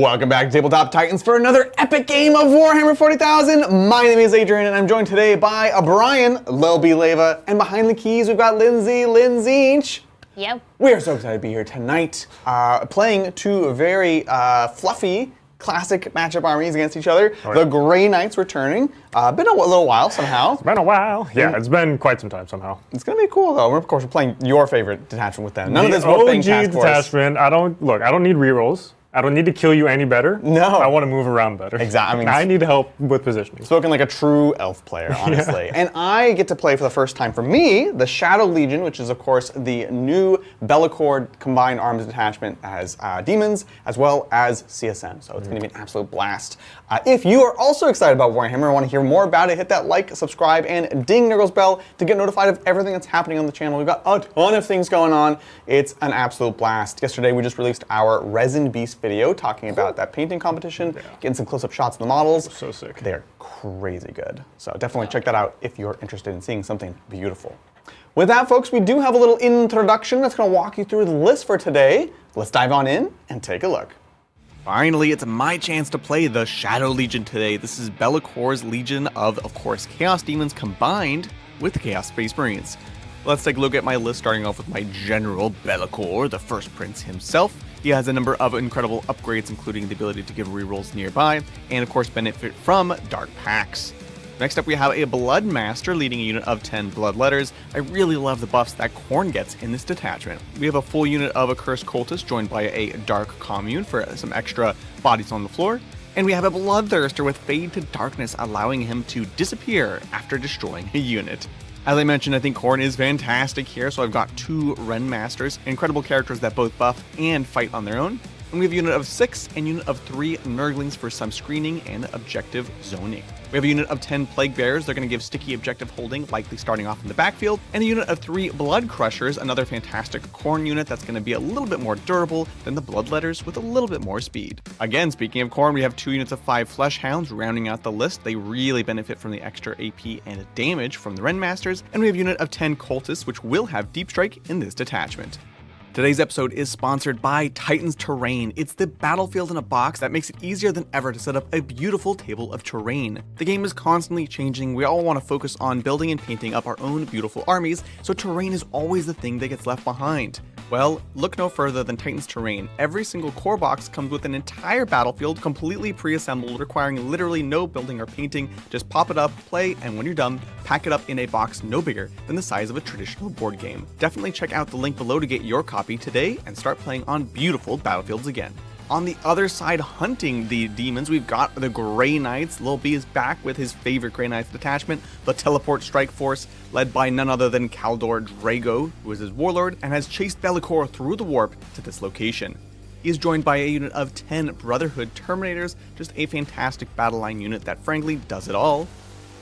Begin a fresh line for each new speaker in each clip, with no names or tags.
Welcome back to Tabletop Titans for another epic game of Warhammer 40,000. My name is Adrian, and I'm joined today by Brian, Lil B Leva, and behind the keys we've got Lindsay.
Yep.
We are so excited to be here tonight, playing two very fluffy, classic matchup armies against each other. Right. The Grey Knights returning. Been a little while somehow.
It's been a while. Yeah, it's been quite some time somehow.
It's going to be cool though. Of course, we're playing your favorite detachment with them. None of this
OG detachment. I don't need rerolls. I don't need to kill you any better.
No.
I want to move around better.
Exactly.
I need help with positioning.
Spoken like a true elf player, honestly. Yeah. And I get to play for the first time, for me, the Shadow Legion, which is, of course, the new Belakor combined arms detachment that has Daemons as well as CSM. So it's going to be an absolute blast. If you are also excited about Warhammer and want to hear more about it, hit that like, subscribe, and ding Nurgle's bell to get notified of everything that's happening on the channel. We've got a ton of things going on. It's an absolute blast. Yesterday, we just released our Resin Beast video talking about that painting competition, getting some close-up shots of the models.
So sick.
They're crazy good. So definitely check that out if you're interested in seeing something beautiful. With that, folks, we do have a little introduction that's going to walk you through the list for today. Let's dive on in and take a look. Finally, it's my chance to play the Shadow Legion today. This is Belakor's Legion of course, Chaos Demons combined with the Chaos Space Marines. Let's take a look at my list, starting off with my General Belakor, the first prince himself. He has a number of incredible upgrades, including the ability to give rerolls nearby, and of course benefit from Dark Pacts. Next up, we have a Blood Master leading a unit of 10 Blood Letters. I really love the buffs that Khorne gets in this detachment. We have a full unit of Accursed Cultist joined by a Dark Commune for some extra bodies on the floor. And we have a Bloodthirster with Fade to Darkness, allowing him to disappear after destroying a unit. As I mentioned, I think Khorne is fantastic here, so I've got two Ren Masters, incredible characters that both buff and fight on their own. And we have a unit of 6 and unit of 3 Nurglings for some screening and objective zoning. We have a unit of 10 Plague Bearers. They're going to give sticky objective holding, likely starting off in the backfield. And a unit of 3 Blood Crushers, another fantastic Khorne unit that's going to be a little bit more durable than the Bloodletters with a little bit more speed. Again, speaking of Khorne, we have 2 units of 5 Flesh Hounds rounding out the list. They really benefit from the extra AP and damage from the Ren Masters. And we have a unit of 10 Cultists, which will have Deep Strike in this detachment. Today's episode is sponsored by Titans Terrain. It's the battlefield in a box that makes it easier than ever to set up a beautiful table of terrain. The game is constantly changing. We all want to focus on building and painting up our own beautiful armies, so terrain is always the thing that gets left behind. Well, look no further than Titans Terrain. Every single core box comes with an entire battlefield completely pre-assembled, requiring literally no building or painting. Just pop it up, play, and when you're done, pack it up in a box no bigger than the size of a traditional board game. Definitely check out the link below to get your copy today and start playing on beautiful battlefields again. On the other side, hunting the demons, we've got the Grey Knights. Lil B is back with his favorite Grey Knights detachment, the Teleport Strike Force, led by none other than Kaldor Draigo, who is his warlord, and has chased Belakor through the warp to this location. He is joined by a unit of 10 Brotherhood Terminators, just a fantastic battle line unit that frankly does it all.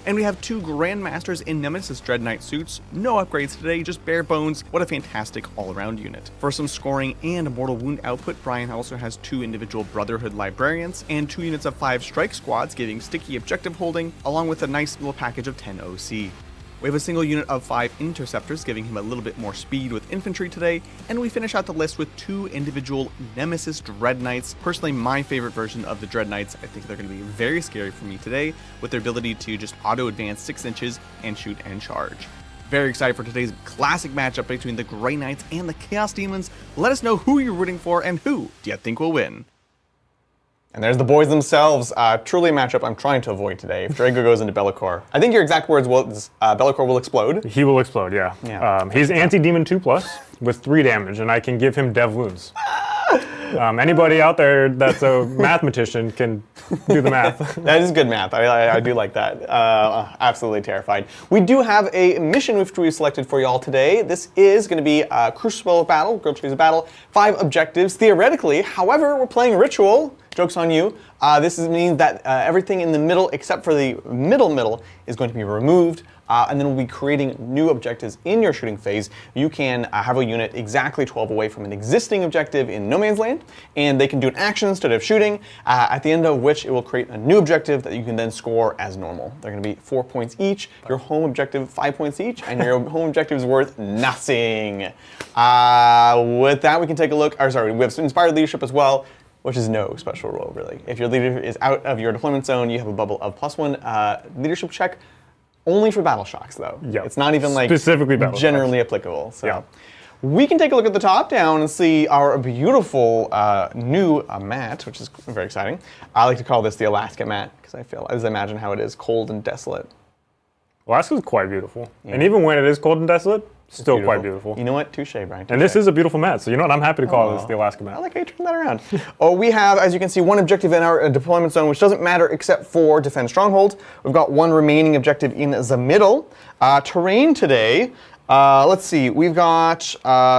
And we have 2 Grandmasters in Nemesis Dread Knight suits. No upgrades today, just bare bones. What a fantastic all-around unit. For some scoring and mortal wound output, Brian also has 2 individual Brotherhood Librarians and 2 units of 5 Strike Squads giving sticky objective holding, along with a nice little package of 10 OC. We have a single unit of 5 Interceptors, giving him a little bit more speed with infantry today, and we finish out the list with 2 individual Nemesis Dread Knights. Personally, my favorite version of the Dread Knights. I think they're going to be very scary for me today, with their ability to just auto-advance 6 inches and shoot and charge. Very excited for today's classic matchup between the Grey Knights and the Chaos Demons. Let us know who you're rooting for and who do you think will win. And there's the boys themselves. Truly a matchup I'm trying to avoid today. If Draigo goes into Belakor, I think your exact words was Belakor will explode.
He will explode, yeah. He's anti-demon 2+ with 3 damage, and I can give him dev wounds. Anybody out there that's a mathematician can do the math.
That is good math. I do like that. Absolutely terrified. We do have a mission which we selected for y'all today. This is going to be Crucible of Battle, Grilled Trees of Battle, 5 objectives theoretically. However, we're playing Ritual. Joke's on you. This means that everything in the middle except for the middle is going to be removed. And then we'll be creating new objectives in your shooting phase. You can have a unit exactly 12 away from an existing objective in no man's land, and they can do an action instead of shooting, at the end of which it will create a new objective that you can then score as normal. They're going to be 4 points each, your home objective 5 points each, and your home objective is worth nothing. With that, we can take a look. We have some Inspired Leadership as well. which is no special rule, really. If your leader is out of your deployment zone, you have a bubble of +1 leadership check, only for battle shocks, though.
Yep.
It's not even like
specifically battle
generally applicable. So we can take a look at the top down and see our beautiful new mat, which is very exciting. I like to call this the Alaska mat because I imagine how it is cold and desolate.
Alaska's quite beautiful. And even when it is cold and desolate, still quite beautiful.
You know what? Touche, Brian. Touche.
And this is a beautiful mat, so you know what? I'm happy to call this the Alaska mat.
I like how you turn that around. We have, as you can see, one objective in our deployment zone, which doesn't matter except for defend stronghold. We've got one remaining objective in the middle. Terrain today, let's see. We've got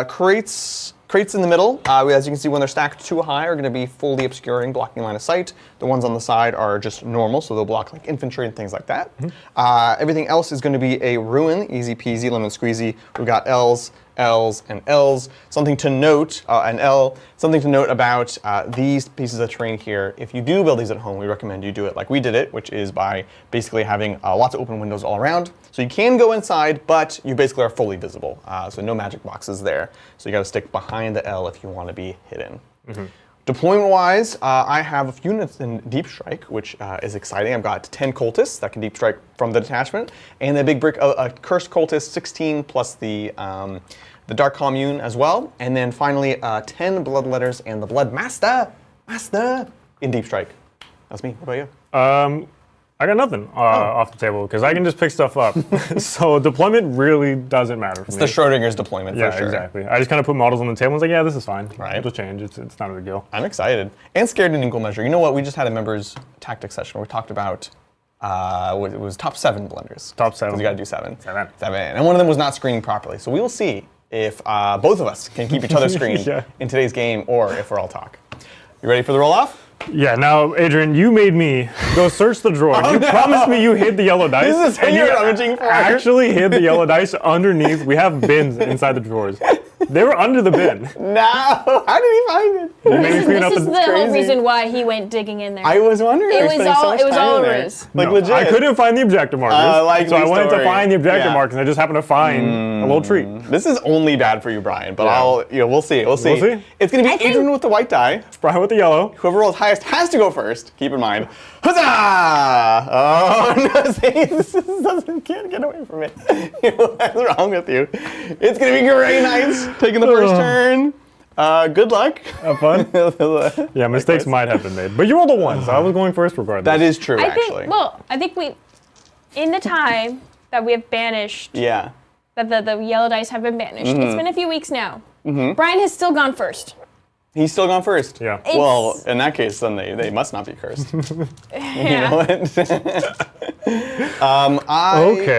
crates in the middle. As you can see, when they're stacked too high, are going to be fully obscuring, blocking line of sight. The ones on the side are just normal, so they'll block like infantry and things like that. Everything else is going to be a ruin, easy peasy, lemon squeezy. We've got L's, L's, and L's. Something to note, an L, something to note about these pieces of terrain here. If you do build these at home, we recommend you do it like we did it, which is by basically having lots of open windows all around. So you can go inside, but you basically are fully visible. So no magic boxes there. So you got to stick behind the L if you want to be hidden. Deployment-wise, I have a few units in Deep Strike, which is exciting. I've got 10 cultists that can Deep Strike from the detachment, and a big brick, a Cursed Cultist, 16 plus the Dark Commune as well. And then finally, 10 Bloodletters and the Blood Master in Deep Strike. That's me. What about you?
I got nothing off the table because I can just pick stuff up. So deployment really doesn't matter for me.
It's the Schrodinger's deployment for sure.
Yeah, exactly. I just kind of put models on the table and was like, yeah, this is fine.
Right.
It'll change. It's not a big deal.
I'm excited. And scared in equal measure. You know what? We just had a members tactics session where we talked about it was top 7 blenders.
Top 7.
Because you got to do 7.
7.
And one of them was not screening properly. So we will see if both of us can keep each other screened in today's game or if we're all talk. You ready for the roll-off?
Yeah, now, Adrian, you made me go search the drawer. You promised me you hid the yellow dice.
This is what you're rummaging for.
Actually hid the yellow dice underneath. We have bins inside the drawers. They were under the bin.
No, how did he find it?
This is the whole reason why he went digging in there.
I was wondering.
It was all a ruse.
Like
No,
legit.
I couldn't find the objective markers, so I wanted to find the objective markers, and I just happened to find a little treat.
This is only bad for you, Brian. But we'll see. We'll see. It's gonna be Adrian with the white die.
Brian with the yellow.
Whoever rolls highest has to go first. Keep in mind. Huzzah! Oh no, this can't get away from it. What's wrong with you? It's gonna be great nights. Taking the first turn. Good luck.
Have fun. Yeah, mistakes might have been made, but you rolled a 1, so I was going first regardless.
That is true, actually.
I think we, in the time that we have banished,
that
the yellow dice have been banished. It's been a few weeks now. Brian has still gone first.
He's still gone first.
Yeah.
Well, in that case, then they must not be cursed.
Yeah.
You know what?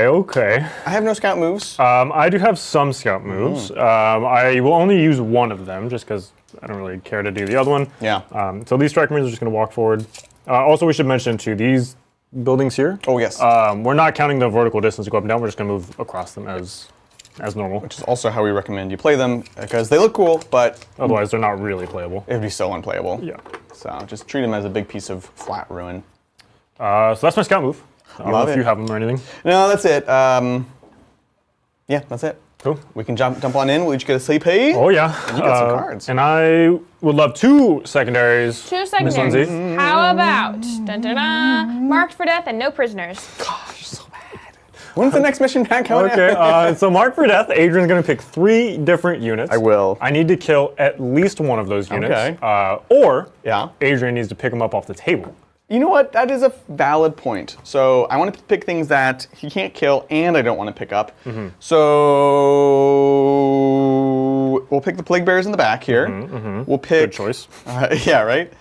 Okay.
I have no scout moves.
I do have some scout moves. I will only use one of them just because I don't really care to do the other one.
Yeah.
So these strike marines are just going to walk forward. Also, we should mention too, these buildings here.
Oh, yes.
We're not counting the vertical distance to go up and down. We're just going to move across them as normal.
Which is also how we recommend you play them because they look cool, but
otherwise they're not really playable.
It would be so unplayable.
Yeah.
So just treat them as a big piece of flat ruin.
So that's my scout move. I don't know if you have them or anything.
No, that's it. Yeah, that's it.
Cool.
We can jump on in. We'll each get a CP.
Oh yeah.
And you got some cards.
And I would love 2 secondaries.
2 secondaries. How about marked for death and no prisoners?
Gosh, so bad. When's the next mission back coming?
Okay. So marked for death. Adrian's gonna pick 3 different units.
I will.
I need to kill at least one of those units.
Okay.
Or
Yeah.
Adrian needs to pick them up off the table.
You know what? That is a valid point. So I want to pick things that he can't kill and I don't want to pick up. So we'll pick the plague bears in the back here. We'll pick.
Good choice.
Yeah, right.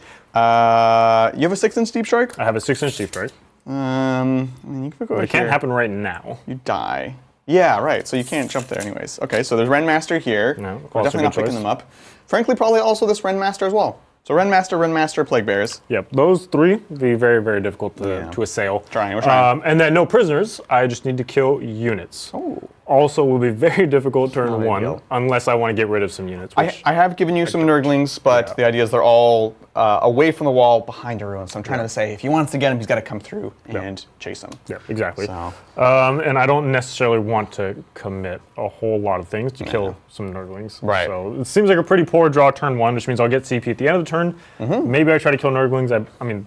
You have a 6-inch deep strike?
I have a 6-inch deep strike.
I mean, you can go
But it can't happen right now.
You die. Yeah, right. So you can't jump there anyways. Okay, so there's Renmaster here.
No,
We're definitely not picking them up. Frankly, probably also this Renmaster as well. So Renmaster, Plague Bears.
Yep, those 3 would be very, very difficult to assail.
We're trying.
And then no prisoners. I just need to kill units.
Oh.
also will be very difficult turn
Not
1
ideal.
unless I want to get rid of some units. Which,
I have given you some Nurglings, but the idea is they're all away from the wall behind a ruin. So I'm trying to say, if he wants to get him, he's got to come through and chase him.
yeah, exactly.
So.
And I don't necessarily want to commit a whole lot of things to kill some Nurglings.
Right.
So it seems like a pretty poor draw turn 1, which means I'll get CP at the end of the turn. Maybe I try to kill Nurglings. I mean,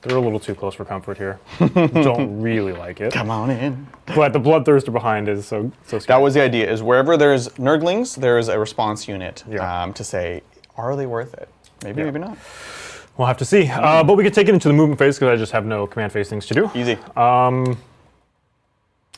they're a little too close for comfort here. Don't really like it.
Come on in.
But the Bloodthirster behind is so scary.
That was the idea, is wherever there's Nurglings, there's a response unit
Yeah.
to say, are they worth it? Maybe, maybe not.
We'll have to see. But we could take it into the movement phase because I just have no command phase things to do.
Easy.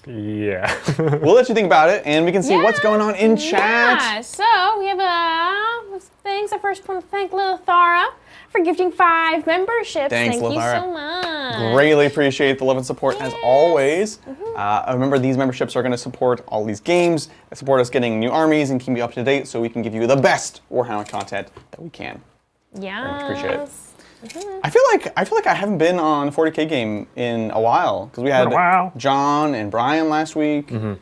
Yeah.
We'll let you think about it, and we can see what's going on in chat.
Yeah, so we have things. I first want to thank Lil Thara for gifting 5 memberships.
Thanks,
Thank
Lil
you
Thara.
so much.
Greatly appreciate the love and support as always. Remember, these memberships are going to support all these games, support us getting new armies, and keep you up to date so we can give you the best Warhammer content that we can.
Yes.
Appreciate it. I feel like I haven't been on a 40k game in a while because we had John and Brian last week.
Yeah,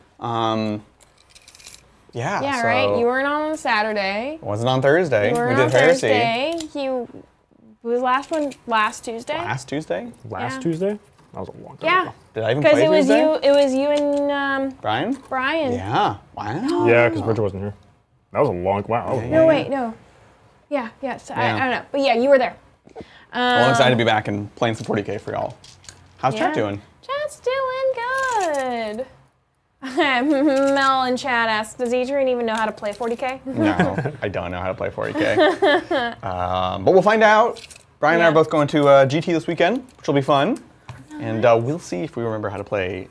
so
right. You weren't on Saturday.
Wasn't on Thursday.
You were
We
on
did Heresy
Thursday. You was last one last Tuesday.
last Tuesday.
Last
Yeah.
Tuesday? That was a long time
Yeah.
ago.
Did I even
Because
play
it was
Tuesday?
you. It was you and
Brian.
Brian.
Yeah. Wow.
Yeah, because Bridger wasn't here. That was a long, wow. That was
No, wait, no. Yeah, yes. I don't know, but yeah, you were there.
Well, I'm excited to be back and playing some 40k for y'all. How's chat doing?
Chat's doing good. Mel in chat asks, does Adrian even know how to play 40k?
No, I don't know how to play 40k. But we'll find out. Brian and I are both going to GT this weekend, which will be fun. And we'll see if we remember how to play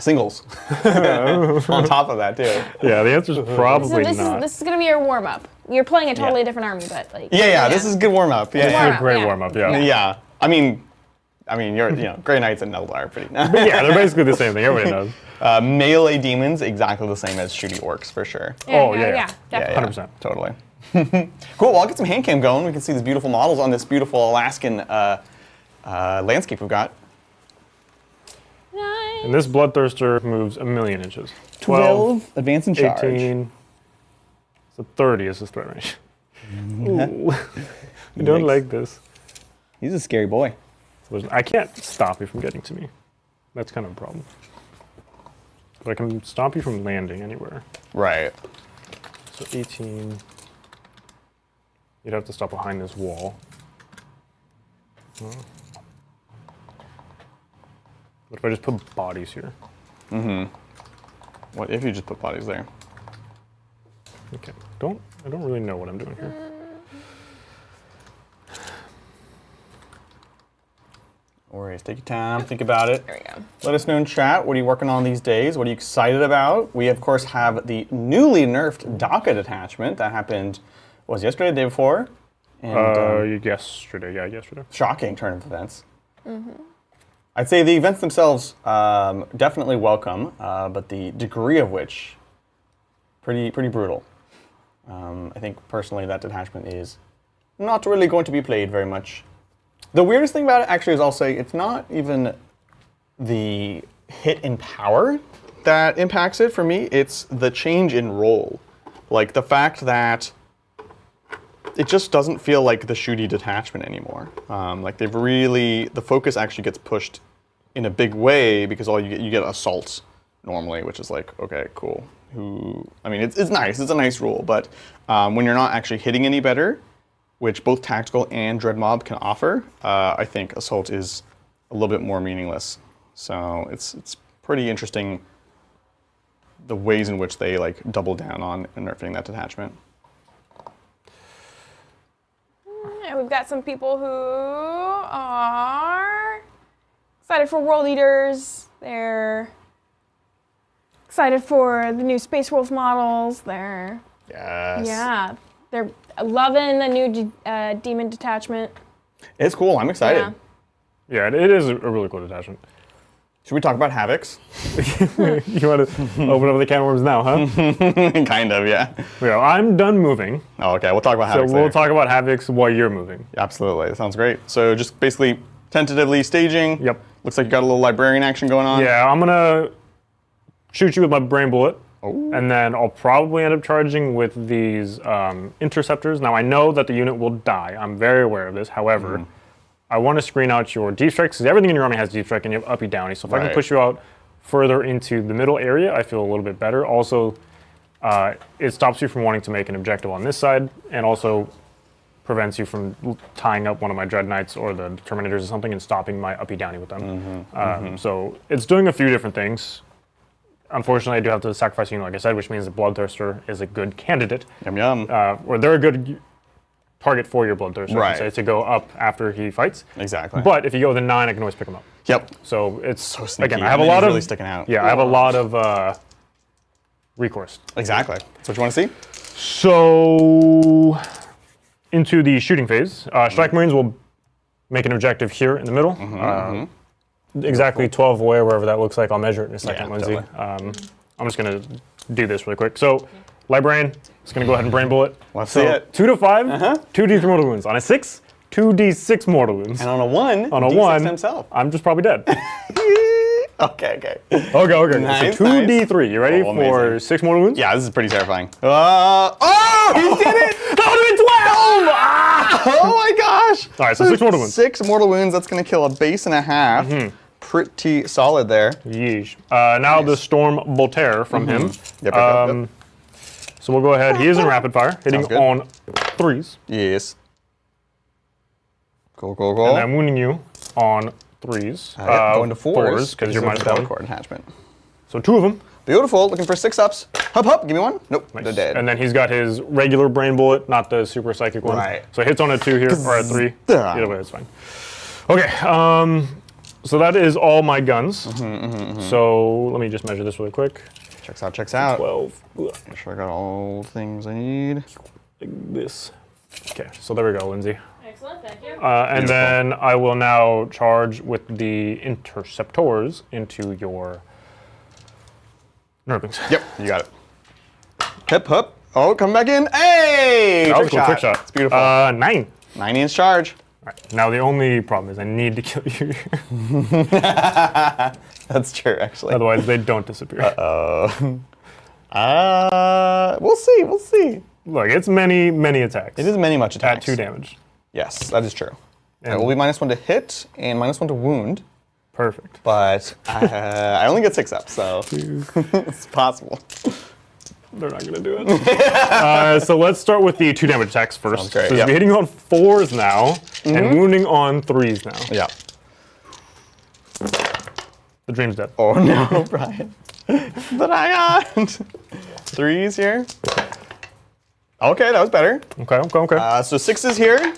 singles on top of that, too.
Yeah, the answer's probably not.
This is going to be your warm-up. You're playing a totally different army, but like...
Yeah, this is a good warm-up. Yeah,
Warm-up.
a great
yeah.
warm-up, yeah.
yeah. I mean, you're, Grey Knights and Eldar are pretty nice.
Yeah, they're basically the same thing. Everybody knows.
Melee demons, exactly the same as shooty orcs, for sure.
Oh, yeah.
Definitely.
100%.
Totally. Cool, well, I'll get some hand cam going. We can see these beautiful models on this beautiful Alaskan landscape we've got.
Nice.
And this Bloodthirster moves 1,000,000 inches. 12,
advance and charge.
18, so 30 is his threat range. Ooh. I don't like this.
He's a scary boy.
So I can't stop you from getting to me. That's kind of a problem. But I can stop you from landing anywhere.
Right.
So 18. You'd have to stop behind this wall. What if I just put bodies here?
What if you just put bodies there?
Okay. I don't really know what I'm doing here.
No worries. Take your time. Think about it.
There we go.
Let us know in chat. What are you working on these days? What are you excited about? We, of course, have the newly nerfed DACA detachment that happened, was yesterday, the day before? And,
Yesterday. Yeah, yesterday.
shocking turn of events. I'd say the events themselves definitely welcome, but the degree of which, pretty brutal. I think personally that detachment is not really going to be played very much. The weirdest thing about it actually is I'll say it's not even the hit in power that impacts it for me, it's the change in role. Like the fact that it just doesn't feel like the shooty detachment anymore. Like they've really, the focus actually gets pushed in a big way because you get assaults normally, which is like, okay, cool. It's nice, it's a nice rule, but when you're not actually hitting any better, which both tactical and dread mob can offer, I think assault is a little bit more meaningless. So it's pretty interesting the ways in which they like double down on nerfing that detachment.
And we've got some people who are excited for World Eaters. They're excited for the new Space Wolf models. They're they're loving the new demon detachment.
It's cool. I'm excited.
Yeah, it is a really cool detachment.
Should we talk about Havocs?
You want to open up the can of worms now, huh?
Kind of, yeah.
Yeah, I'm done moving.
Oh, okay. We'll talk about Havocs
So we'll
later.
talk about Havocs while you're moving.
Absolutely. That sounds great. So just basically tentatively staging.
Yep.
Looks like you got a little librarian action going on.
Yeah, I'm going to shoot you with my brain bullet. And then I'll probably end up charging with these interceptors. Now I know that the unit will die. I'm very aware of this. However, I want to screen out your deep strikes because everything in your army has deep strike and you have uppy downy. So if I can push you out further into the middle area, I feel a little bit better. Also, it stops you from wanting to make an objective on this side, and also prevents you from tying up one of my Dread Knights or the Terminators or something and stopping my uppy downy with them. So it's doing a few different things. Unfortunately, I do have to sacrifice you, like I said, which means the Bloodthirster is a good candidate.
Yum yum.
Or they're a good target for your Bloodthirster,
Right.
I say, to go up after he fights.
Exactly.
But if you go with a 9, I can always pick him up.
Yep.
So it's
So sneaky.
again, I have a
And
lot
he's
of
really sticking out.
Yeah, I have a lot of recourse.
Exactly. That's what you want to see?
So into the shooting phase, Strike Marines will make an objective here in the middle. Exactly 12 away, wherever that looks like. I'll measure it in a second, Lindsay.
Totally.
I'm just going to do this really quick. So Librarian is going to go ahead and brain bullet.
Let's
so
see it.
2 to 5, 2d3 mortal wounds. On a 6, 2d6 mortal wounds.
And on a 1,
On a
D6
1,
himself.
I'm just probably dead.
Okay.
Okay.
Nice,
so 2d3. You ready
Oh,
for
amazing.
6 mortal wounds?
Yeah, this is pretty terrifying. Oh, he did it!
That would have been 12!
Oh my gosh!
All right, so 6 mortal wounds.
6 mortal wounds. That's going to kill a base and a half. Pretty solid there.
Yeesh. Now the Storm Voltaire from him.
Yep.
So we'll go ahead. He is in rapid fire, hitting
Sounds good.
on 3s.
Yes. Cool.
And I'm wounding you on 3s.
Going to 4s
because you're minus 1.
Belakor attachment.
So 2 of them.
Beautiful. Looking for 6 ups. Hup. Give me 1. Nope.
Nice.
They're dead.
And then he's got his regular brain bullet, not the super psychic one.
Right.
So hits on a 2 here, or a 3.
Duh.
Either way, that's fine. Okay. So that is all my guns. So let me just measure this really quick.
Checks out.
12.
Make sure I got all the things I need.
Like this. Okay. So there we go, Lindsay.
Excellent, thank you.
And then I will now charge with the interceptors into your Nervings.
Yep, you got it. Hip. Oh, come back in. Hey!
That was a cool trick shot.
It's beautiful.
9.
9-inch charge.
All right. Now the only problem is I need to kill you.
That's true, actually.
Otherwise they don't disappear.
We'll see.
Look, it's many attacks.
It is much
at
attacks.
2 damage.
Yes, that is true.
And
It will be -1 to hit and -1 to wound,
perfect.
but I only get 6 up, so it's possible.
They're not gonna do it. So let's start with the 2 damage attacks first.
Sounds great,
So
yep.
we're hitting on 4s now and wounding on 3s now.
Yeah.
The dream's dead.
Oh no, Brian. But I got 3s here. Okay, that was better.
Okay.
So 6s here.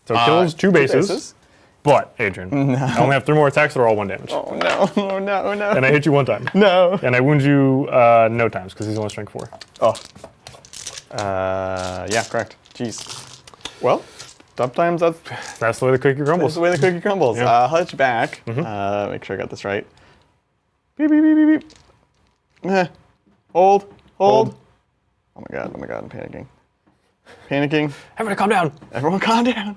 So it kills 2 bases. But, Adrian, I only have 3 more attacks that are all 1 damage.
Oh no.
And I hit you 1 time.
No.
And I wound you no times because he's only strength 4.
Oh. Yeah, correct. Jeez. Well, sometimes
That's the way the cookie
that's
crumbles.
the way the cookie crumbles.
Yeah.
Hutch back. Make sure I got this right. Beep. Hold. Oh my god, I'm panicking.
Everybody calm down.
Everyone calm down.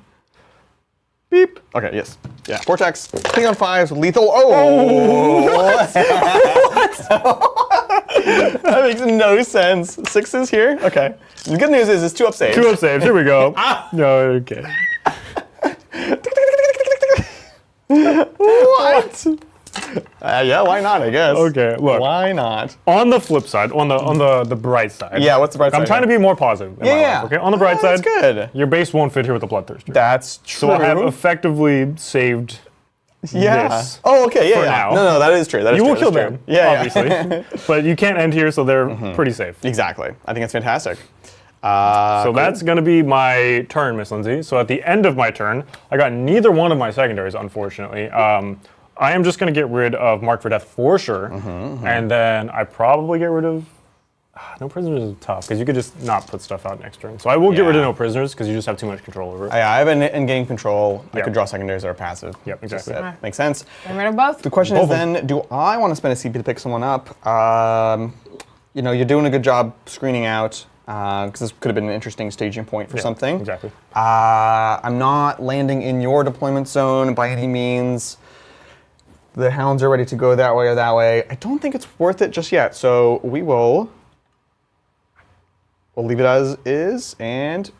Beep. Okay, yes. Yeah, Vortex. Hitting on 5s with lethal. Oh! That makes no sense. 6s here? Okay. The good news is it's 2 up saves.
2 up saves. Here we go. No, okay.
What? Yeah, why not, I guess.
Okay, look.
Why not?
On the flip side, on the bright side.
Yeah, what's the bright side?
I'm trying to be more positive in my life, okay? On the bright side,
That's good.
your base won't fit here with the Bloodthirster.
That's true.
So I have effectively saved this.
Oh, okay, yeah.
for now.
No, that is true. That is
You
true.
will kill
That's
them,
true. Yeah,
obviously. But you can't end here, so they're pretty safe.
Exactly. I think it's fantastic.
So that's going to be my turn, Miss Lindsay. So at the end of my turn, I got neither one of my secondaries, unfortunately. I am just going to get rid of Mark for Death for sure. And then I probably get rid of... no prisoners is tough, because you could just not put stuff out next turn. So I will get rid of no prisoners, because you just have too much control over it.
I have an in-game control. I
Yep.
could draw secondaries that are passive.
Yep, exactly.
Just it. Makes sense.
Get rid of both.
The question
Both
is
of them.
then, do I want to spend a CP to pick someone up? You're doing a good job screening out, because this could have been an interesting staging point for something.
Exactly.
I'm not landing in your deployment zone by any means. The hounds are ready to go that way or that way. I don't think it's worth it just yet, so we will we'll leave it as is and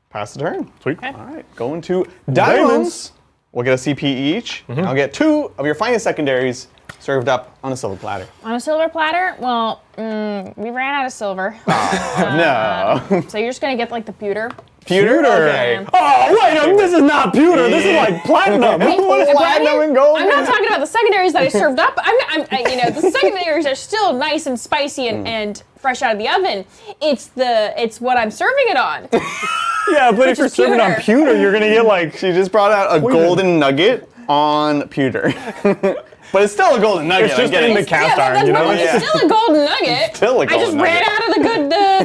pass the turn.
Sweet.
Okay.
All right, going to Daemons. We'll get a CP each. And I'll get 2 of your finest secondaries served up on a silver platter.
On a silver platter? Well, we ran out of silver.
No.
So you're just gonna get like the pewter.
Pewter?
Okay.
Oh, wait, this is not pewter. This is like platinum.
Platinum and gold.
I'm not talking about the secondaries that I served up. The secondaries are still nice and spicy and fresh out of the oven. It's what I'm serving it on.
Yeah, but if you're serving on pewter, you're gonna get like.
She just brought out a golden nugget on pewter. But it's still a golden nugget.
It's just in the cast iron, you know?
It's still a golden nugget.
Still a golden
I just
nugget.
ran out of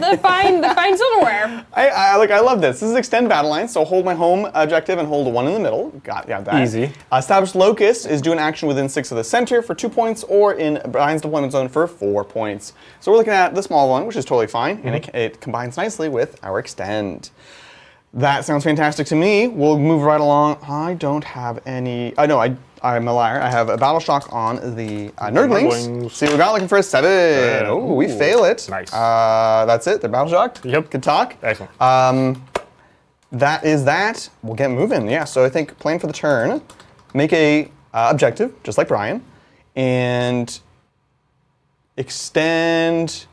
the fine silverware.
I love this. This is extend battle line, so hold my home objective and hold 1 in the middle. Got that.
Easy.
Establish locust is do an action within 6 of the center for 2 points, or in Brian's deployment zone for 4 points. So we're looking at the small one, which is totally fine, and it combines nicely with our extend. That sounds fantastic to me. We'll move right along. I don't have any. I'm a liar. I have a battle shock on the Nerdlings. See, we got looking for a 7. Oh, we fail it.
Nice.
That's it. They're battle shocked.
Yep.
Good talk.
Excellent.
That is that. We'll get moving. Yeah. So I think plan for the turn. Make a objective, just like Brian, and extend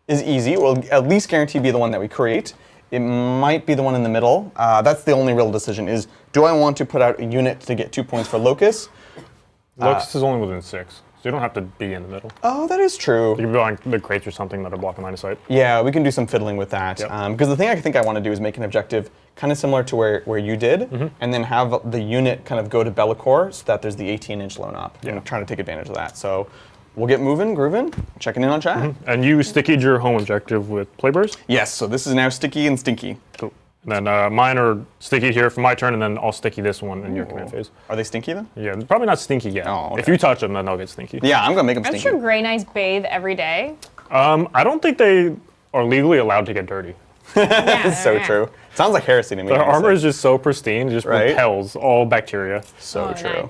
is easy. We'll at least guarantee be the one that we create. It might be the one in the middle. That's the only real decision is, do I want to put out a unit to get 2 points for Locust?
Locust is only within 6, so you don't have to be in the middle.
Oh, that is true.
You can be on the crates or something that are blocking line of sight.
Yeah, we can do some fiddling with that.
Yep.
Because the thing I think I want to do is make an objective kind of similar to where you did, and then have the unit kind of go to Belakor so that there's the 18-inch loan up.
Yeah.
I'm trying to take advantage of that. So we'll get moving, grooving, checking in on chat.
And you stickied your home objective with Playburst?
Yes, so this is now sticky and stinky.
Cool. And then mine are sticky here for my turn, and then I'll sticky this one in your command phase.
Are they stinky then?
Yeah, they're probably not stinky yet.
Oh, okay.
If you touch them, then they'll get stinky.
Yeah, I'm gonna make them
I'm
stinky.
sure Grey Knights bathe every day.
I don't think they are legally allowed to get dirty.
That's so true. Sounds like heresy to me.
Their
honestly.
armor is just so pristine, it just
Right?
repels all bacteria.
So
Oh,
true.
nice.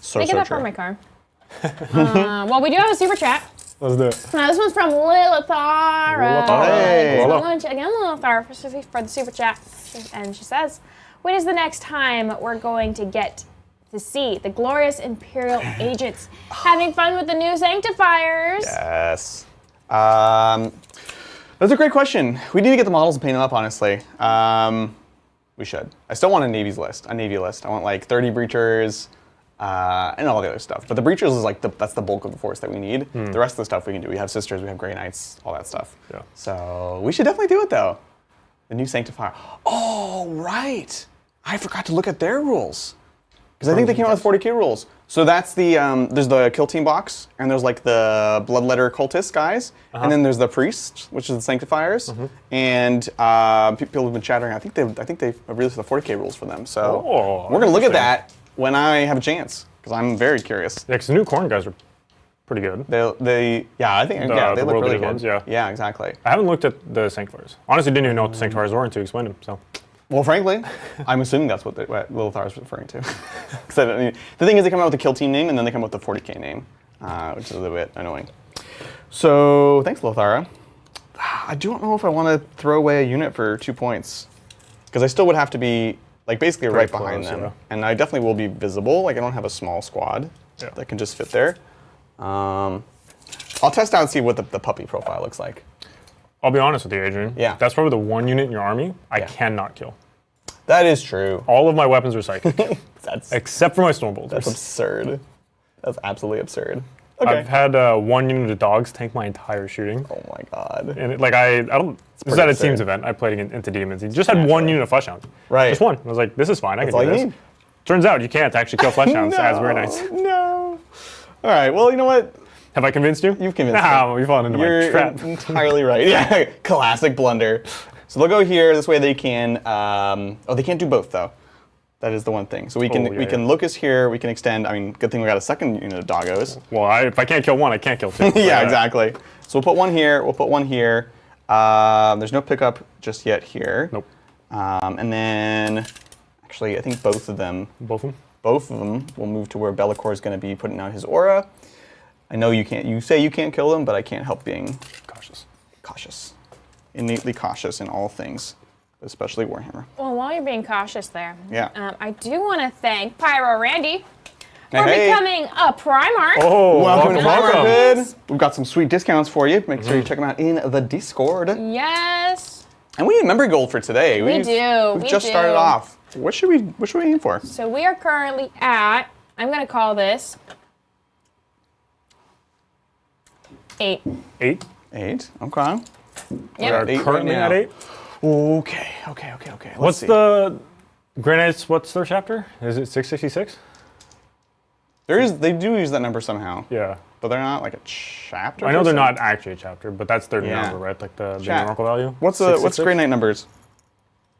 So
Can I get that
true.
for my car? Well, we do have a super chat.
Let's do it.
This one's from Lilithara.
Hey.
So I'm going to again Lilithara for the super chat. And she says, when is the next time we're going to get to see the glorious Imperial agents having fun with the new sanctifiers?
Yes. That's a great question. We need to get the models and paint them up, honestly. We should. I still want a Navy list. I want like 30 breachers and all the other stuff. But the breachers is like that's the bulk of the force that we need. The rest of the stuff we can do. We have sisters, we have Grey Knights, all that stuff.
Yeah.
So we should definitely do it though. The new sanctifier. Oh, right. I forgot to look at their rules. Because I think they came out with 40k rules. So that's the, there's the kill team box, and there's like the bloodletter cultist guys, and then there's the priest, which is the sanctifiers, and people have been chattering. I think they've released the 40k rules for them. So we're gonna look at that when I have a chance, because I'm very curious.
Yeah, because the new corn guys are pretty good.
They look
world
really
leader
good.
ones, yeah.
Yeah, exactly.
I haven't looked at the sanctifiers. Honestly, didn't even know what the sanctifiers were until you explained them. So.
Well, frankly, I'm assuming that's what Lilithar is referring to. The thing is, they come out with the kill team name, and then they come out with the 40k name, which is a little bit annoying. So, thanks, Lilithara. I don't know if I want to throw away a unit for 2 points, because I still would have to be like basically right behind them,
yeah.
and I definitely will be visible. Like I don't have a small squad that can just fit there. I'll test out and see what the puppy profile looks like.
I'll be honest with you, Adrian.
Yeah.
That's probably the one unit in your army I cannot kill.
That is true.
All of my weapons are psychic.
That's
except for my stormbolters.
That's absurd. That's absolutely absurd. Okay.
I've had one unit of dogs tank my entire shooting.
Oh my god.
And I don't. This was at a team's event. I played into Demons. He just had one unit of flesh hounds.
Right.
Just one. I was like, this is fine. I can do
all you
this.
need.
Turns out you can't actually kill flesh hounds as very nice.
No. All right. Well, you know what?
Have I convinced you?
You've convinced me.
No, you've fallen into my trap.
You're entirely right. Yeah, classic blunder. So they'll go here. This way they can. They can't do both though. That is the one thing. So we can locus here. We can extend. I mean, good thing we got a second unit of doggos.
Well, if I can't kill one, I can't kill two.
Yeah, exactly. So we'll put one here. We'll put one here. There's no pickup just yet here.
Nope.
And then, actually, I think both of them.
Both of them.
Both of them will move to where Belakor is going to be putting out his aura. I know you can't. You say you can't kill them, but I can't help being
Cautious.
cautious. innately cautious in all things, especially Warhammer.
Well, while you're being cautious there,
Yeah.
I do want to thank Pyro Randy for
Hey.
becoming a Primarch.
Oh,
Welcome to
welcome.
Primarch. We've got some sweet discounts for you. Make sure you check them out in the Discord.
Yes.
And we need memory gold for today.
We do.
We've
We
just
do.
started off. What should we aim for?
So we are currently at, I'm going to call this 8.
8.
8. Okay.
We are
at 8
currently
right now.
at 8.
Okay. Let's
What's
see.
the Grey Knights? What's their chapter? Is it 666?
They do use that number somehow,
Yeah.
but they're not like a chapter.
I know they're
per se.
not actually a chapter, but that's their
Yeah.
number, right? Like the
Chat.
numerical value.
What's
666?
Grey Knight numbers?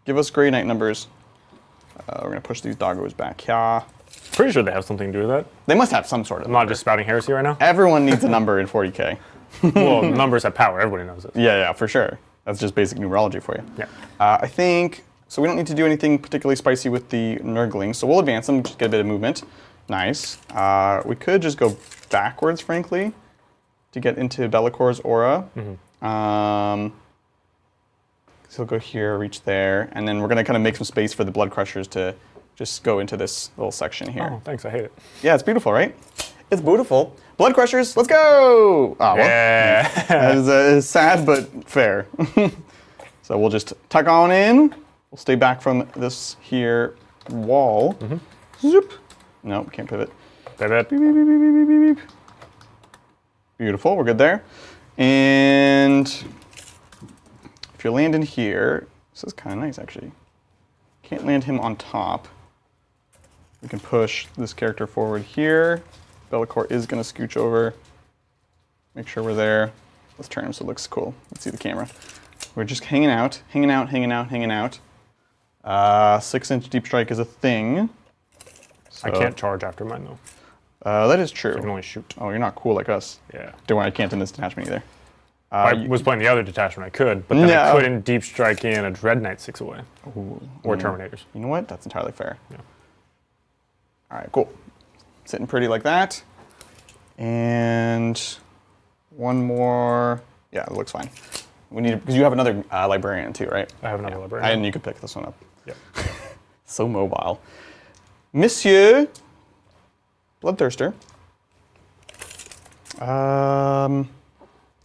Give us Grey Knight numbers. We're gonna push these doggos back. Yeah.
Pretty sure they have something to do with that.
They must have some sort of.
I'm not just spouting heresy right now.
Everyone needs a number in 40k.
Well, numbers have power. Everybody knows this.
Yeah, for sure. That's just basic numerology for you.
Yeah.
I think so. We don't need to do anything particularly spicy with the Nurglings, so we'll advance them, just get a bit of movement. Nice. We could just go backwards, frankly, to get into Belakor's aura. So he'll go here, reach there, and then we're gonna kind of make some space for the Blood Crushers to just go into this little section here.
Oh, thanks. I hate it.
Yeah, it's beautiful, right? It's beautiful. Blood Crushers, let's go! Oh, well,
Yeah.
it's sad, but fair. So we'll just tuck on in. We'll stay back from this here wall. Zoop. Nope, can't pivot.
Pivot.
Beep, beep, beep, beep, beep, beep, beep. Beautiful, we're good there. And if you land in here, this is kind of nice actually. Can't land him on top. We can push this character forward here. Belakor is going to scooch over. Make sure we're there. Let's turn him so it looks cool. Let's see the camera. We're just hanging out, hanging out, hanging out, hanging out. 6-inch deep strike is a thing.
I can't charge after mine though.
That is true.
I can only shoot.
Oh, you're not cool like us.
Yeah.
Don't worry, I can't in this detachment either.
I was playing the other detachment. I could, but then I
No.
couldn't deep strike in a Dread Knight 6 away. Or Terminators.
You know what? That's entirely fair.
Yeah.
All right, cool. Sitting pretty like that. And one more. Yeah, it looks fine. We need because you have another librarian too, right?
I have another librarian.
And you could pick this one up.
Yep.
So mobile. Monsieur Bloodthirster.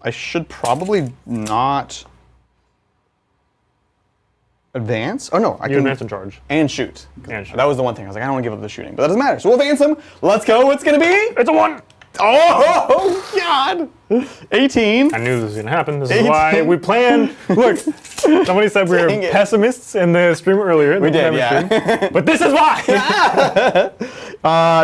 I should probably not advance. Oh no, I
You
can
advance and charge.
and shoot.
And shoot.
That was the one thing. I was like, I don't want to give up the shooting, but that doesn't matter. So we'll advance him. Let's go. What's gonna be?
It's a 1!
Oh God! 18.
I knew this was going to happen. This is
18.
why we planned. Look, somebody said we were
Dang it.
pessimists in the stream earlier.
We did, yeah.
But this is why!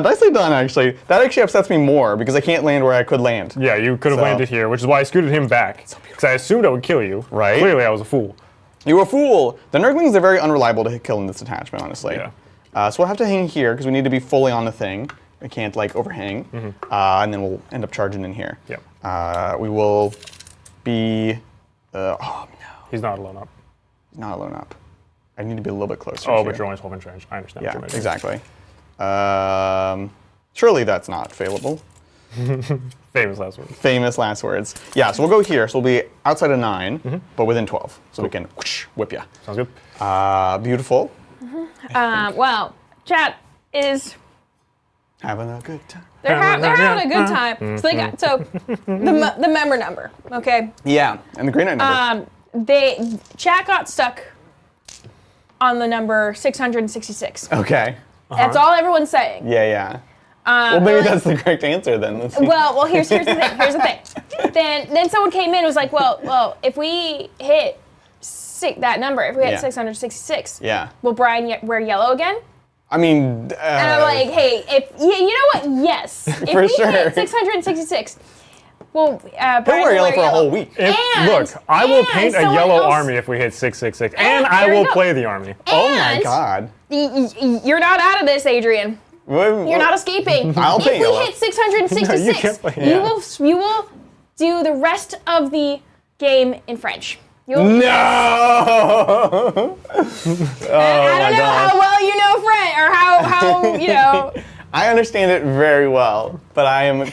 Nicely done, actually. That actually upsets me more because I can't land where I could land.
Yeah, you could have
So-
landed here, which is why I scooted him back. Because I assumed I would kill you.
Right.
Clearly, I was a fool.
You were a fool. The Nurglings are very unreliable to kill in this detachment, honestly.
Yeah.
So we'll have to hang here because we need to be fully on the thing. We can't like overhang, and then we'll end up charging in here.
Yep.
We will be. Oh no,
He's not alone up.
he's not alone up. I need to be a little bit closer.
Oh,
here.
but you're only 12 inch range. I understand.
Yeah,
what you meant.
exactly. Surely that's not failable.
Famous last word.
Famous last words. Yeah, so we'll go here. So we'll be outside of 9, but within 12. So we can whoosh, whip you.
Sounds good.
Beautiful.
Well, chat is
Having a good time.
they're having a good time. So they got the member number, okay?
Yeah, and the Grey Knight number.
Chat got stuck on the number 666.
Okay.
That's all everyone's saying.
Yeah. Well, maybe that's the correct answer then. Let's see.
Well, here's the thing. Here's the thing. Then someone came in and was like, well, if we hit that number, if we hit
Yeah.
666,
Yeah.
will Brian wear yellow again?
I mean.
And I'm like, hey, if you know what? Yes. If
For
we
sure.
hit 666, well, Brian
We'll
will
wear yellow for a whole week.
Look, I will paint a
someone
yellow
else-
army if we hit 666, and I
there you
will
go.
play the army.
Oh my
And
God.
You're not out of this, Adrian. You're not escaping.
I'll
if
paint
we
yellow.
hit 666,
No, you can't play
you
yellow.
will do the rest of the game in French. You'll,
No!
I don't know how well you know French, or how you know.
I understand it very well, but I am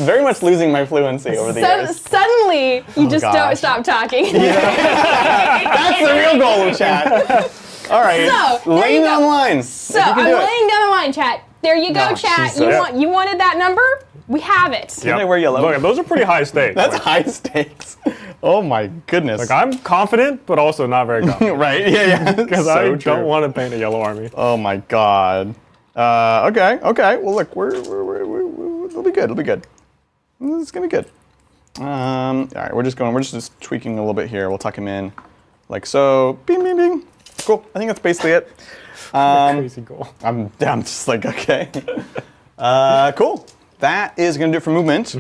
very much losing my fluency over the years.
Suddenly, you just don't stop talking.
That's the real goal of chat. All right,
So,
laying down the line.
So I'm laying down the line, chat. There you go, chat.
Jesus.
You wanted that number? We have it.
Can I wear yellow?
Look, those are pretty high stakes.
That's high stakes. Oh my goodness.
Like, I'm confident, but also not very confident.
Right? Yeah.
Because I don't want to paint a yellow army.
Oh my god. Okay. Well, look, it'll be good. It'll be good. It's gonna be good. All right, we're just tweaking a little bit here. We'll tuck him in, like so. Bing, bing, bing. Cool. I think that's basically it.
Crazy goal.
I'm just like, okay. Cool. That is gonna do it for movement.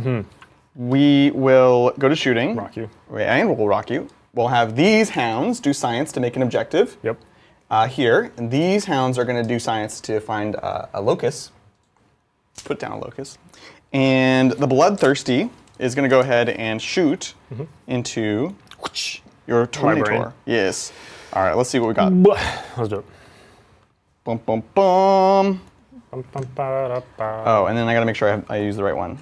We will go to shooting.
Rock you.
And we'll rock you. We'll have these hounds do science to make an objective.
Yep.
Here, and these hounds are going to do science to find a locus. Put down a locus. And the bloodthirsty is going to go ahead and shoot into your Terminator. Yes. All right, let's see what we got.
Let's do it.
Bum, bum, bum.
Oh,
Oh, and then I got to make sure I use the right one.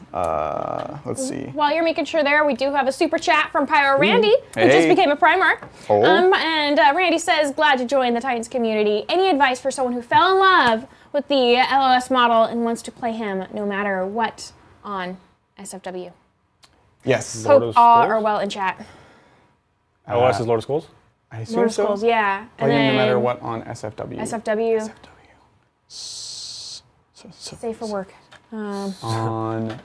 Let's see.
While you're making sure there, we do have a super chat from Pyro Randy, who just became a Primarch.
Oh.
And Randy says, glad to join the Titans community. Any advice for someone who fell in love with the LOS model and wants to play him no matter what on SFW?
Yes.
Lord
Hope
of
all
Skulls?
are well in chat.
LOS is Lord of Skulls?
I assume
Lord of
so.
Skulls, yeah.
Play him no matter what on SFW.
SFW. Safe for work.
On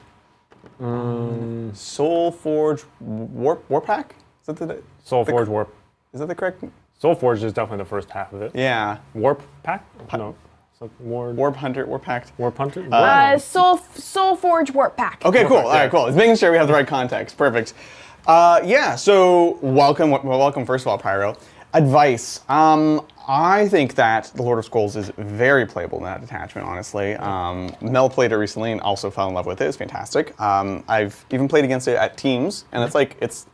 Soul Forge Warpack? Is that the
Soulforge Warp.
Is that the correct?
Soulforge is definitely the first half of it.
Yeah.
Warp Pack? No. So
Warp Hunter, Warp Pact.
Warp Hunter?
Soul Forge Warp Pack.
Okay, cool.
Perfect,
All right,
yeah.
cool. It's making sure we have the right context. Perfect. Yeah. So welcome. First of all, Pyro. Advice. I think that the Lord of Skulls is very playable in that detachment, honestly. Mel played it recently and also fell in love with it. It's fantastic. I've even played against it at teams, and it's like it's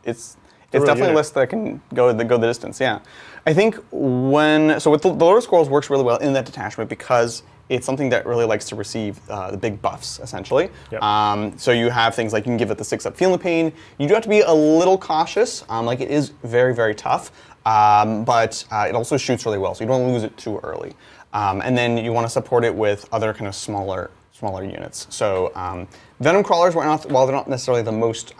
definitely a list that can go the distance. Yeah, I think with the Lord of Skulls works really well in that detachment because it's something that really likes to receive the big buffs, essentially.
Yep.
So you have things like you can give it the 6-up Feel No Pain. You do have to be a little cautious. Like it is very, very tough. But it also shoots really well, so you don't want to lose it too early. And then you want to support it with other kind of smaller units. So Venom Crawlers, while they're not necessarily the most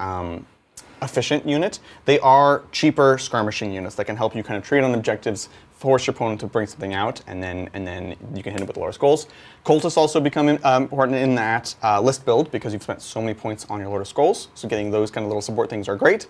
efficient unit, they are cheaper skirmishing units that can help you kind of trade on objectives, force your opponent to bring something out, and then you can hit it with the Lord of Skulls. Cultists also become important in that list build because you've spent so many points on your Lord of Skulls, so getting those kind of little support things are great.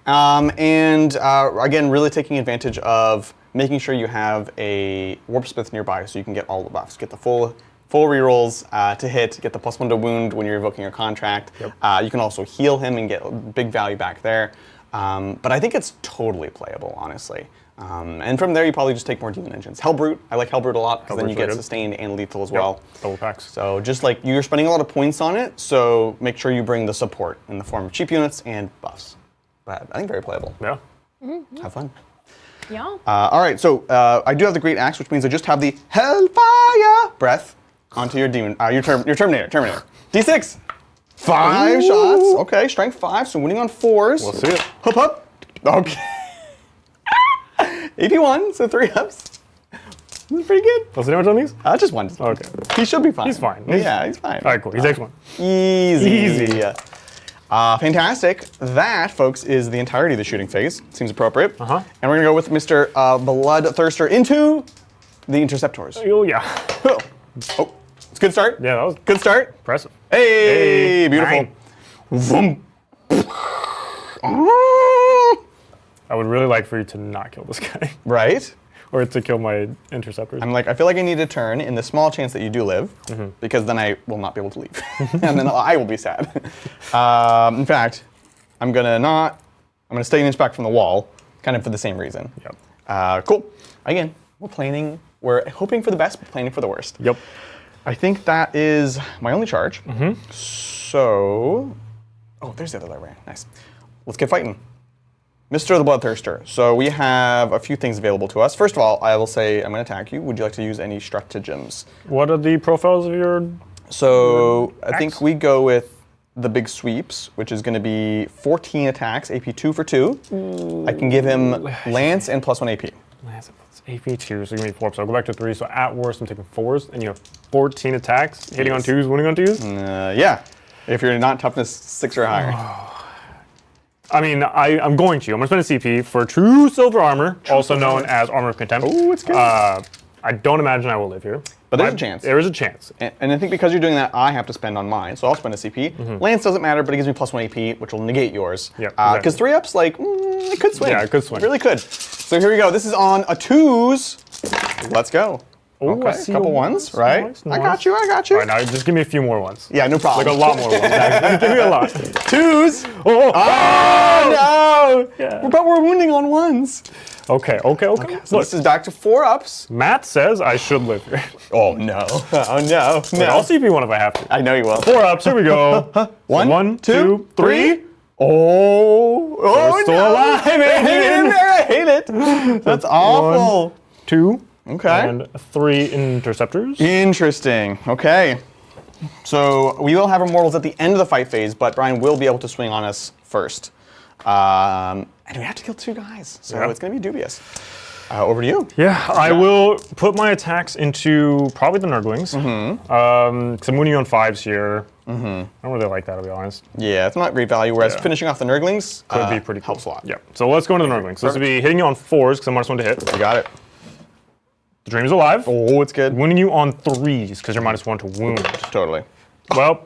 Again, really taking advantage of making sure you have a Warpsmith nearby so you can get all the buffs. Get the full rerolls to hit, get the +1 to wound when you're invoking your contract.
Yep.
You can also heal him and get big value back there. But I think it's totally playable, honestly. And from there, you probably just take more Demon Engines. Hellbrute, I like Hellbrute a lot because then you get sustained and lethal as well.
Double packs.
So just like you're spending a lot of points on it, so make sure you bring the support in the form of cheap units and buffs. But I think very playable.
Yeah.
Have fun.
Yeah.
All right, so I do have the Great Axe, which means I just have the Hellfire Breath onto your demon, your Terminator. D6, 5 shots. Okay, strength 5, so winning on 4s.
We'll see it.
Hup. Okay. AP1, so 3 ups. This is pretty good.
What's the damage on these?
Just 1.
Okay.
He should be fine.
He's fine.
Yeah, he's fine.
All right, cool. He takes 1.
Easy. Fantastic. That, folks, is the entirety of the shooting phase. Seems appropriate. And we're going to go with Mr. Bloodthirster into the Interceptors.
Oh, yeah.
Oh, it's a good start.
Yeah, that was
Good start.
impressive.
Hey, beautiful.
9.
Vroom.
I would really like for you to not kill this guy.
Right?
Or to kill my interceptors.
I'm like, I feel like I need to turn in the small chance that you do live, because then I will not be able to leave. And then I will be sad. In fact, I'm gonna stay an inch back from the wall, kind of for the same reason.
Yep.
Cool. Again, we're hoping for the best, but planning for the worst.
Yep.
I think that is my only charge. So, there's the other librarian. Nice. Let's get fighting. Mr. the Bloodthirster. So we have a few things available to us. First of all, I will say I'm going to attack you. Would you like to use any stratagems?
What are the profiles of your...
So I think we go with the big sweeps, which is going to be 14 attacks, AP 2 for 2. I can give him Lance and +1 AP.
Lance AP 2, so give me 4. So I'll go back to 3. So at worst, I'm taking 4s, and you have 14 attacks, hitting on 2s, winning on 2s?
Yeah, if you're not toughness 6 or higher.
I mean, I'm going to. I'm going to spend a CP for True Silver Armor, also known as Armor of Contempt.
Oh, it's good.
I don't imagine I will live here.
But there's a chance.
There is a chance.
And I think because you're doing that, I have to spend on mine, so I'll spend a CP. Lance doesn't matter, but it gives me +1 AP, which will negate yours.
Yeah,
Because 3-ups, like, it could swing.
Yeah, it could swing.
It really could. So here we go. This is on a 2s. Let's go.
Ooh,
Okay, a couple ones, right?
Nice.
I got you, I got you.
All right, now just give me a few more ones.
Yeah, no problem.
Like a lot more ones. Give me a lot.
2s.
Oh,
Oh, no!
Yeah.
But we're winning on 1s.
Okay.
So this is back to 4-ups.
Matt says I should live here.
Oh, no. Oh, no.
Wait, I'll CP one if I have to.
I know you will.
4-ups, here we go.
One, two, three.
Oh, we're still alive,
Hang in there, I hate it. That's awful.
1, 2,
Okay.
and 3 interceptors.
Interesting. Okay. So we will have immortals at the end of the fight phase, but Brian will be able to swing on us first. And we have to kill 2 guys, so
Yeah.
it's going to be dubious. Over to you.
Yeah, I will put my attacks into probably the Nurglings. Because I'm winning on 5s here. I don't really like that, to be honest.
Yeah, it's not great value, whereas finishing off the Nurglings
Could be pretty cool.
helps a lot.
Yeah. So let's go into the Nurglings. So this will be hitting you on 4s because I'm -1 to hit.
You got it.
The Dream is alive.
Oh, it's good.
Winning you on 3s because you're -1 to wound.
Totally.
Well,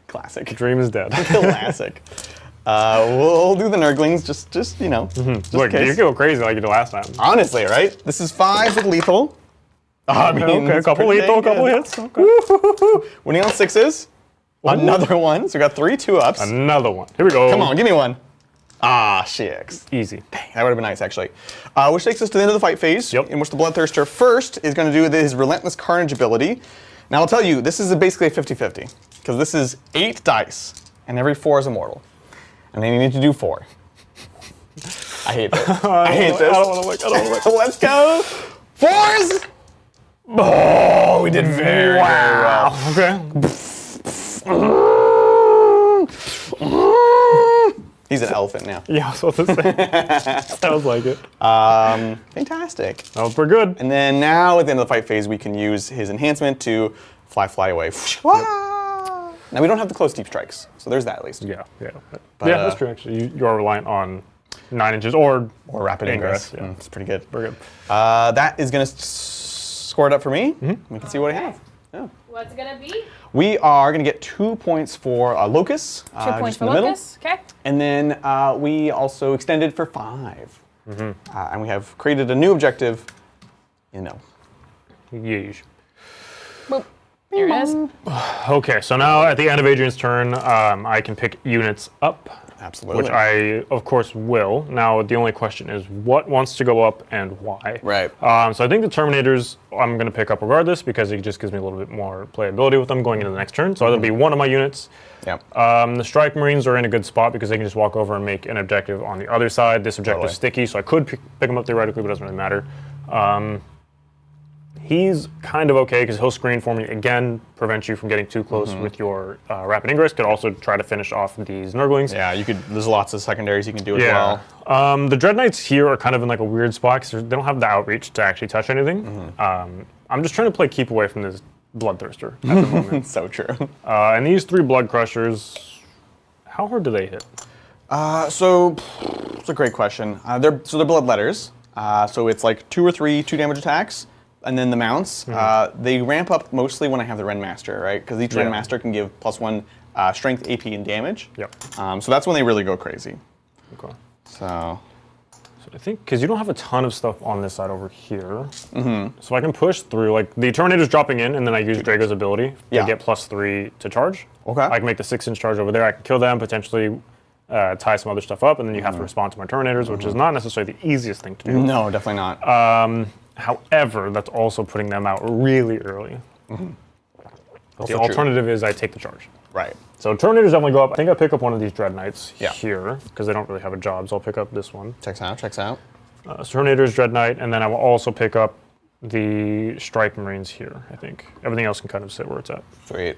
Classic.
Dream is dead.
Classic. We'll do the Nurglings, just you know, just
Look,
in
you
case.
go crazy like you did last time.
Honestly, right? This is 5 with lethal. I mean,
Okay, a
it's
couple
pretty
lethal, a couple
good.
hits. Okay.
Woo-hoo-hoo. Winning on 6s. Another one. So we got 3 2-ups.
Another one. Here we go.
Come on, give me one. Ah, 6.
Easy.
Dang, that would have been nice, actually. Which takes us to the end of the fight phase,
Yep.
in which the Bloodthirster first is going to do his Relentless Carnage ability. Now, I'll tell you, this is basically a 50-50, because this is 8 dice, and every 4 is immortal. And then you need to do 4. I hate this. I hate this.
I don't want to look. I don't want to look.
Let's go. 4s! Oh, we did very, very well.
Okay.
He's an elephant now.
Yeah, I was supposed to say. Sounds like it.
Fantastic.
That was pretty good.
And then now at the end of the fight phase, we can use his enhancement to fly away. Now we don't have the close deep strikes, so there's that at least.
Yeah. But,
But,
yeah, that's true, actually. You are reliant on 9 inches or
rapid ingress.
Yeah.
It's pretty good.
Very good.
That is going to score it up for me. We can see what I have. Yeah.
What's it gonna be?
We are going to get 2 points for Locus.
2 points
just
for
in the middle.
Locus. Okay.
And then we also extended for 5. And we have created a new objective,
Yeesh.
Boop. Here it is.
Okay, so now at the end of Adrian's turn, I can pick units up.
Absolutely.
Which I, of course, will. Now, the only question is what wants to go up and why.
Right.
So I think the Terminators I'm going to pick up regardless because it just gives me a little bit more playability with them going into the next turn. So that'll be one of my units.
Yeah.
The Strike Marines are in a good spot because they can just walk over and make an objective on the other side. This objective's sticky, so I could pick them up theoretically, but it doesn't really matter. He's kind of okay because he'll screen for me again, prevent you from getting too close with your rapid ingress. Could also try to finish off these Nurglings.
Yeah, you could. There's lots of secondaries you can do as well.
The Dread Knights here are kind of in like a weird spot because they don't have the outreach to actually touch anything. I'm just trying to play keep away from this Bloodthirster at the moment.
So true.
And these 3 Blood Crushers, how hard do they hit?
So it's a great question. They're bloodletters. So it's like 2 or 3 2-damage attacks. And then the mounts, they ramp up mostly when I have the Renmaster, right? Because each Renmaster can give +1 strength, AP, and damage.
Yep.
So that's when they really go crazy.
Okay.
So
I think, because you don't have a ton of stuff on this side over here. So I can push through, like, the Terminator's dropping in, and then I use Draigo's ability to get +3 to charge.
Okay.
I can make the 6-inch charge over there. I can kill them, potentially tie some other stuff up, and then you have to respond to my Terminators, which is not necessarily the easiest thing to do.
no, definitely not.
However, that's also putting them out really early. The alternative is I take the charge.
Right.
So Terminators definitely go up. I think I pick up one of these Dread Knights
Yeah.
here, because they don't really have a job, so I'll pick up this one.
Checks out, checks out.
So Terminators, Dread Knight, and then I will also pick up the Strike Marines here, I think. Everything else can kind of sit where it's at.
Sweet.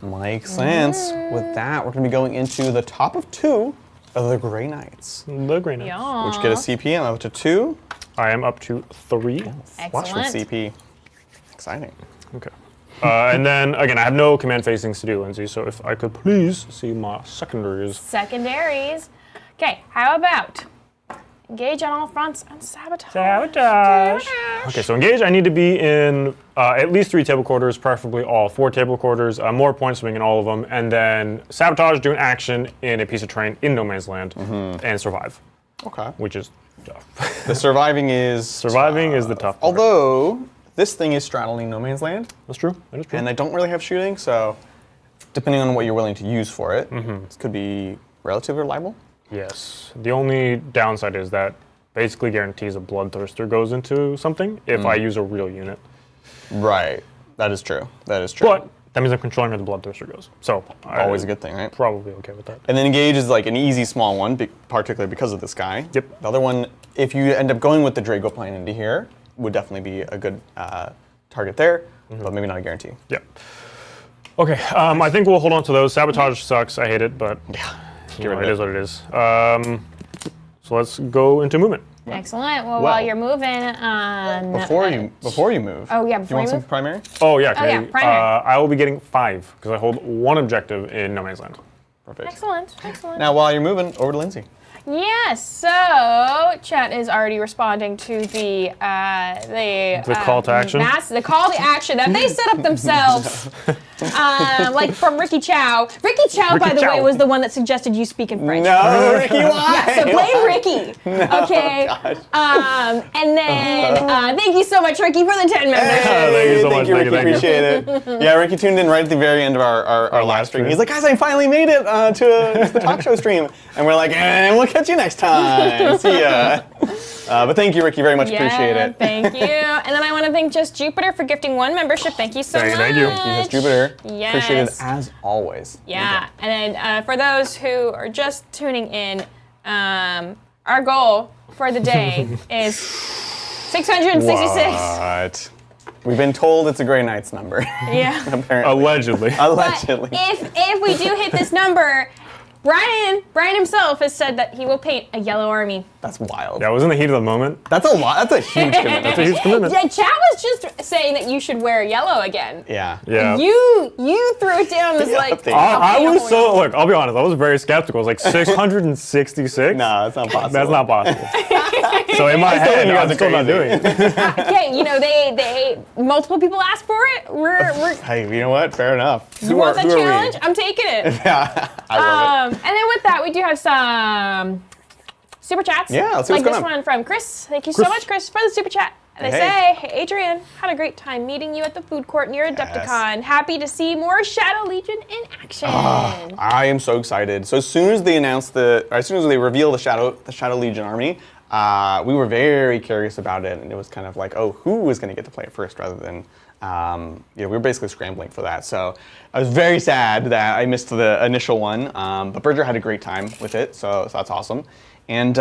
Makes sense. With that, we're going to be going into the top of 2 of the Grey Knights,
The Grey Knights.
Yeah.
which get a CP. I'm up to 2.
I am up to 3.
Watch for
Excellent.
CP. Exciting.
Okay. And then, again, I have no command facings to do, Lindsay, so if I could please see my secondaries.
Secondaries. Okay, how about engage on all fronts and sabotage?
Sabotage. Okay, so engage, I need to be in at least 3 table quarters, preferably all 4 table quarters, more points swing in all of them, and then sabotage, do an action in a piece of terrain in no man's land, and survive,
Okay.
which is tough.
The surviving is...
Surviving is the tough part.
Although, this thing is straddling no man's land,
That's true, that is true.
and I don't really have shooting, so depending on what you're willing to use for it, this could be relatively reliable.
Yes, the only downside is that basically guarantees a Bloodthirster goes into something if I use a real unit.
Right. That is true. That is true.
But that means I'm controlling where the Bloodthirster goes. So
Always a good thing, right?
Probably okay with that.
And then engage is like an easy small one, particularly because of this guy.
Yep.
The other one, if you end up going with the Draigo plane into here, would definitely be a good target there, but maybe not a guarantee.
Yep. Okay, I think we'll hold on to those. Sabotage sucks. I hate it, but you know,
rid
it
of
is what it is. So let's go into movement.
Excellent. Well,
Well,
while you're moving,
Before you move.
Oh, yeah,
Do you
before
want
you
some
move?
primary?
Oh yeah,
yeah,
okay.
primary.
I will be getting 5 because I hold 1 objective in no man's land.
Perfect.
excellent, excellent.
Now, while you're moving, over to Lindsay.
Yes. So chat is already responding to the
call to action?
the call to action that they set up themselves. Like from Ricky Chow. Ricky Chow, by the
Chow.
way, was the one that suggested you speak in French.
No, Ricky, why?
Yeah, so blame Ricky. Okay. And then thank you so much, Ricky, for the 10 members.
Thank you so much.
Thank you,
Thank
Ricky.
you, thank you.
Appreciate it. Yeah, Ricky tuned in right at the very end of our live stream. He's like, guys, I finally made it to the talk show stream. And we're like, we'll catch you next time. See ya. But thank you, Ricky, very much. Appreciate it.
Thank you. And then I want to thank Just Jupiter for gifting 1 membership. Thank you so much.
Thank you.
Just Jupiter.
Yes.
Appreciate it as always.
Yeah. And then for those who are just tuning in, our goal for the day is 666.
What? We've been told it's a Grey Knights number.
Yeah.
Apparently.
Allegedly.
Allegedly.
But if we do hit this number, Brian himself has said that he will paint a yellow army.
That's wild.
Yeah, I was in the heat of the moment.
That's a lot. That's a huge commitment.
That's a huge commitment.
Yeah, Chad was just saying that you should wear yellow again.
Yeah.
Yeah.
You threw it down as like.
thank you.
I was
Okay,
so, look, I'll be honest, I was very skeptical. I was like 666?
No, that's not possible.
That's not possible. So in my head,
think you guys
I'm
are
still not
crazy.
doing it.
Okay, you know they multiple people asked for it. We're
Hey, you know what? Fair enough.
you want that challenge? I'm taking it.
Yeah, I love it.
And then with that, we do have some super chats.
Yeah, let's see
like
what's
this
going on.
one from Chris. Thank you so
Chris.
much, Chris, for the super chat. They
Hey.
say, hey, Adrian, had a great time meeting you at the food court near Adepticon. Happy to see more Shadow Legion in action.
I am so excited. So as soon as they announced as soon as they revealed the Shadow Legion army, we were very curious about it, and it was kind of like, oh, who was going to get to play it first, rather than, we were basically scrambling for that. So I was very sad that I missed the initial one, but Berger had a great time with it, so that's awesome. And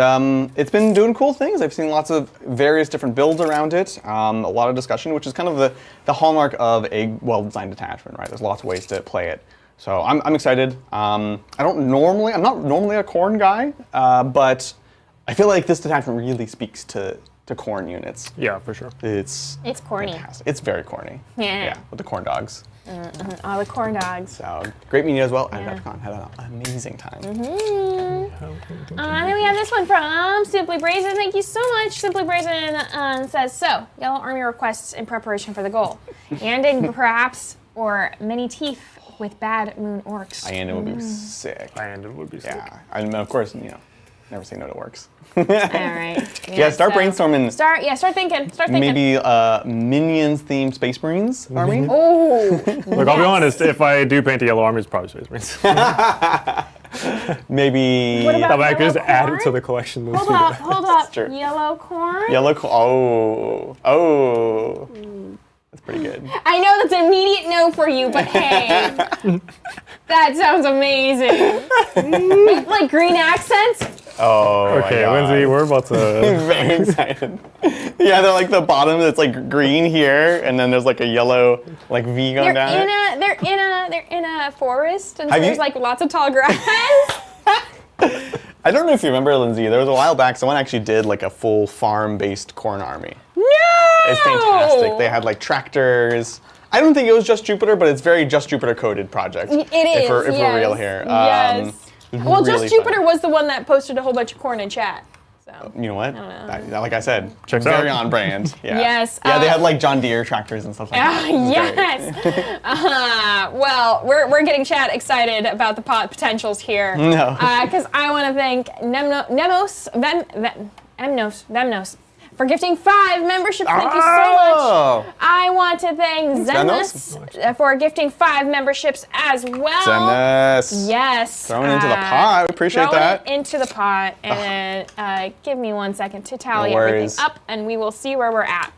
it's been doing cool things. I've seen lots of various different builds around it, a lot of discussion, which is kind of the hallmark of a well-designed detachment, right? There's lots of ways to play it. So I'm excited. I'm not normally a Khorne guy, but I feel like this detachment really speaks to Khorne units.
Yeah, for sure.
It's
corny.
fantastic. It's very corny.
Yeah.
With the corn dogs.
All the corn dogs.
So great meeting as well.
Yeah.
And Adepticon had an amazing time.
And then we have this one from Simply Brazen. Thank you so much. Simply Brazen says, so, Yellow Army requests in preparation for the goal. And in perhaps or many teeth with bad moon orcs.
And it would be sick.
And it would be sick.
Yeah. And of course, never say no to orcs.
All right.
Yeah, start brainstorming.
Start thinking.
Maybe Minions themed Space Marines army.
Oh.
Look, I'll be honest, if I do paint the yellow army, it's probably Space Marines.
Maybe
What about-
I could just
Yellow
add it
corn?
to the collection.
Hold up.
true.
Yellow corn?
yellow. Oh. That's pretty good.
I know that's an immediate no for you, but hey, that sounds amazing. Like green accents?
Oh,
Okay, Lindsay, we're about to.
Very excited. Yeah, they're like the bottom that's like green here, and then there's like a yellow like V going down.
They're in a forest, and so
Have you-
there's like lots of tall grass.
I don't know if you remember, Lindsay. There was a while back, someone actually did like a full farm-based corn army.
No!
It's fantastic. They had like tractors. I don't think it was Just Jupiter, but it's very Just Jupiter coded project.
It is.
If we're real here.
Yes. Well,
really
Just Jupiter
fun.
was the one that posted a whole bunch of corn in chat. So.
You know what? Like I said,
Checks
very
out.
on brand. Yeah.
Yes,
Yeah, they had like John Deere tractors and stuff like that. It was great.
Yes. Well, we're getting chat excited about the potentials here.
No.
Because I want to thank Vemnos for gifting 5 memberships. Thank you so
Oh!
much. I want to thank
Thanks,
Zemnis for gifting 5 memberships as well.
Zemnis.
Yes.
Throwing into the pot. We appreciate that.
It into the pot. And give me 1 second to tally
No worries.
everything up, and we will see where we're at.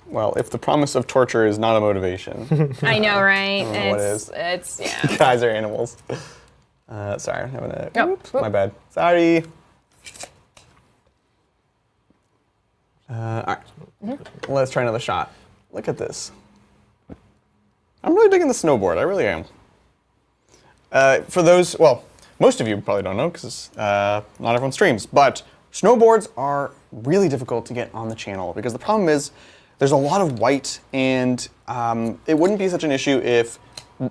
Well, if the promise of torture is not a motivation,
I know, right?
know what is.
It's yeah.
guys are animals. Sorry, I'm having a.
Oh,
Oops, my bad. Sorry. All right. Let's try another shot. Look at this. I'm really digging the snowboard. I really am. For those, well, most of you probably don't know because not everyone streams, but snowboards are really difficult to get on the channel because the problem is there's a lot of white, and it wouldn't be such an issue if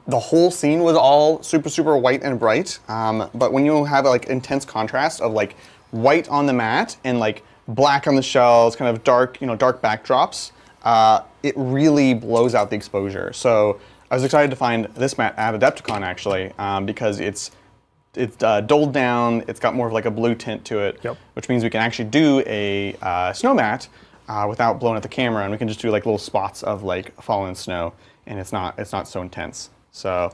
the whole scene was all super white and bright. But when you have like intense contrast of like white on the mat and like black on the shells, kind of dark, dark backdrops, it really blows out the exposure. So I was excited to find this mat at Adepticon actually, because it's doled down, it's got more of like a blue tint to it, which means we can actually do a snow mat without blowing out the camera, and we can just do like little spots of like fallen snow, and it's not so intense. So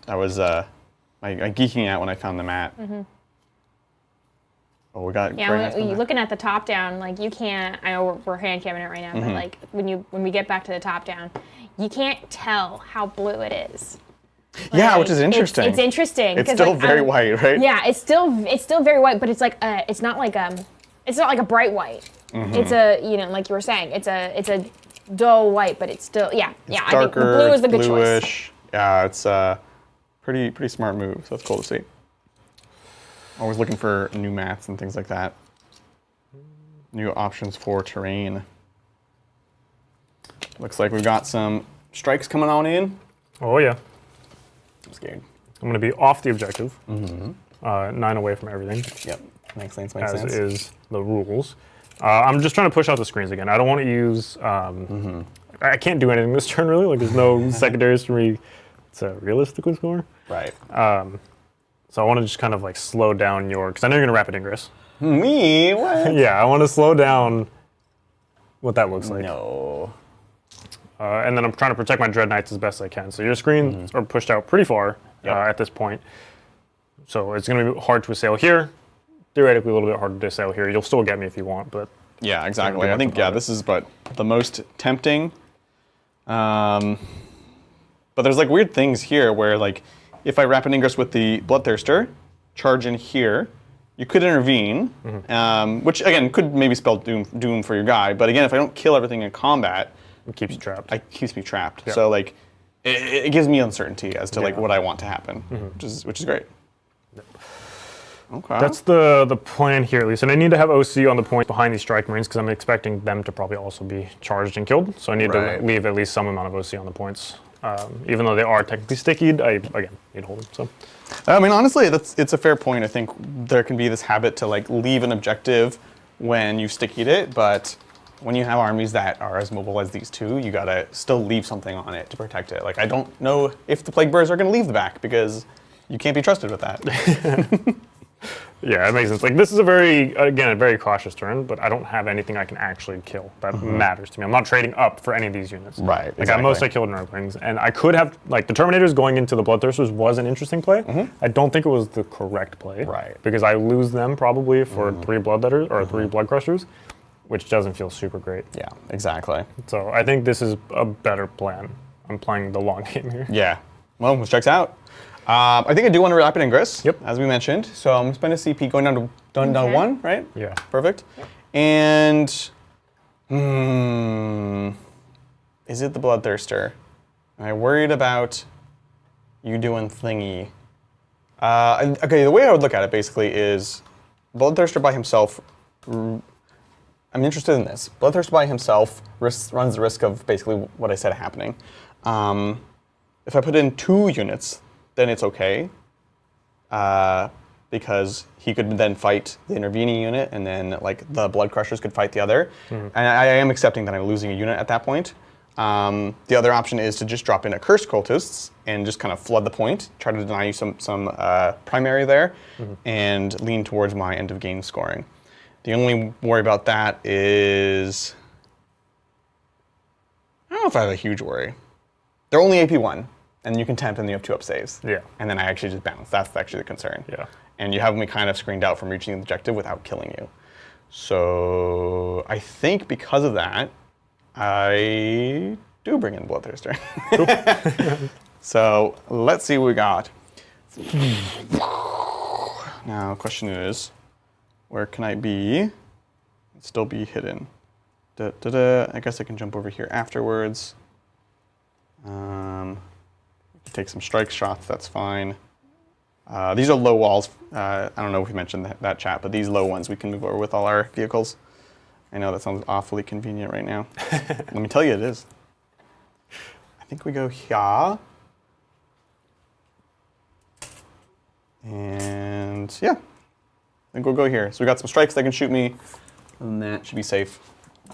that was my geeking out when I found the mat.
Mm-hmm.
Oh, we got
when you're looking at the top down, like you can't. I know we're hand camming it right now, but like when we get back to the top down, you can't tell how blue it is.
Yeah, which is interesting.
It's interesting.
It's still very white, right?
Yeah, it's still very white, but it's like it's not like a bright white. It's a like you were saying, it's a dull white, but it's still
It's
I
darker,
think the blue is the good
bluish.
choice.
Yeah, it's a pretty smart move. So that's cool to see. Always looking for new mats and things like that. New options for terrain. Looks like we've got some strikes coming on in.
Oh yeah.
I'm scared.
I'm going to be off the objective. 9 away from everything.
Yep. Makes sense.
As is the rules. I'm just trying to push out the screens again. I don't want to use. I can't do anything this turn really. Like there's no secondaries for me to realistically score.
Right.
So I want to just kind of like slow down your, because I know you're going to rapid ingress.
Me? What?
Yeah, I want to slow down what that looks like.
No.
And then I'm trying to protect my Dread Knights as best I can. So your screens are pushed out pretty far at this point. So it's going to be hard to assail here. Theoretically, a little bit harder to assail here. You'll still get me if you want, but...
Yeah, exactly. I think, this is but the most tempting. But there's like weird things here where like, if I rapid ingress with the Bloodthirster, charge in here, you could intervene, which again could maybe spell doom for your guy. But again, if I don't kill everything in combat,
it keeps you trapped.
It keeps me trapped.
Yeah.
So like, it gives me uncertainty as to like what I want to happen, which is great. Okay.
That's the plan here at least. And I need to have OC on the points behind these Strike Marines because I'm expecting them to probably also be charged and killed. So I need to leave at least some amount of OC on the points. Even though they are technically stickied, I, again, need to hold them. So.
I mean, honestly, it's a fair point. I think there can be this habit to like leave an objective when you've stickied it, but when you have armies that are as mobile as these two, you gotta still leave something on it to protect it. Like, I don't know if the Plague Birds are gonna leave the back because you can't be trusted with that.
Yeah, it makes sense. Like this is a very cautious turn, but I don't have anything I can actually kill that matters to me. I'm not trading up for any of these units.
Right.
Like
Exactly.
at most I killed Nurglings, and I could have like the Terminators going into the Bloodthirsters was an interesting play. I don't think it was the correct play.
Right.
Because I lose them probably for 3 Bloodletters or 3 Blood Crushers. which doesn't feel super great.
Yeah, exactly.
So I think this is a better plan. I'm playing the long game here.
Yeah. Well, which checks out. I think I do want to Rapid Ingress,
Yep.
as we mentioned. So I'm spending a CP going down to 1, right?
Yeah.
Perfect. And is it the Bloodthirster? Am I worried about you doing thingy? Okay, the way I would look at it basically is Bloodthirster by himself. I'm interested in this. Bloodthirster by himself runs the risk of basically what I said happening. If I put in 2 units, then it's okay. Because he could then fight the intervening unit, and then like the Blood Crushers could fight the other. And I am accepting that I'm losing a unit at that point. The other option is to just drop in a Cursed Cultists and just kind of flood the point, try to deny you some primary there, and lean towards my end of game scoring. The only worry about that is, I don't know if I have a huge worry. They're only AP 1, and you can tempt and you have 2 up saves.
Yeah.
And then I actually just bounce. That's actually the concern.
Yeah.
And you have me kind of screened out from reaching the objective without killing you. So I think because of that, I do bring in Bloodthirster. So let's see what we got. Now, question is, where can I be? Still be hidden. I guess I can jump over here afterwards. Take some strike shots, that's fine. These are low walls. I don't know if we mentioned that chat, but these low ones we can move over with all our vehicles. I know that sounds awfully convenient right now. Let me tell you it is. I think we go here. And yeah, I think we'll go here. So we got some strikes that can shoot me, and that should be safe.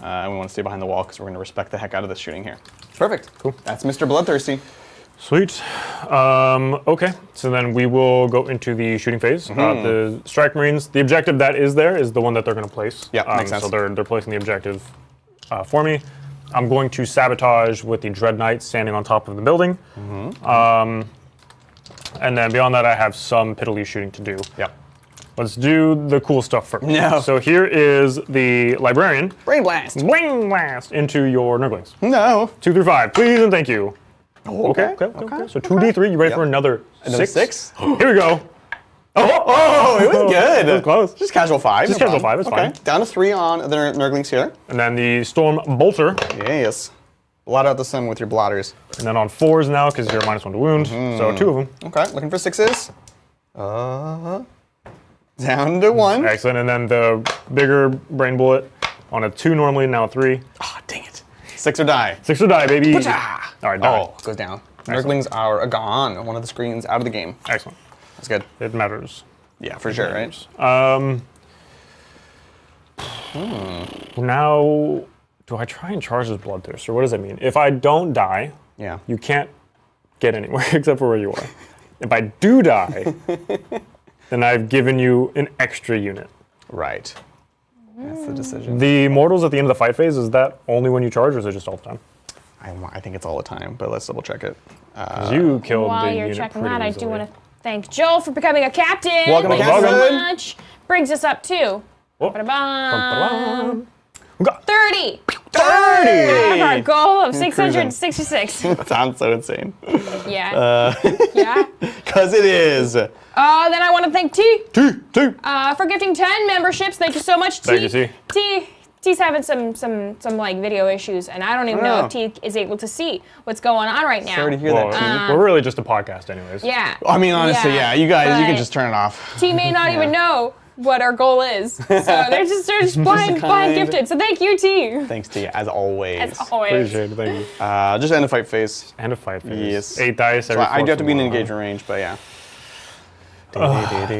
And we want to stay behind the wall because we're going to respect the heck out of this shooting here. Perfect.
Cool.
That's Mr. Bloodthirsty.
Sweet. Okay, so then we will go into the shooting phase. The Strike Marines, the objective that is there is the one that they're going to place.
Yeah, makes sense.
So they're placing the objective for me. I'm going to sabotage with the Dread Knight standing on top of the building. And then beyond that, I have some piddly shooting to do.
Yep.
Let's do the cool stuff first.
No.
So here is the Librarian.
Brain Blast.
Brain Blast into your Nurglings.
No.
2 through 5, please and thank you.
Okay.
So 2d3, you ready for another 6?
6?
Here we go.
Oh, it was good.
It was close.
Just casual 5.
Just
no
casual
problem.
5, it's fine.
Down to 3 on the Nurglings here.
And then the Storm Bolter.
Yes. Blot out the sun with your blotters.
And then on 4s now, because you're -1 to wound. So 2 of them.
Okay, looking for 6s. Down to 1.
Excellent. And then the bigger Brain Bullet on a 2 normally, now 3.
Ah, dang it. 6 or die.
6 or die, baby.
Ah.
All right, die.
Oh, goes down. Nurglings are gone. One of the screens out of the game.
Excellent.
That's good.
It matters.
Yeah, for sure, right?
Now, do I try and charge this Bloodthirster? What does that mean? If I don't die,
Yeah.
you can't get anywhere except for where you are. If I do die, then I've given you an extra unit.
Right. That's the decision.
The mortals at the end of the fight phase, is that only when you charge or is it just all the time?
I think it's all the time, but let's double check it.
'Cause you killed
While
the
you're
unit
checking
pretty
that, I
easily.
do want to thank Joel for becoming a captain.
Welcome to
Thank you so
Captain.
much. Brings us up to
Whoop.
ba-da-bam,
We got
30.
30!
Our goal of 666.
That sounds so insane.
Yeah. Yeah.
Because it is.
Then I want to thank T
Two.
for gifting 10 memberships. Thank you so much, T.
Thank you, T.
T's having some like video issues, and I don't even know if T is able to see what's going on right now.
Sorry to hear
well,
that, T.
we're really just a podcast anyways.
Yeah.
I mean, honestly, yeah. You guys, you can
but
just turn it off.
T may not even know what our goal is, so they're just blind gifted. So thank you, T.
Thanks to you, as always.
As always.
Appreciate it, thank you.
Just end the fight phase.
And a fight phase.
Yes.
8 dice every
So I do have to be in
4
engagement range, but yeah.
And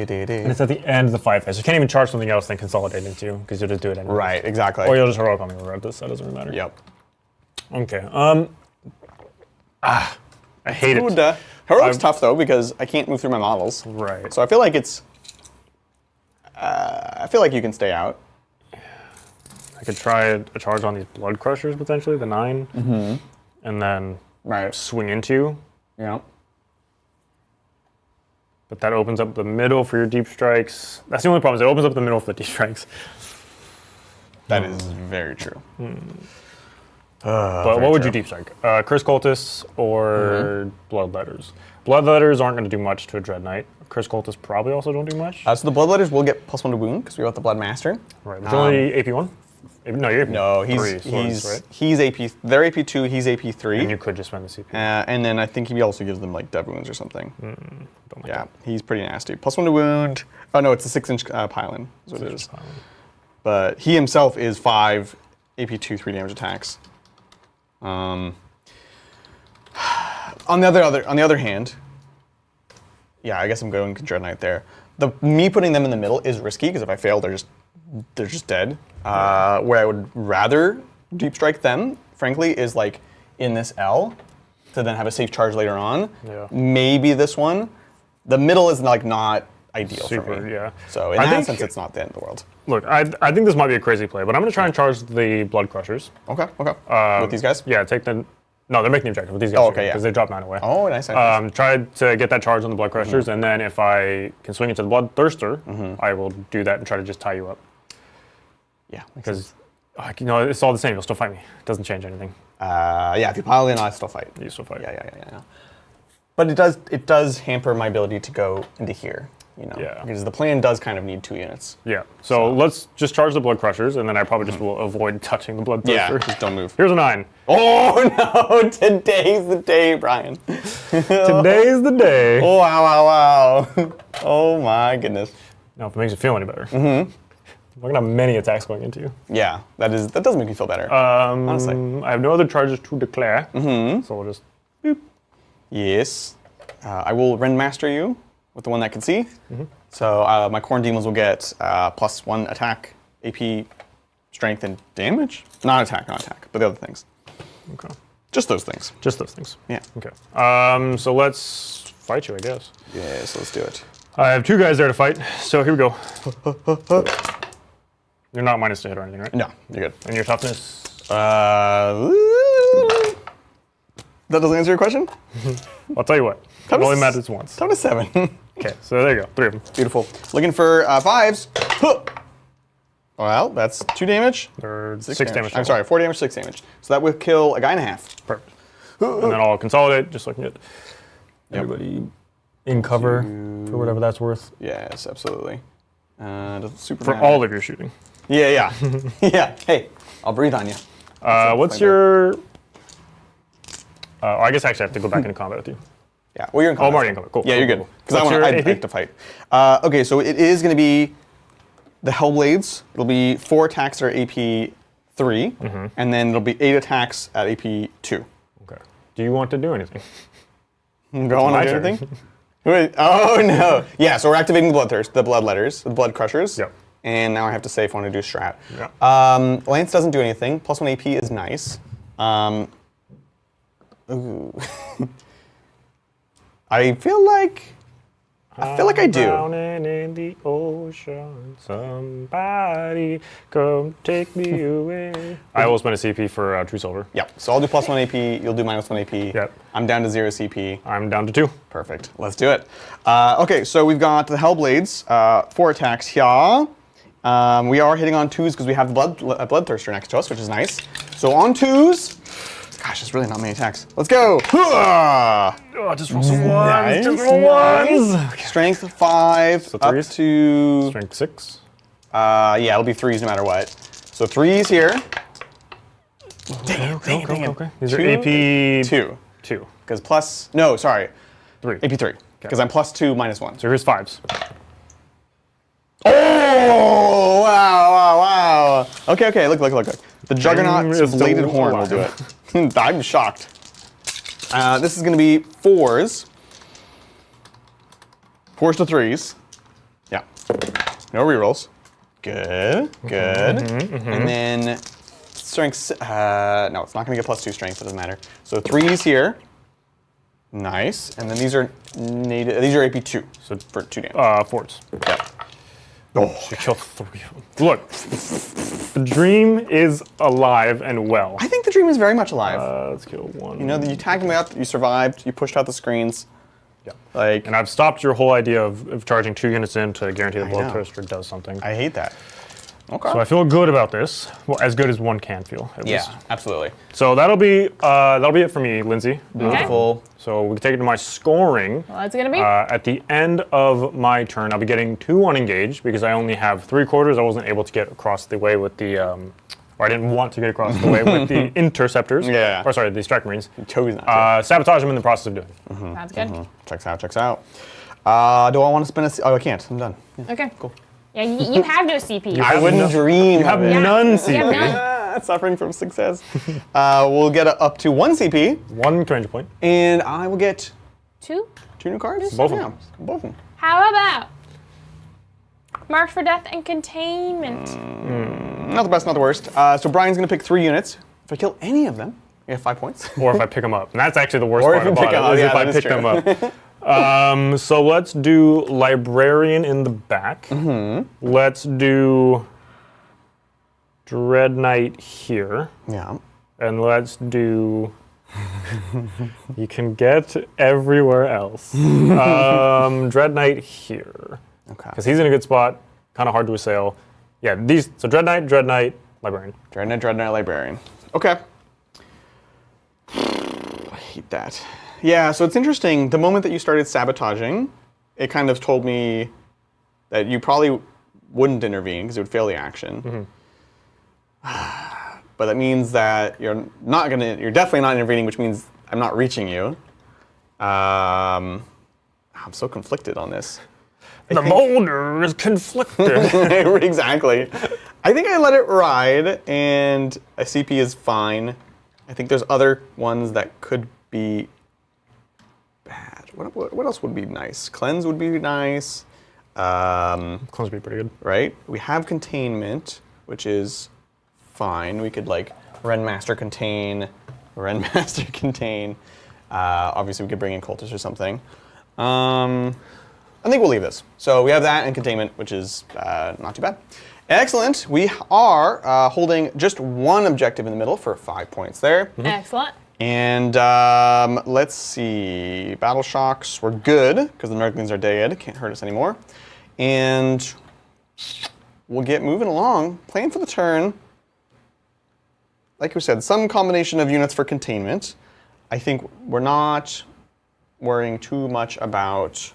it's at the end of the fight phase. You can't even charge something else then consolidate into, because you'll just do it anyway.
Right, exactly.
Or you'll just heroic on me regardless. That doesn't really matter.
Yep.
Okay. I hate it.
Heroic's tough though because I can't move through my models.
Right.
So I feel like it's. I feel like you can stay out.
I could try a charge on these Blood Crushers potentially, the 9, and then swing into you.
Yeah.
But that opens up the middle for your deep strikes. That's the only problem, is it opens up the middle for the deep strikes.
That is very true.
But what would you deep strike? Curse Cultists or Bloodletters? Bloodletters aren't going to do much to a Dread Knight. Curse Cultists probably also don't do much.
So the Bloodletters will get +1 to wound because we got the Blood Master.
Right, but only AP1? No, you're AP3.
No, he's AP. They're AP2. He's AP3.
And you could just spend the CP.
And then I think he also gives them like dev wounds or something.
Don't like
Yeah,
that.
he's pretty nasty. +1 to wound. Oh no, it's a 6-inch pylon. Is what it is. But he himself is 5 AP2 3 damage attacks. On the other hand, yeah, I guess I'm going Dread Knight there. Me putting them in the middle is risky because if I fail, they're just dead. Where I would rather deep strike them, frankly, is like in this L to then have a safe charge later on.
Yeah.
Maybe this one. The middle is like not ideal for me.
Yeah.
So in that sense, it's not the end of the world.
Look, I think this might be a crazy play, but I'm going to try and charge the Blood Crushers.
Okay. With these guys?
Yeah, take the... No, they're making the objective with these guys.
Oh, okay, yeah.
Because they drop 9 away.
Oh, nice.
Try to get that charge on the Blood Crushers, and then if I can swing into the Bloodthirster, I will do that and try to just tie you up.
Yeah.
Because, it's all the same. You'll still fight me. It doesn't change anything.
Yeah, if you pile in, I still fight.
You still fight.
Yeah. But it does hamper my ability to go into here.
Yeah.
Because the plan does kind of need 2 units.
Yeah. So let's just charge the Blood Crushers, and then I probably just will avoid touching the Bloodthirster.
Yeah, just don't move.
Here's a 9.
Oh no! Today's the day, Brian.
Today's the day.
Oh wow! Oh my goodness.
Now, if it makes you feel any better, we're gonna have many attacks going into you.
Yeah, that does make me feel better. Honestly,
I have no other charges to declare, so we'll just. Boop.
Yes, I will Rendmaster you with the one that can see. So my Khorne Demons will get +1 attack, AP, strength, and damage. Not attack, but the other things.
Okay.
Just those things.
Just those things.
Yeah.
Okay. So let's fight you, I guess.
Yeah, so let's do it.
I have 2 guys there to fight, so here we go. You're not minus to hit or anything, right?
No, you're good.
And your toughness?
That doesn't answer your question?
I'll tell you what. It only matters once.
Down to 7.
Okay, so there you go. 3 of them.
Beautiful. Looking for 5s. Huh. Well, that's 2 damage.
They're 6 damage.
I'm sorry, 4 damage, 6 damage. So that would kill a guy and a half.
Perfect. And then I'll consolidate, just looking at everybody in cover for whatever that's worth.
Yes, absolutely. Super
For all of your shooting.
Yeah. Yeah. Hey, I'll breathe on you.
What's your... I guess actually I have to go back into combat with you.
Yeah, well, you're in combat.
Oh, I'm already in combat. Cool.
Yeah,
cool,
you're
cool,
good. Because I have to fight. Okay, so it is going to be the Hellblades. It'll be 4 attacks that are AP 3, and then it'll be 8 attacks at AP 2.
Okay. Do you want to do anything?
Go on and do anything? Wait, oh no! Yeah, so we're activating the Bloodletters, the Blood Crushers.
Yep.
And now I have to say if I want to do strat.
Yep.
Lance doesn't do anything. +1 AP is nice. Ooh. I feel like I do.
Drowning in the ocean, somebody come take me away. I will spend a CP for True Silver.
Yeah, so I'll do +1 AP, you'll do -1 AP.
Yep.
I'm down to 0 CP.
I'm down to 2.
Perfect, let's do it. Okay, so we've got the Hellblades, 4 attacks here. We are hitting on 2s because we have the Bloodthirster next to us, which is nice. So on 2s, gosh, there's really not many attacks. Let's go!
Oh, just roll some ones.
Nice.
Just roll ones.
Okay. Strength 5,
So
up
3s?
to...
Strength 6.
Yeah, it'll be 3s no matter what. So 3s here. Dang it.
Okay. These are AP
2.
2.
Because plus... No, sorry.
3.
AP 3. Because I'm +2, -1.
So here's 5s.
Oh! Wow. Okay. Look. The Juggernaut's bladed horn will do it. I'm shocked. This is going to be 4s. 4s to 3s. Yeah. No rerolls. Good. And then strength. No, it's not going to get +2 strength. It doesn't matter. So 3s here. Nice. And then these are AP 2. So for 2 damage.
4s.
Yeah. Oh,
You killed 3 of them. Look, the dream is alive and well.
I think the dream is very much alive.
Let's kill 1.
You know, you tagged me up, you survived, you pushed out the screens.
Yeah.
Like,
And I've stopped your whole idea of charging 2 units in to guarantee the
I know.
Bloodthirster does something.
I hate that. Okay.
So I feel good about this. Well, as good as one can feel, at least.
Yeah, absolutely.
So that'll be it for me, Lindsay.
Beautiful.
So we can take it to my scoring.
Well, that's gonna be.
At the end of my turn, I'll be getting 2 unengaged because I only have 3/4. I wasn't able to get across the way with the, or I didn't want to get across the way with the interceptors.
Yeah.
Or sorry, the strike marines.
You chose not to.
Sabotage I'm in the process of doing.
That's good.
Checks out, checks out. Do I want to spend a... Oh, I can't. I'm done. Yeah.
Okay.
Cool.
Yeah, you have no CP.
I wouldn't dream
You have
of it.
none
You
CP.
have none.
Suffering from success. We'll get up to 1 CP,
1 commander point.
and I will get
2.
2 new cards.
Both of
Yeah,
them.
both of them.
How about marked for death and containment?
Not the best, not the worst. So Brian's going to pick 3 units. If I kill any of them, I get 5 points.
Or if I pick them up. And that's actually the worst
Or
part
if you
about
pick 'em
it,
up,
is
yeah,
if I
that is
pick
true.
them up. So let's do librarian in the back. Let's do Dread Knight here.
Yeah.
And let's do... you can get everywhere else. Dread Knight here.
Okay.
Because he's in a good spot. Kind of hard to assail. Yeah, these... So Dread Knight, librarian.
Dreadnought, librarian. Okay. I hate that. Yeah, so it's interesting. The moment that you started sabotaging, it kind of told me that you probably wouldn't intervene because it would fail the action. But that means that you're definitely not intervening, which means I'm not reaching you. I'm so conflicted on this.
The boulder is conflicted.
Exactly. I think I let it ride, and a CP is fine. I think there's other ones that could be bad. What else would be nice? Cleanse would be nice.
Cleanse would be pretty good.
Right? We have containment, which is fine. We could like Renmaster contain. Obviously, we could bring in cultists or something. I think we'll leave this. So we have that and containment, which is not too bad. Excellent. We are holding just 1 objective in the middle for 5 points there.
Excellent.
And let's see. Battle shocks, we're good because the Merklings are dead. Can't hurt us anymore. And we'll get moving along. Plan for the turn. Like we said, some combination of units for containment. I think we're not worrying too much about...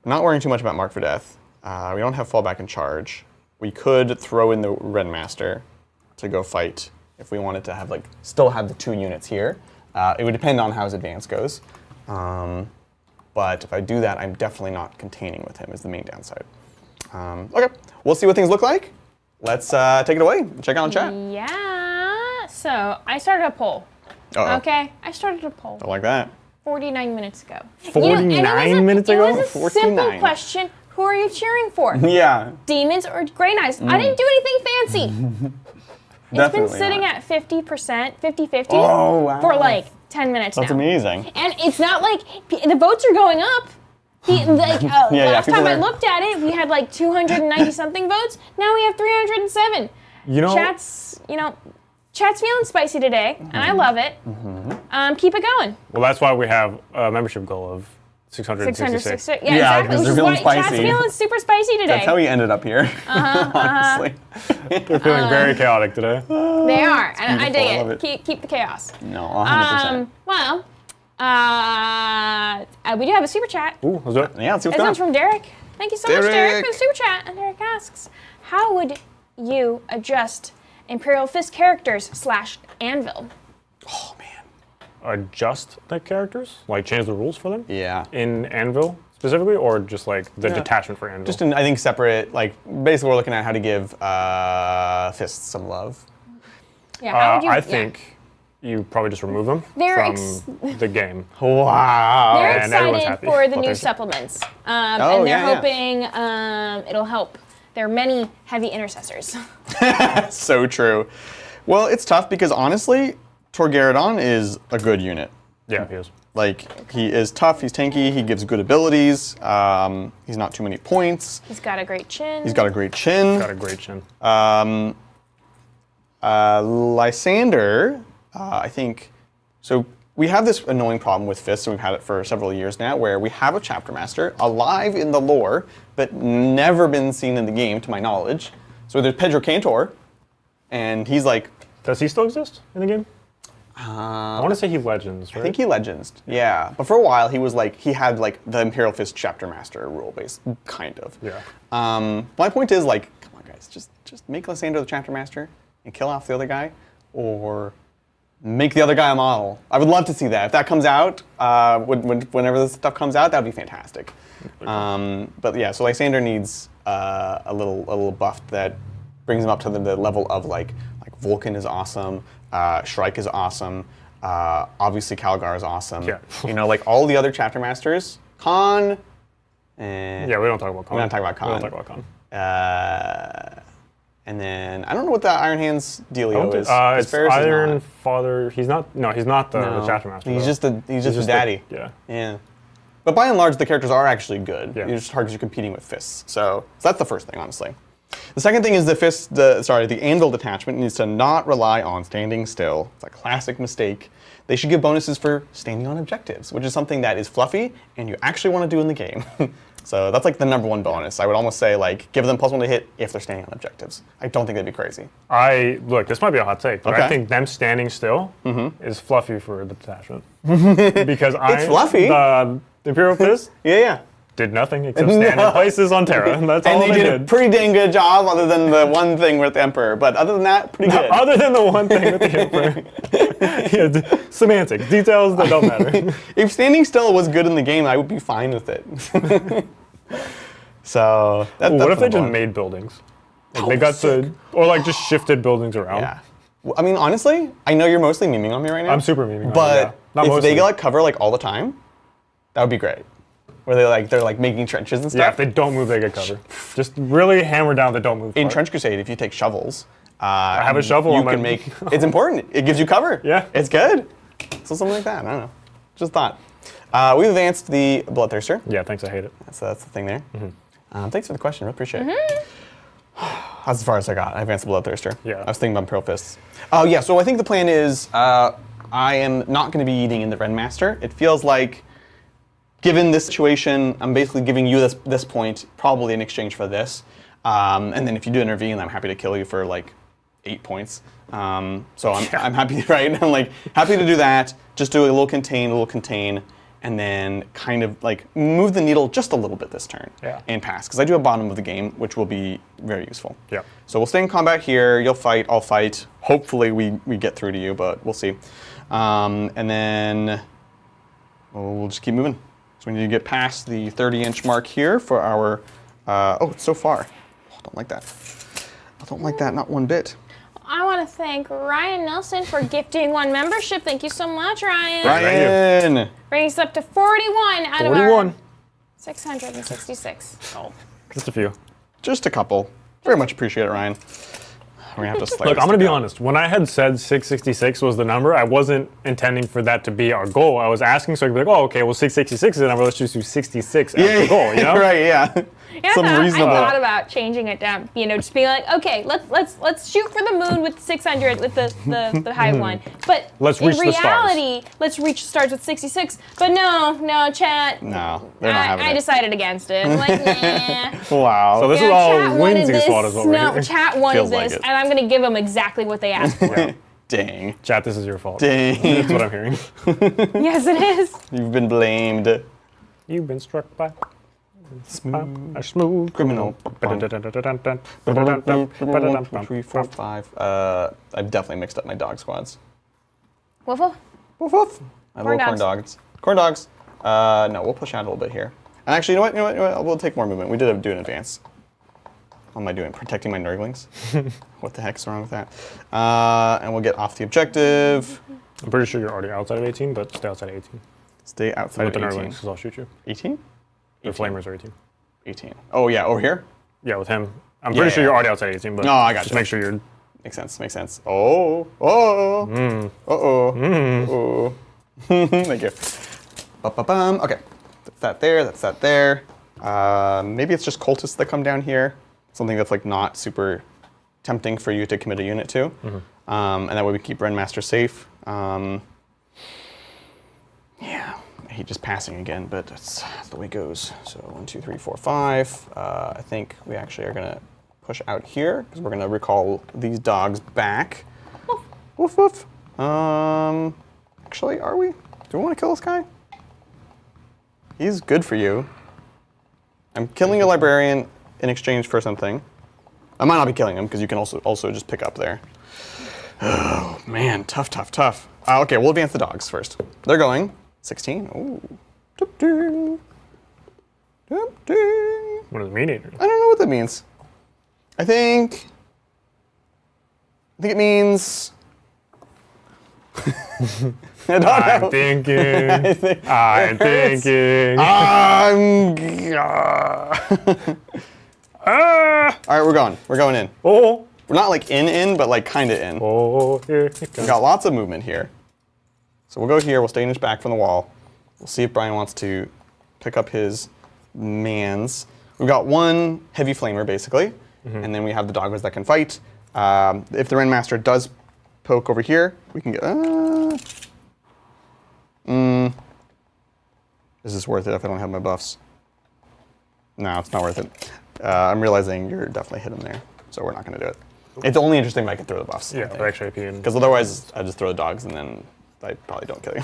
Not worrying too much about Mark for Death. We don't have fallback and charge. We could throw in the Renmaster to go fight if we wanted to have still have the 2 units here. It would depend on how his advance goes. But if I do that, I'm definitely not containing with him is the main downside. Okay, we'll see what things look like. Let's take it away. Check out in chat.
Yeah. So I started a poll.
Uh-oh.
Okay, I started a poll
I like that.
49 minutes ago.
49 minutes ago?
It was a simple
49.
question. Who are you cheering for?
Yeah.
Demons or Grey Knights? I didn't do anything fancy. It's been
Definitely
sitting
not.
at 50%, 50-50
Oh, wow.
for like 10 minutes
That's
now.
amazing.
And it's not like the votes are going up. Last
people
time I
are-
looked at it, we had like 290 something votes. Now we have 307.
You know,
Chat's feeling spicy today, and I love it. Keep it going.
well, that's why we have a membership goal of 666.
666.
Yeah,
Yeah,
because
exactly. Which
they're
is
feeling
why Chat's
spicy.
feeling super spicy today.
That's how we ended up here. Honestly.
They're feeling very chaotic today.
They are, and I
beautiful. I love
dig it. Keep the chaos.
No, 100%.
Well, we do have a super chat.
Ooh, let's do it.
Yeah, let's see what's
This
going
one's
on.
from Derek. Thank you so much, Derek,
Derek.
for the super chat. And Derek asks, how would you adjust Imperial Fist characters / Anvil?
Oh, man.
Adjust the characters? Like change the rules for them?
Yeah.
In Anvil specifically, or just like the detachment for Anvil?
Just I think separate, basically we're looking at how to give Fists some love.
Yeah, how would you?
I think you probably just remove them
They're
from the game.
Wow.
They're
and everyone's
excited
happy.
for the
Well,
new
there's-
supplements,
Oh,
and they're
yeah,
hoping it'll help. There are many heavy intercessors.
So true. Well, it's tough because honestly, Torgaradon is a good unit.
Yeah, he is.
He is tough, he's tanky, he gives good abilities, he's not too many points,
He's got a great chin.
he's got a great chin.
Got a great chin.
Lysander, I think, so we have this annoying problem with fists, and we've had it for several years now, where we have a chapter master alive in the lore, but never been seen in the game, to my knowledge. So there's Pedro Cantor, and he's like...
Does he still exist in the game? I want to say he legends, right?
I think he legends, yeah. But for a while, he was like, he had like the Imperial Fist chapter master rule base, kind of.
Yeah.
My point is like, come on guys, just make Lysander the chapter master and kill off the other guy, or make the other guy a model. I would love to see that. If that comes out, whenever this stuff comes out, that would be fantastic. But yeah, so Lysander needs a little buff that brings him up to the level of like Vulcan is awesome, Shrike is awesome, obviously Calgar is awesome.
Yeah.
You know, like all the other chapter masters, Khan.
Yeah, we don't talk about Khan.
We don't talk about Khan.
We don't talk about Khan.
And then I don't know what the Iron Hands dealio is.
It's Iron Father. He's not. No, he's not the chapter master.
He's just the daddy.
Yeah.
But by and large, the characters are actually good.
Yeah.
It's just hard because you're competing with fists. So that's the first thing, honestly. The second thing is the anvil detachment needs to not rely on standing still. It's a classic mistake. They should give bonuses for standing on objectives, which is something that is fluffy and you actually want to do in the game. So that's like the number one bonus. I would almost say like give them +1 to hit if they're standing on objectives. I don't think that'd be crazy.
Look, this might be a hot take, but I think them standing still is fluffy for the detachment. Because
it's fluffy.
The Imperial Fist
Yeah.
did nothing except stand in places on Terra. And that's all
they did a pretty dang good job, other than the one thing with the Emperor. But other than that, pretty good.
Other than the one thing with the Emperor. Yeah, semantics, details that don't matter.
If standing still was good in the game, I would be fine with it. So
what if they just made buildings? Like they got or like just shifted buildings around.
Yeah. I mean, honestly, I know you're mostly memeing on me right now.
I'm super memeing on you,
But
Not
if
mostly.
they like cover like all the time, that would be great. Where they're like making trenches and stuff.
Yeah, if they don't move, they get cover. Just really hammer down the don't move part.
In Trench Crusade, if you take shovels,
I have a shovel
you
on my...
can make. It's important. It gives you cover.
Yeah.
It's good. So something like that. I don't know. Just thought. We've advanced the Bloodthirster.
Yeah, thanks. I hate it.
That's the thing there. Thanks for the question. Really appreciate it. That's as far as I got. I advanced the Bloodthirster.
Yeah.
I was thinking about Imperial Fists. Oh yeah. So I think the plan is I am not going to be eating in the Renmaster. It feels like, given this situation, I'm basically giving you this point probably in exchange for this. And then if you do intervene, I'm happy to kill you for like 8 points. So I'm happy, right? I'm like happy to do that. Just do a little contain, and then kind of like move the needle just a little bit this turn and pass. Because I do have bottom of the game, which will be very useful.
Yeah.
So we'll stay in combat here. You'll fight. I'll fight. Hopefully we get through to you, but we'll see. And then we'll just keep moving. So we need to get past the 30-inch mark here for our. Oh, it's so far. Oh, I don't like that. I don't like that, not one bit.
I want to thank Ryan Nelson for gifting 1 membership. Thank you so much, Ryan.
Ryan!
Bringing us up to 41 out of our 666.
Oh,
Just a few.
just a couple. Very much appreciate it, Ryan. We're gonna have to
Look, I'm going to be honest. When I had said 666 was the number, I wasn't intending for that to be our goal. I was asking so I could be like, oh, okay, well, 666 is the number. Let's just do 66 as the goal, you know?
Right, yeah.
Yeah,
Some
I
reasonable.
thought about changing it down. Just being like, okay, let's shoot for the moon with 600 with the high one. But
Let's
in
reach the stars.
reality, let's reach the stars with 66. But no, chat.
No, they're not having
I
it.
decided against it. I'm like, nah.
Wow.
So this is
chat
all
wanted
Lindsay's
this.
fault is what we're
No,
hearing.
chat wanted
Feels like
this,
it.
and I'm gonna give them exactly what they asked for.
Dang.
Chat, this is your fault.
Dang.
That's what I'm hearing.
Yes, it is.
You've been blamed.
You've been struck by a smooth
Criminal.
criminal.
3, 4, 5. I've definitely mixed up my dog squads.
Woof woof.
Woof woof. I have
Corn
little
dogs.
Corn dogs. No, we'll push out a little bit here. And actually, you know what? We'll take more movement. We did do an advance. What am I doing? Protecting my Nurglings? What the heck's wrong with that? And we'll get off the objective.
I'm pretty sure you're already outside of 18, but stay outside of 18.
Stay outside
With
of
the
18.
Nurglings, because I'll shoot you.
18?
The Flamers are 18.
18. Oh, yeah, over here?
Yeah, with him. I'm pretty sure
yeah.
you're already outside 18, but
No, I got
just
you.
make sure you're...
Makes sense. Oh. Uh-oh. Thank you. Ba-ba-bum. Okay, that's that there. Maybe it's just cultists that come down here. Something that's like not super tempting for you to commit a unit to. And that way we keep Renmaster safe. hate just passing again, but that's the way it goes. So 1, 2, 3, 4, 5. I think we actually are gonna push out here because we're gonna recall these dogs back. Woof woof. Actually, are we? Do we want to kill this guy? He's good for you. I'm killing a librarian in exchange for something. I might not be killing him because you can also just pick up there. Oh man, tough, tough, tough. Okay, we'll advance the dogs first. They're going 16. Ooh. Ding. Ding.
What does it mean, Adrian?
I don't know what that means. I think it means. I don't know.
I'm thinking. I'm thinking.
All right, we're going. We're going in.
Oh.
We're not like in, but like kind of in.
Oh, here it
We
comes.
got lots of movement here. So we'll go here. We'll stay an inch back from the wall. We'll see if Brian wants to pick up his mans. We've got one heavy flamer, basically. And then we have the doggers that can fight. If the Rendmaster does poke over here, we can get... Is this worth it if I don't have my buffs? No, it's not worth it. I'm realizing you're definitely hit him there, so we're not going to do it. It's only interesting if I can throw the buffs.
Yeah, for extra AP.
Because otherwise, I just throw the dogs and then I probably don't kill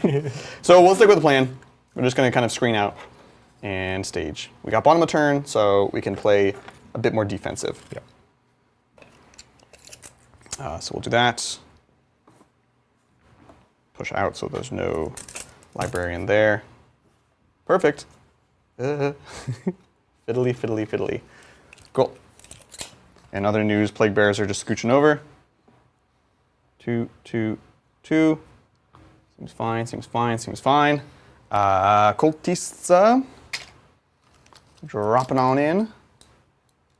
you. So we'll stick with the plan. We're just going to kind of screen out and stage. We got bottom of turn, so we can play a bit more defensive.
Yeah.
So we'll do that. Push out so there's no librarian there. Perfect. Fiddly, fiddly, fiddly. Cool. And other news, plague bears are just scooching over. 2, 2, 2. Seems fine, seems fine, seems fine. Cultists dropping on in.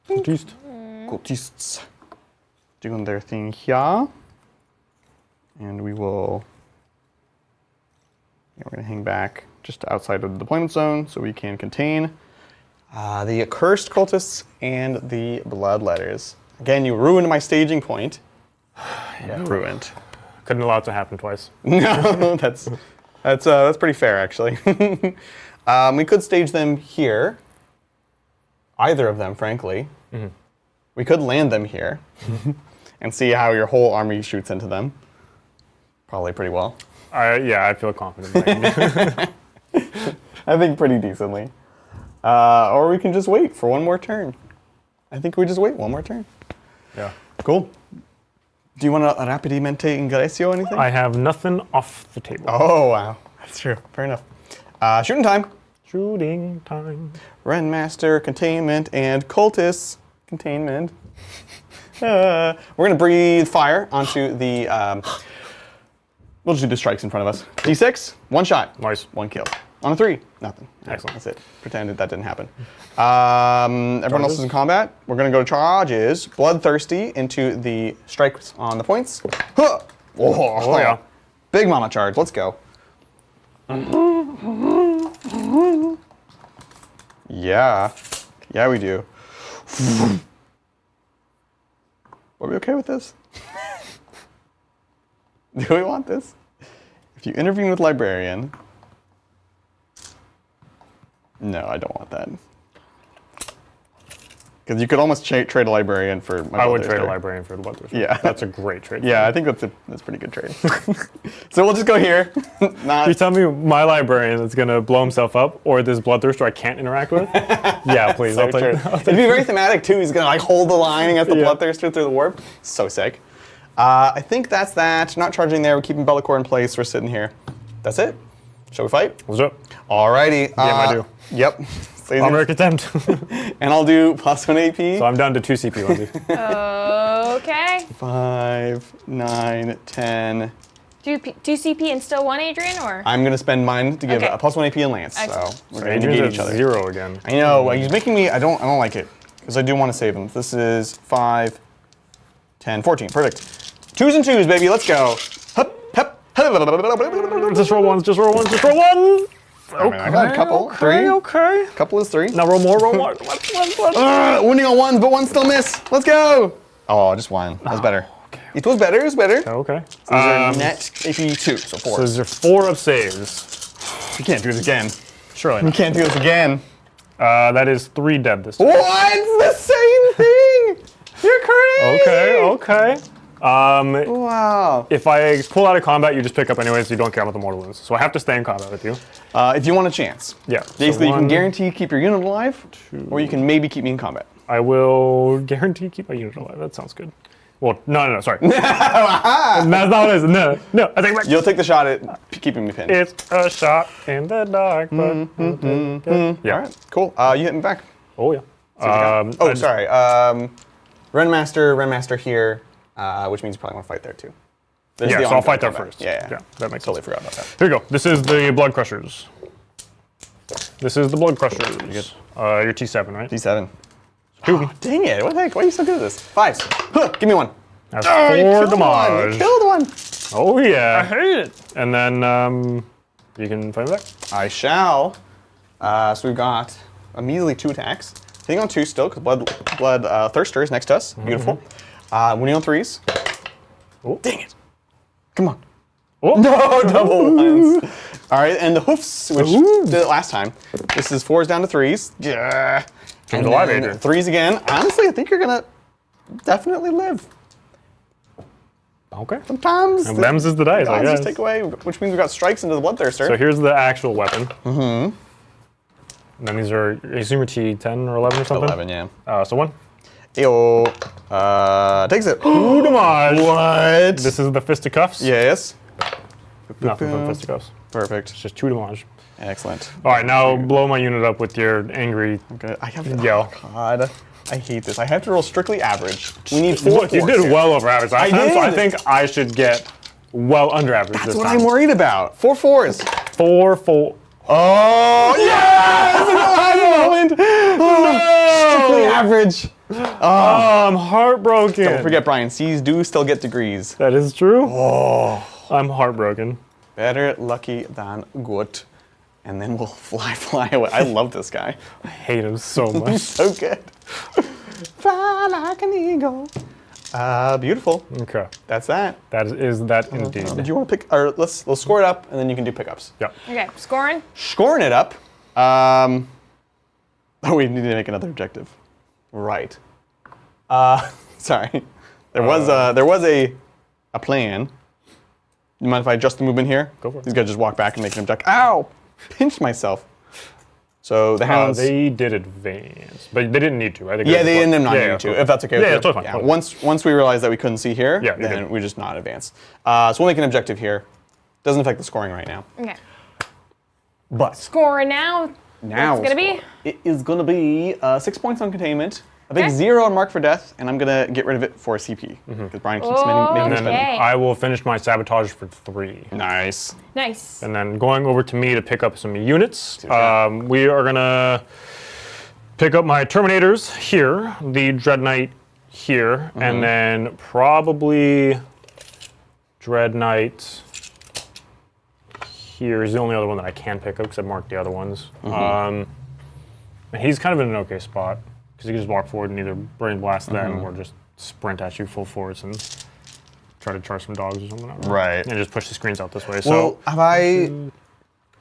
Cultists doing their thing here. And we will, we're going to hang back just outside of the deployment zone so we can contain the accursed cultists and the bloodletters. Again, you ruined my staging point. Yeah, ruined.
Couldn't allow it to happen twice.
No, that's pretty fair actually. We could stage them here. Either of them, frankly. We could land them here and see how your whole army shoots into them. Probably pretty well.
Yeah, I feel confident.
I think pretty decently. Or we can just wait for one more turn. I think we just wait one more turn.
Yeah.
Cool. Do you want a Rapidamente Ingresso or anything?
I have nothing off the table.
Oh, wow. That's true. Fair enough. Shooting time.
Shooting time.
Rendmaster, containment, and cultists. Containment. We're going to breathe fire onto the... we'll just do the strikes in front of us. D6, one shot.
Nice.
One kill. On a 3, nothing.
Excellent.
That's it. Pretend that didn't happen. Everyone else is in combat. We're going to go to charges. Bloodthirsty into the strikes on the points. Huh! Oh,
yeah.
Big mama charge. Let's go. Yeah. Yeah, we do. Are we okay with this? Do we want this? If you intervene with Librarian... No, I don't want that. Because you could almost trade a Librarian for my
I would
Bloodthirster.
trade a Librarian for the Bloodthirster.
Yeah.
That's a great trade.
Yeah, I think that's a pretty good trade. So we'll just go here.
You tell me my Librarian is going to blow himself up, or this Bloodthirster I can't interact with? Yeah, please.
So
I'll take
true. It'd be very thematic too. He's gonna like hold the line against the
Yeah.
Bloodthirster through the warp. So sick. I think that's that. Not charging there. We're keeping Belakor in place. We're sitting here. That's it. Shall we fight?
What's up?
Alrighty.
I do.
Yep.
Armor attempt.
And I'll do +1 AP.
So I'm down to 2 CP, Lindsay.
Okay.
5, 9, 10.
2 CP and still 1, Adrian, or?
I'm gonna spend mine to give
Okay.
a +1 AP and Lance.
Excellent.
So we're gonna
Adrian's
negate
at
each other.
0 again.
I know. He's making me. I don't like it because I do want to save him. This is 5, 10, 14. Perfect. 2s and 2s, baby. Let's go. Hup, hup.
Just roll ones, just roll ones, just roll one!
I mean, I got a couple.
Okay,
3.
okay.
Couple is 3.
Now roll more, roll more.
Winning on 1s, but 1 still miss. Let's go. Oh, just 1. That's better. It was better. It was better.
Okay.
So these are net AP 2, so 4.
So these are 4 of saves.
You can't do this again.
Surely
You
not.
can't do this again.
That is 3 dead this time.
What? It's the same thing! You're crazy!
Okay.
Wow.
If I pull out of combat, you just pick up anyways, so you don't care about the mortal wounds. So I have to stay in combat with you.
If you want a chance.
Yeah.
Basically, you can
1,
guarantee keep your unit alive, or you can maybe keep me in combat.
I will guarantee keep my unit alive. That sounds good. Well, no, sorry. That's not what it is. No, I take it back.
You'll take the shot at keeping me pinned.
It's a shot in the dark, but yeah.
All right, cool. You hit me back.
Oh yeah.
Sorry. Renmaster here, which means you probably want to fight there too. There's the
Yeah, so I'll
ongoing
fight there
combat.
first.
Yeah,
That makes
totally
sense.
forgot about that.
Here we go. This is the Blood Crushers. This is the Blood Crushers. You're T7, right?
D7.
2.
Oh, dang it! What the heck? Why are you so good at this? 5s. Huh, give me 1.
That's
Oh,
4
you killed one.
damage.
You killed one.
Oh yeah.
hate it.
And then you can fight me back.
I shall. So we've got a measly 2 attacks. Hitting on 2 still, because blood thirster is next to us. Beautiful. Winning on 3s.
Oh.
Dang it! Come on.
Oh.
No, double ones. All right, and the hoofs, which did it last time. This is 4s down to 3s. Yeah. And
alive,
then
Adrian.
3s again. Honestly, I think you're gonna definitely live.
Okay.
Sometimes
And them's is the dice, I
gods
guess.
just take away, which means we've got strikes into the bloodthirster.
So here's the actual weapon. And then these are, I assume you're T10 or 11 or something?
11, yeah.
So 1.
Ayo. Takes it.
2 damage.
What?
This is the Fisticuffs.
Yes.
Nothing but Fisticuffs.
Perfect.
It's just 2 damage.
Excellent.
All right, now blow my unit up with your angry
Okay. I have to.
yell.
Oh, God. I hate this. I have to roll strictly average. We need 4
Look, you
fours
did
here.
well over average last time, so I
did.
think I should get well under average
That's
this
what
time.
I'm worried about. 4 4s.
4 4.
Oh, yes! Strictly average.
Oh, I'm heartbroken.
Don't forget, Brian, C's do still get degrees.
That is true. Oh. I'm heartbroken.
Better lucky than good. And then we'll fly away. I love this guy.
I hate him so much.
He's so good. Fly like an eagle. Beautiful.
Okay.
That's that.
That is that indeed.
Did you want to pick, or let's score it up, and then you can do pickups.
Yeah.
Okay, scoring.
Scoring it up. Oh, we need to make another objective. Right. Sorry. There was a plan. You mind if I adjust the movement here?
Go for it.
He's gonna just walk back and make an objective. Ow! Pinched myself. So the hounds.
They did advance, but they didn't need to, right?
Yeah, they ended up not needing to,
cool.
if that's okay with
Yeah,
you.
yeah, totally fine.
Once we realized that we couldn't see here,
Yeah, you're
then
good.
we just not advance. So we'll make an objective here. Doesn't affect the scoring right now.
Okay.
But
Scoring now.
now
What's it gonna be?
it is gonna be 6 points on containment, a big
Okay.
0 on mark for death, and I'm gonna get rid of it for a CP because Brian keeps making me
And
spend.
then
Okay.
I will finish my sabotage for 3.
Nice.
Nice.
And then going over to me to pick up some units.
what you got.
We are gonna pick up my Terminators here, the Dread Knight here, and then probably Dread Knight here is the only other one that I can pick up because I marked the other ones. And he's kind of in an okay spot because he can just walk forward and either Brain Blast them or just sprint at you full force and try to charge some dogs or something. I don't know.
Right.
And just push the screens out this way.
Well,
So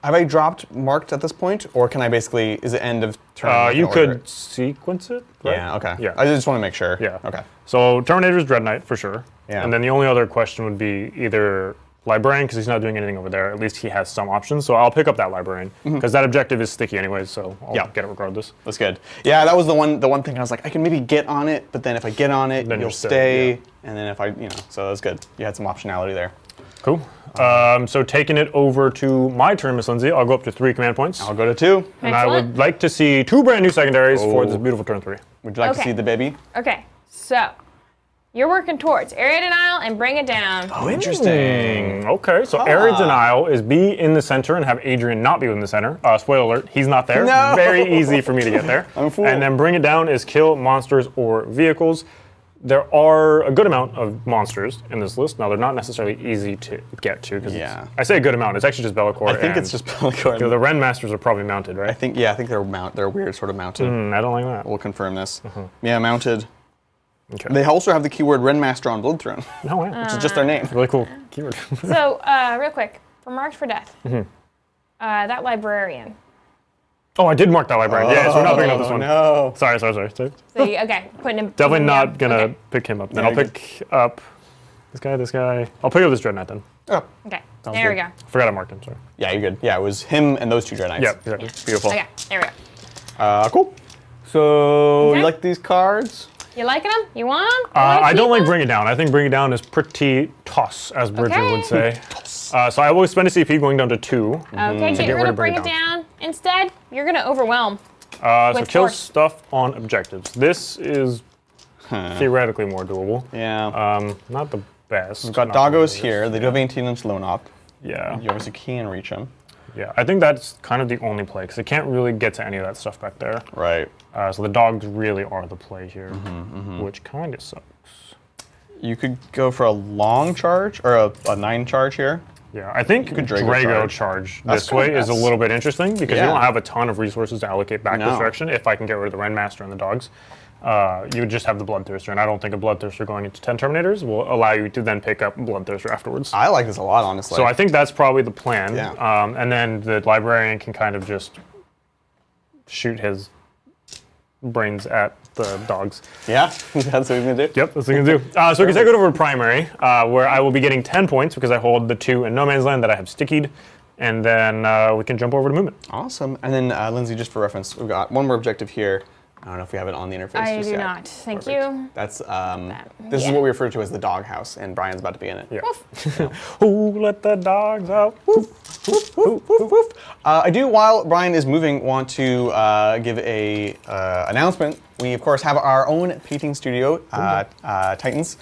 have I dropped marked at this point, or can I basically? Is it end of turn?
you
Can I order
could
it?
sequence it. Right?
Yeah. Okay.
Yeah.
I just want to make sure.
Yeah.
Okay.
So Terminator's Dread Knight for sure.
Yeah.
And then the only other question would be either Librarian, because he's not doing anything over there. At least he has some options. So I'll pick up that Librarian because that objective is sticky anyways. So I'll
Yeah.
get it regardless.
That's good. Yeah, that was the one thing I was like, I can maybe get on it, but then if I get on it,
Then
you'll
you'll stay,
stay,
yeah.
and then if I, so that's good. You had some optionality there.
Cool. So taking it over to my turn, Miss Lindsay, I'll go up to 3 command points.
I'll go to 2.
And I
Excellent.
would like to see 2 brand new secondaries for this
Oh.
beautiful turn 3.
Would you like to
Okay.
see the baby?
Okay, so you're working towards area denial and bring it down.
Oh, interesting.
Okay, so Area Denial is be in the center and have Adrian not be in the center. Spoiler alert, he's not there.
No.
Very easy for me to get there.
I'm a fool.
And then bring it down is kill monsters or vehicles. There are a good amount of monsters in this list. Now, they're not necessarily easy to get to. Because
Yeah.
I say a good amount, it's actually just Belakor.
I think it's just Belakor.
The Ren Masters are probably mounted, right?
I think they're weird, sort of mounted.
I don't like that.
We'll confirm this. Yeah, mounted.
Okay.
They also have the keyword Renmaster on Bloodthrone,
No way.
which is just their name.
Really cool keyword.
So, real quick, for marked for death. That librarian.
Oh, I did mark that librarian. Yeah, so we're not picking up this one.
No.
Sorry.
So okay, putting him.
Definitely not
down.
gonna
Okay.
pick him up. Then
Yeah,
I'll pick up this guy. I'll pick up this Dread Knight then.
Oh.
Okay,
Sounds
there we
good.
go.
I forgot I marked him, sorry.
Yeah, you're good. Yeah, it was him and those two Dread Knights.
Yeah, exactly. Beautiful.
Okay, there we go.
Cool. So,
Okay.
you like these cards?
You liking them? You want them?
I don't like Bring It Down. I think Bring It Down is pretty toss, as Bridger
Okay.
would say. So I will spend a CP going down to 2.
Okay, get rid of Bring It Down. Instead, you're going to overwhelm.
So
With
kill
force.
stuff on objectives. This is theoretically more doable.
Yeah.
Not the best.
We've got
not the
doggos
worst.
here. They do have 18-inch loan op.
Yeah.
You obviously can reach them.
Yeah, I think that's kind of the only play, because it can't really get to any of that stuff back there.
Right.
So the dogs really are the play here, which kind of sucks.
You could go for a long charge, or a 9 charge here.
Yeah, I think
could Draigo
Draigo
charge.
charge
That's
this way
good,
is a
yes.
little bit interesting, because
Yeah.
you don't have a ton of resources to allocate back this
No.
direction. If I can get rid of the Rendmaster and the dogs, you would just have the Bloodthirster, and I don't think a Bloodthirster going into 10 Terminators will allow you to then pick up Bloodthirster afterwards.
I like this a lot, honestly.
So I think that's probably the plan.
Yeah.
And then the Librarian can kind of just shoot his brains at the dogs.
Yeah, that's what we're gonna do.
Yep, that's what we can do. So we can take it over to Primary, where I will be getting 10 points because I hold the 2 in No Man's Land that I have stickied, and then we can jump over to Movement.
Awesome. And then, Lindsay, just for reference, we've got one more objective here. I don't know if we have it on the interface
I
just
do
yet.
not. Thank
Perfect.
you.
That's this is what we refer to as the doghouse, and Brian's about to be in it.
Yeah. Ooh, let the dogs out.
Woof, woof, woof, woof, woof. I do, while Brian is moving, want to give a announcement. We of course have our own painting studio, Titans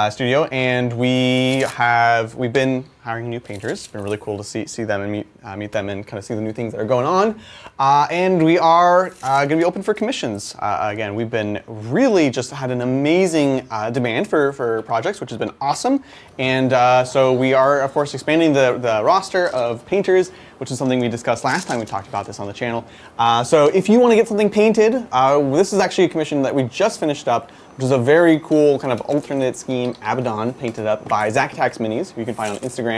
studio, and we've been hiring new painters. It's been really cool to see them and meet them and kind of see the new things that are going on. And we are going to be open for commissions. Again, we've been really just had an amazing demand for projects, which has been awesome. And so we are, of course, expanding the roster of painters, which is something we discussed last time we talked about this on the channel. So if you want to get something painted, this is actually a commission that we just finished up, which is a very cool kind of alternate scheme Abaddon painted up by Zach Tax Minis, who you can find on Instagram.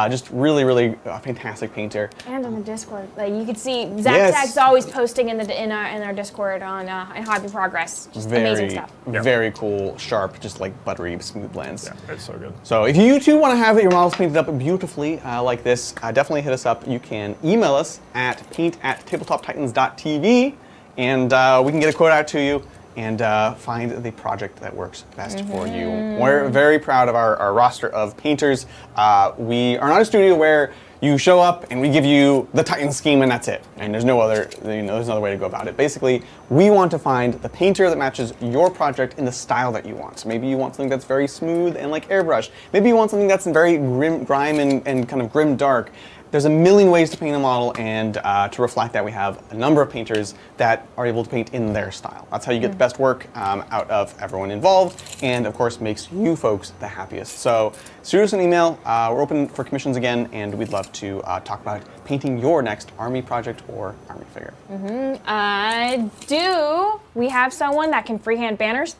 Just really, really fantastic painter.
And on the Discord, like you can see, Zach
Yes.
Tag's always posting in our Discord on in Hobby Progress. Just amazing stuff.
Very cool, sharp, just like buttery, smooth blends.
Yeah, it's so good.
So if you too want to have your models painted up beautifully like this, definitely hit us up. You can email us at paint@tabletoptitans.tv, and we can get a quote out to you and find the project that works best for you. We're very proud of our roster of painters. We are not a studio where you show up and we give you the Titan scheme and that's it. And there's no other, there's another way to go about it. Basically, we want to find the painter that matches your project in the style that you want. So maybe you want something that's very smooth and like airbrush. Maybe you want something that's very grime and kind of grim dark. There's a million ways to paint a model, and to reflect that, we have a number of painters that are able to paint in their style. That's how you get the best work out of everyone involved, and of course makes you folks the happiest. So shoot us an email. We're open for commissions again, and we'd love to talk about painting your next army project or army figure.
Do we have someone that can freehand banners?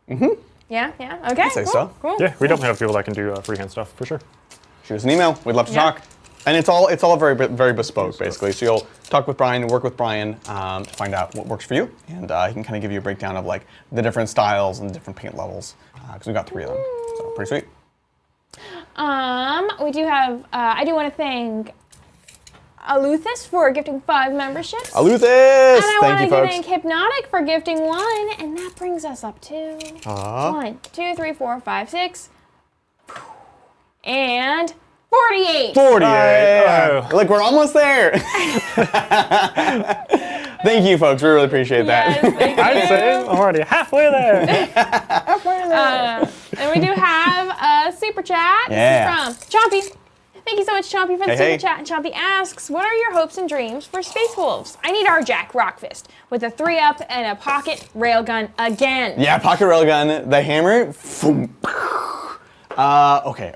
Yeah, okay.
I'd say
cool,
so.
Cool.
Yeah, we definitely have people that can do freehand stuff, for sure.
Shoot us an email. We'd love to
Yeah.
talk. And it's all very bespoke, basically. So you'll talk with Brian and work with Brian to find out what works for you, and he can kind of give you a breakdown of like the different styles and different paint levels, because we've got 3 of them. So pretty sweet.
We do have. I do want to thank Aluthis for gifting 5 memberships.
Aluthis!
And I
Thank you,
want to
folks.
thank Hypnotic for gifting 1, and that brings us up to 1, 2, 3, 4, 5, 6, and 48.
48!
Yeah. Look, we're almost there. Thank you, folks. We really appreciate that.
Yes, thank
I'd
you.
say I'm already halfway there.
And we do have a super chat.
Yeah.
This is from Chompy. Thank you so much, Chompy, for the
Hey,
super chat. And Chompy asks, what are your hopes and dreams for Space Wolves? I need our Jack Rockfist with a 3-up and a pocket railgun again.
Yeah, pocket railgun, the hammer. Okay.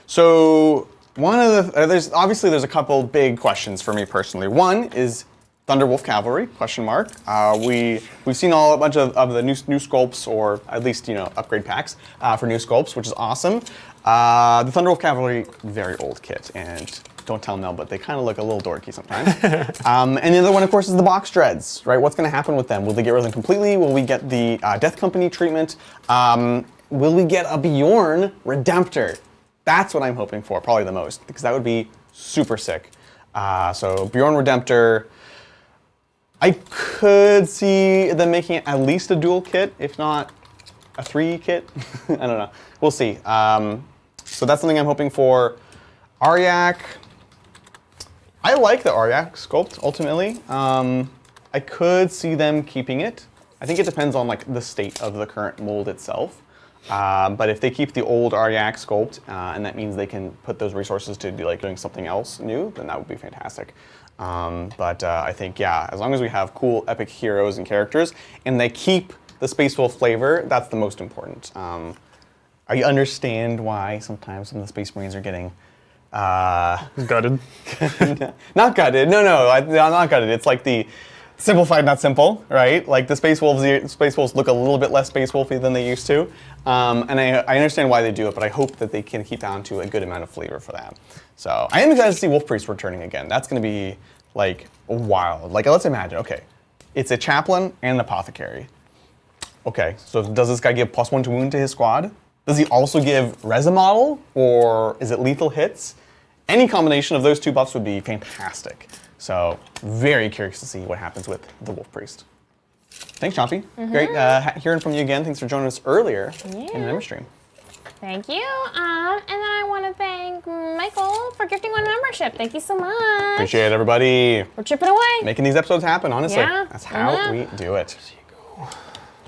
So one of the there's a couple big questions for me personally. One is Thunderwolf Cavalry ? We've seen a bunch of the new sculpts, or at least upgrade packs for new sculpts, which is awesome. The Thunderwolf Cavalry, very old kit, and don't tell Mel, but they kind of look a little dorky sometimes. And the other one, of course, is the box dreads, right? What's going to happen with them? Will they get rid of them completely? Will we get the Death Company treatment? Will we get a Bjorn Redemptor? That's what I'm hoping for, probably the most, because that would be super sick. So Bjorn Redemptor, I could see them making at least a dual kit, if not a 3 kit. I don't know. We'll see. So that's something I'm hoping for. Aryak. I like the Aryak sculpt, ultimately. I could see them keeping it. I think it depends on like the state of the current mold itself. But if they keep the old Aryak sculpt, and that means they can put those resources to like doing something else new, then that would be fantastic. But I think, yeah, as long as we have cool epic heroes and characters, and they keep the Space Wolf flavor, that's the most important. I understand why sometimes some of the Space Marines are getting
Gutted.
not gutted. No, I'm not gutted. It's like the simplified, not simple, right? Like the Space Wolves look a little bit less Space Wolfy than they used to. And I understand why they do it, but I hope that they can keep down to a good amount of flavor for that. So I am excited to see Wolf Priest returning again. That's going to be like wild. Like, let's imagine, okay, it's a chaplain and an apothecary. Okay, so does this guy give +1 to wound to his squad? Does he also give Resimodel, or is it lethal hits? Any combination of those two buffs would be fantastic. So very curious to see what happens with the Wolf Priest. Thanks, Chompy. Great hearing from you again. Thanks for joining us earlier in the member stream.
Thank you. And then I want to thank Michael for gifting 1 membership. Thank you so much.
Appreciate it, everybody.
We're chipping away.
Making these episodes happen, honestly.
Yeah.
That's how we do it.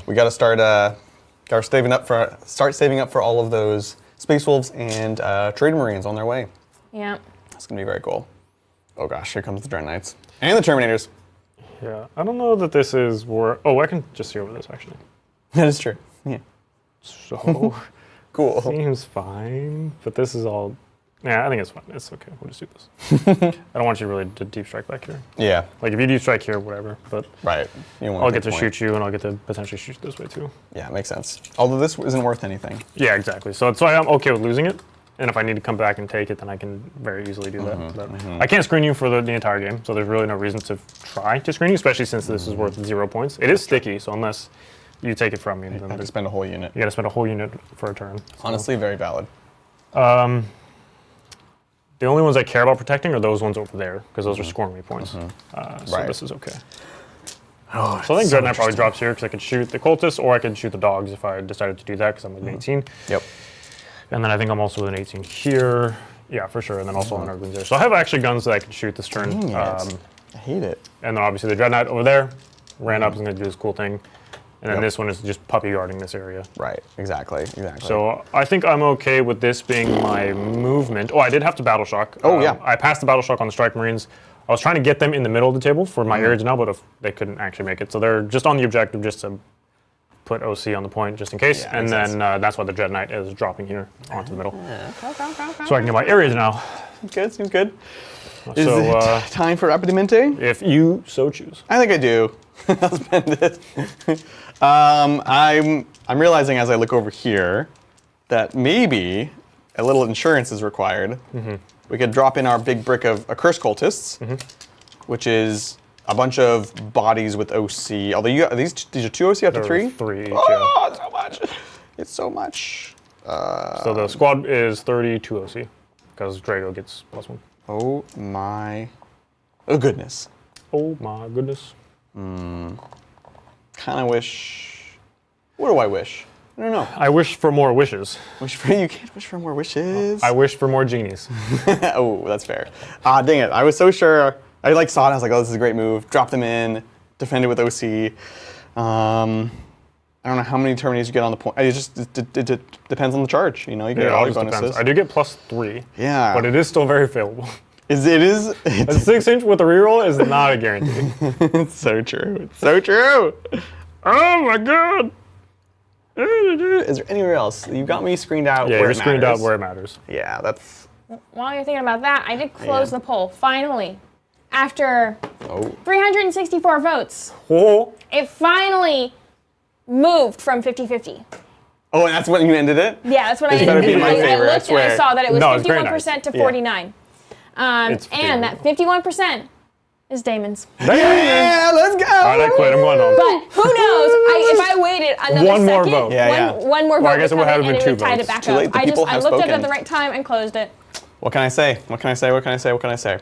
We got to start saving up for all of those Space Wolves and Trade Marines on their way.
Yeah.
That's going to be very cool. Oh gosh, here comes the Dread Knights. And the Terminators.
Yeah, I don't know that this is where... Oh, I can just see over this, actually.
That is true. Yeah.
So...
Cool.
Seems fine, but this is all... Yeah, I think it's fine. It's okay. We'll just do this. I don't want you really to deep strike back here.
Yeah.
Like, if you deep strike here, whatever, but...
Right.
I'll get to shoot you, and I'll get to potentially shoot this way, too.
Yeah, it makes sense. Although this isn't worth anything.
Yeah, exactly. So that's why I'm okay with losing it. And if I need to come back and take it, then I can very easily do that. But I can't screen you for the entire game, so there's really no reason to try to screen you, especially since this is worth 0 points. It is sticky, so unless you take it from me, then
You have to spend a whole unit.
you got to spend a whole unit for a turn. So.
Honestly, very valid.
The only ones I care about protecting are those ones over there, because those are scoring me points. So this is okay.
Oh,
So I think Dread Knight probably drops here, because I could shoot the cultists, or I could shoot the dogs if I decided to do that, because I'm like 18.
Yep.
And then I think I'm also with an 18 here. Yeah, for sure. And then also an Earthlings there. So I have actually guns that I can shoot this turn.
I hate it.
And then obviously the Dread Knight over there ran up is going to do this cool thing. And then this one is just puppy guarding this area.
Right, exactly.
So I think I'm okay with this being my movement. Oh, I did have to Battle Shock.
Oh, yeah.
I passed the Battle Shock on the Strike Marines. I was trying to get them in the middle of the table for my area to know, but if they couldn't actually make it. So they're just on the objective just to put OC on the point just in case.
Yeah,
and
makes
then that's why the Dread Knight is dropping here onto the middle.
Go.
So I can get my areas now.
Seems good. Is
So
it time for Rapidamente?
if you so choose.
I think I do. I'll spend it. I'm realizing as I look over here that maybe a little insurance is required. We could drop in our big brick of Accursed Cultists, which is a bunch of bodies with OC. Although you got, these are 2 OC after 3?
3 each,
Oh, it's so much. It's so much.
So the squad is 32 OC, because Draigo gets +1.
Oh my. Oh goodness.
Oh my goodness.
Kind of wish. What do I wish? I don't know.
I wish for more wishes.
You can't wish for more wishes.
I wish for more genies.
Oh, that's fair. Dang it. I was so sure. I saw it. I was like, oh, this is a great move. Drop them in. Defend it with OC. I don't know how many Terminators you get on the point. It depends on the charge. You know, you get all your bonuses.
Depends. I do get +3.
Yeah.
But it is still very favorable.
It is.
A 6-inch with a reroll is not a guarantee.
It's so true. It's so true. Oh my god. Is there anywhere else? You got me screened out.
Yeah,
where
you're
it
screened
matters.
out where it matters.
Yeah, that's.
While you're thinking about that, I did close the poll, finally. After 364 votes,
Oh.
it finally moved from 50-50.
Oh, and that's when you ended it?
Yeah, that's what
This
I
better
ended.
be my favorite, I
I looked and I
swear.
saw that it was
No, it's very
51%
nice.
to 49.
It's
And that 51% is Daemons.
Yeah, let's go.
All right, I quit. I'm going home.
But who knows? If I waited another
One more
second,
vote.
one more vote
I guess it would have
and
been
it
two
would have tied it
votes.
back
Too
up.
late, the
I
people
I
have
looked at it
spoken.
at the right time and closed it.
What can I say? What can I say? What can I say? What can I say?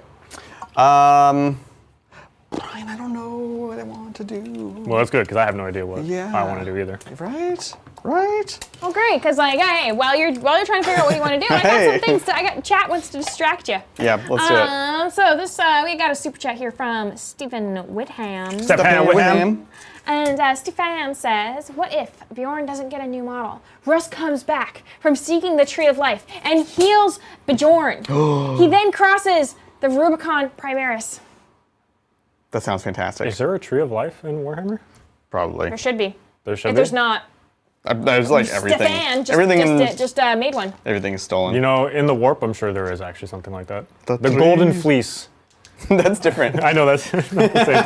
Brian, I don't know what I want to do.
Well, that's good because I have no idea what
Yeah.
I want to do either.
Right? Right?
Oh, great! Because hey, while you're trying to figure out what you want to do, I got
Hey.
some things. I got chat wants to distract you.
Yeah, let's do it.
So this we got a super chat here from Stephen Whitham.
Stefan Whitham.
And Stefan says, what if Bjorn doesn't get a new model? Russ comes back from seeking the Tree of Life and heals Bjorn. He then crosses the Rubicon Primaris.
That sounds fantastic.
Is there a Tree of Life in Warhammer?
Probably.
There should be.
There should
If
be.
there's not,
There's like everything.
Stefan just made one.
Everything is stolen.
You know, in the warp, I'm sure there is actually something like that.
The
The
tree.
Golden Fleece.
That's different.
I know that's not the same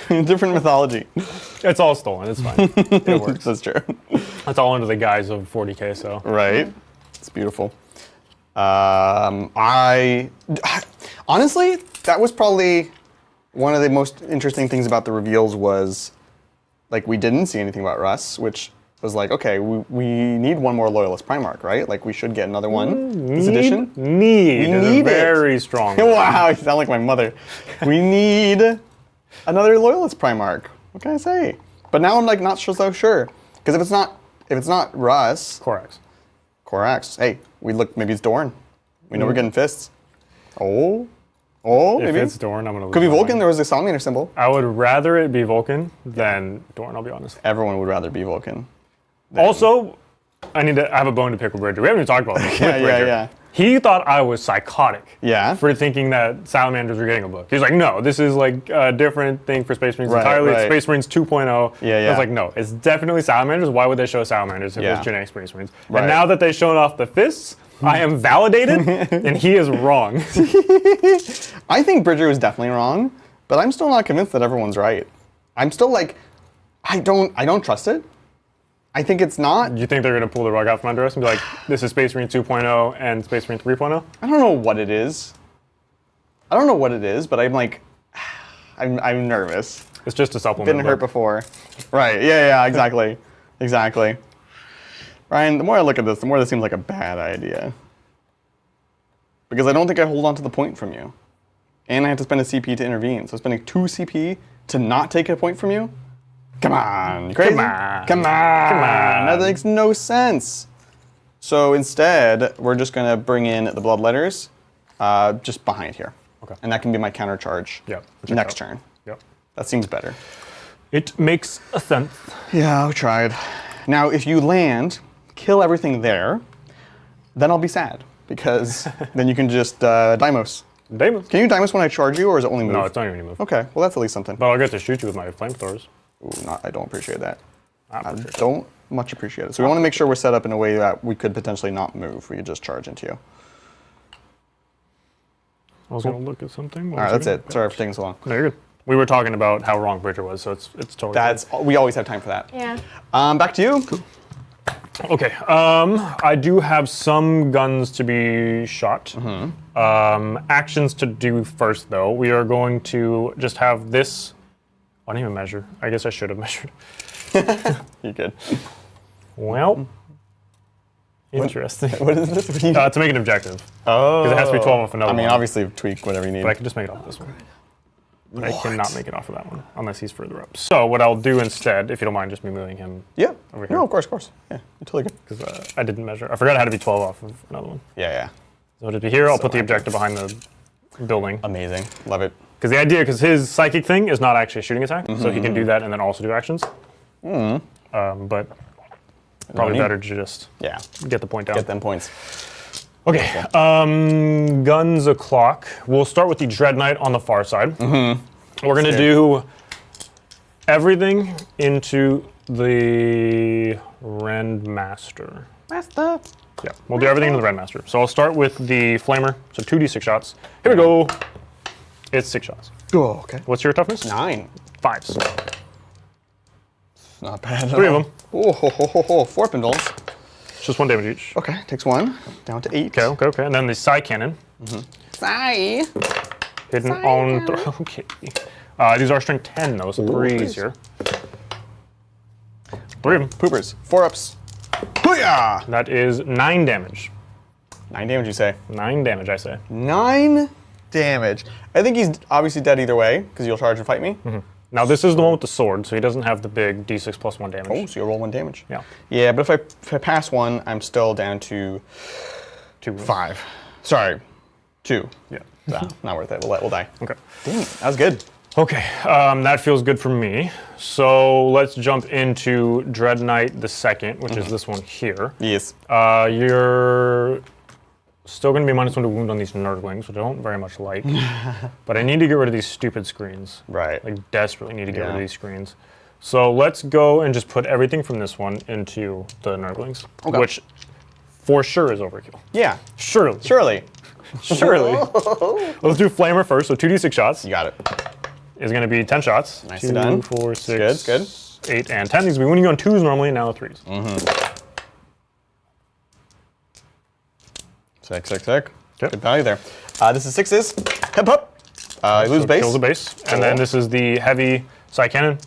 thing.
Different mythology.
It's all stolen. It's fine. It works.
That's true.
It's all under the guise of 40k. So
Right? It's beautiful. Honestly, that was probably one of the most interesting things about the reveals was, like, we didn't see anything about Russ, which was like, okay, we need one more Loyalist Primarch, right? Like, we should get another one this edition.
Need is
need
a
it.
very strong word.
Wow, you sound like my mother. We need another Loyalist Primarch. What can I say? But now I'm like not so sure, because if it's not Russ, Corax. Hey, maybe it's Dorn. We know we're getting fists. Oh,
If
maybe
it's Dorn, I'm gonna.
could be
lose my
Vulcan.
mind.
There was a Salamander symbol.
I would rather it be Vulcan than Dorn. I'll be honest.
Everyone would rather be Vulcan.
Also, I have a bone to pick with Bridger. We haven't even talked about this. with Bridger.
Yeah.
He thought I was psychotic.
Yeah.
For thinking that salamanders were getting a book. He's like, no, this is like a different thing for Space Marines entirely. It's
right.
Space Marines 2.0.
Yeah.
I was like, no, it's definitely salamanders. Why would they show salamanders if it
Yeah.
was genetic Space Marines?
Right.
And now that they've shown off the fists, I am validated, and he is wrong.
I think Bridger was definitely wrong, but I'm still not convinced that everyone's right. I'm still like, I don't trust it. I think it's not.
Do you think they're going to pull the rug out from under us and be like, this is Space Marine 2.0 and Space Marine 3.0?
I don't know what it is. But I'm like, I'm nervous.
It's just a supplement.
Been hurt before. Right, yeah, exactly. Exactly. Ryan, the more I look at this, the more this seems like a bad idea. Because I don't think I hold on to the point from you. And I have to spend a CP to intervene. So spending 2 CP to not take a point from you? Come on, you crazy? Come on. That makes no sense. So instead, we're just going to bring in the bloodletters just behind here.
Okay.
And that can be my counter charge next turn.
Yep.
That seems better.
It makes a sense.
Yeah, I tried. Now, if you land, kill everything there, then I'll be sad. Because then you can just Daimos.
Daemons.
Can you Daimos when I charge you, or is it only move?
No, it's not even a move.
Okay, well that's at least something.
But I'll get to shoot you with my flamethrowers.
Ooh, I don't appreciate that.
I
Don't much appreciate it. So we want to make sure we're set up in a way that we could potentially not move. We could just charge into you.
I was going to look at something.
All right, that's it. Sorry for taking so long.
No, you're good. We were talking about how wrong Bridger was, so it's totally
We always have time for that.
Yeah.
Back to you.
Okay. I do have some guns to be shot. Actions to do first, though. We are going to just have this. I didn't even measure. I guess I should have measured.
You're good.
Well, interesting.
What is this? What do you
To make an objective.
Oh.
Because it has to be 12 off another
I mean,
one.
obviously tweak whatever you need.
But I can just make it off this one. But I cannot make it off of that one, unless he's further up. So what I'll do instead, if you don't mind just me moving him
Yeah.
over here.
No, of course. Yeah, you're totally good.
Because I didn't measure. I forgot it had to be 12 off of another one.
Yeah.
So it'll be here. I'll
So
put the
accurate.
objective behind the building.
Amazing. Love it.
Because his psychic thing is not actually a shooting attack, so he can do that and then also do actions. But probably better to just get the point down.
Get them points.
Okay, guns o'clock. We'll start with the Dread Knight on the far side. We're going to do everything into the Rendmaster.
Master.
Yeah, we'll do everything into the Rendmaster. So I'll start with the Flamer, so 2d6 shots. Here we go. It's 6 shots.
Oh, okay.
What's your toughness?
9.
5s.
Not bad at
3
all.
of them.
Oh, 4 Pendles.
just 1 damage each.
Okay, takes 1. Down to 8.
Okay. And then the Psy Cannon.
Psy.
Hidden on... Okay. These are strength 10, though, so 3s here. 3 of them.
Poopers. 4-ups. Booyah!
That is 9 damage.
9 damage, you say?
9 damage, I say.
9 damage. I think he's obviously dead either way, because you'll charge and fight me.
Now, this is the one with the sword, so he doesn't have the big d6 plus 1 damage.
Oh, so you'll roll 1 damage.
Yeah.
Yeah, but if I pass 1, I'm still down to 5. Sorry, 2.
Yeah.
So, not worth it. We'll die.
Okay.
Dang it, that was good.
Okay, that feels good for me. So let's jump into Dread Knight the Second, which is this one here.
Yes.
You're still going to be -1 to wound on these nerdlings, which I don't very much like. But I need to get rid of these stupid screens.
Right.
Like, desperately need to get rid of these screens. So let's go and just put everything from this one into the nerdlings, which for sure is overkill.
Yeah.
Surely.
Surely.
Let's do Flamer first, so 2d6 shots.
You got it.
Is going to be 10 shots.
Nicely done.
2, 4, 6,
Good.
8, and 10. These will be winning on 2s normally, and now 3s.
Sick.
Okay.
Good value there. This is 6s. Hup. You lose base.
Kills the base. And then this is the heavy Psy Cannon.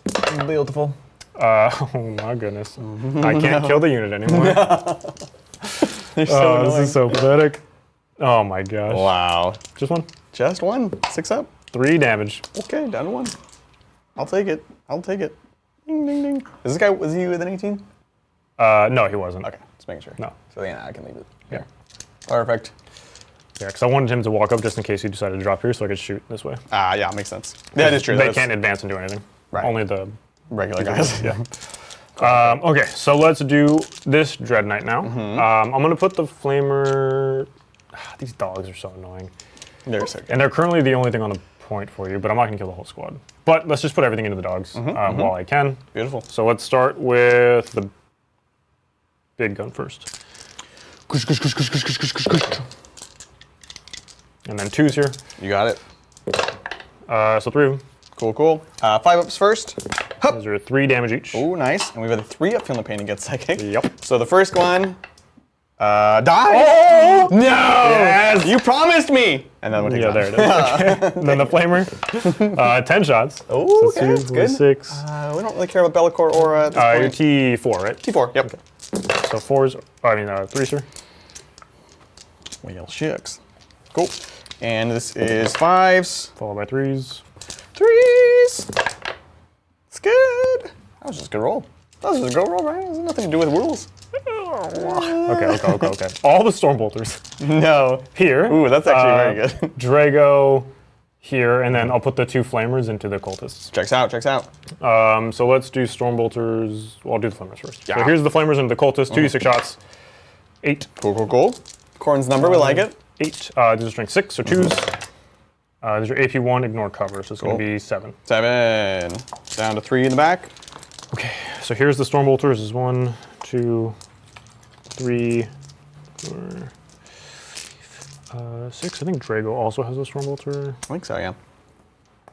Beautiful.
Oh my goodness. I can't kill the unit anymore.
They're so
This is so pathetic. Oh my gosh.
Wow.
Just 1.
Just 1. 6 up.
3 damage.
Okay, down to 1. I'll take it. Ding, ding, ding. Was he with an 18?
No, he wasn't.
Okay, just making sure.
No.
So yeah, I can leave it here. Perfect.
Yeah, because I wanted him to walk up just in case he decided to drop here so I could shoot this way.
Yeah, makes sense. That is true.
They can't advance and do anything.
Right.
Only the
regular guys.
Yeah. Okay, so let's do this Dread Knight now. I'm going to put the Flamer... These dogs are so annoying.
They're so good.
And they're currently the only thing on the point for you, but I'm not going to kill the whole squad. But let's just put everything into the dogs while I can.
Beautiful.
So let's start with the big gun first. And then 2s here.
You got it.
So 3 of them.
Cool. 5-ups first.
Those are 3 damage each.
Oh, nice. And we've got a 3-up feeling the pain and get psychic.
Yep.
So the first one, die.
Oh!
No!
Yes!
You promised me! And then we'll take
There it is. Okay. And then the Flamer, 10 shots.
Oh,
So
okay, that's
2,
good.
6.
We don't really care about Belakor or at this
You're
point.
T4, right?
T4, yep. Okay.
So 4s, 3s, sir.
Well, shucks. Cool. And this is 5s.
Followed by 3s.
3s! It's good. That was just a good roll. That was just a good roll, right? It has nothing to do with rules.
Okay. All the Stormbolters
No.
here.
Ooh, that's actually very good.
Draigo here, and then I'll put the 2 Flamers into the Cultists.
Checks out.
So let's do Stormbolters. Well, I'll do the Flamers first.
Yeah.
So here's the Flamers into the Cultists. 2d6 shots. 8.
Cool. Corn's number, we like it.
8. These are strength 6, so 2s. These are AP1, ignore cover, so it's going to be 7.
7. Down to 3 in the back.
Okay, so here's the Stormbolters. This is 1, 2, 3, 4, 6. I think Draigo also has a Stormbolter.
I think so, yeah.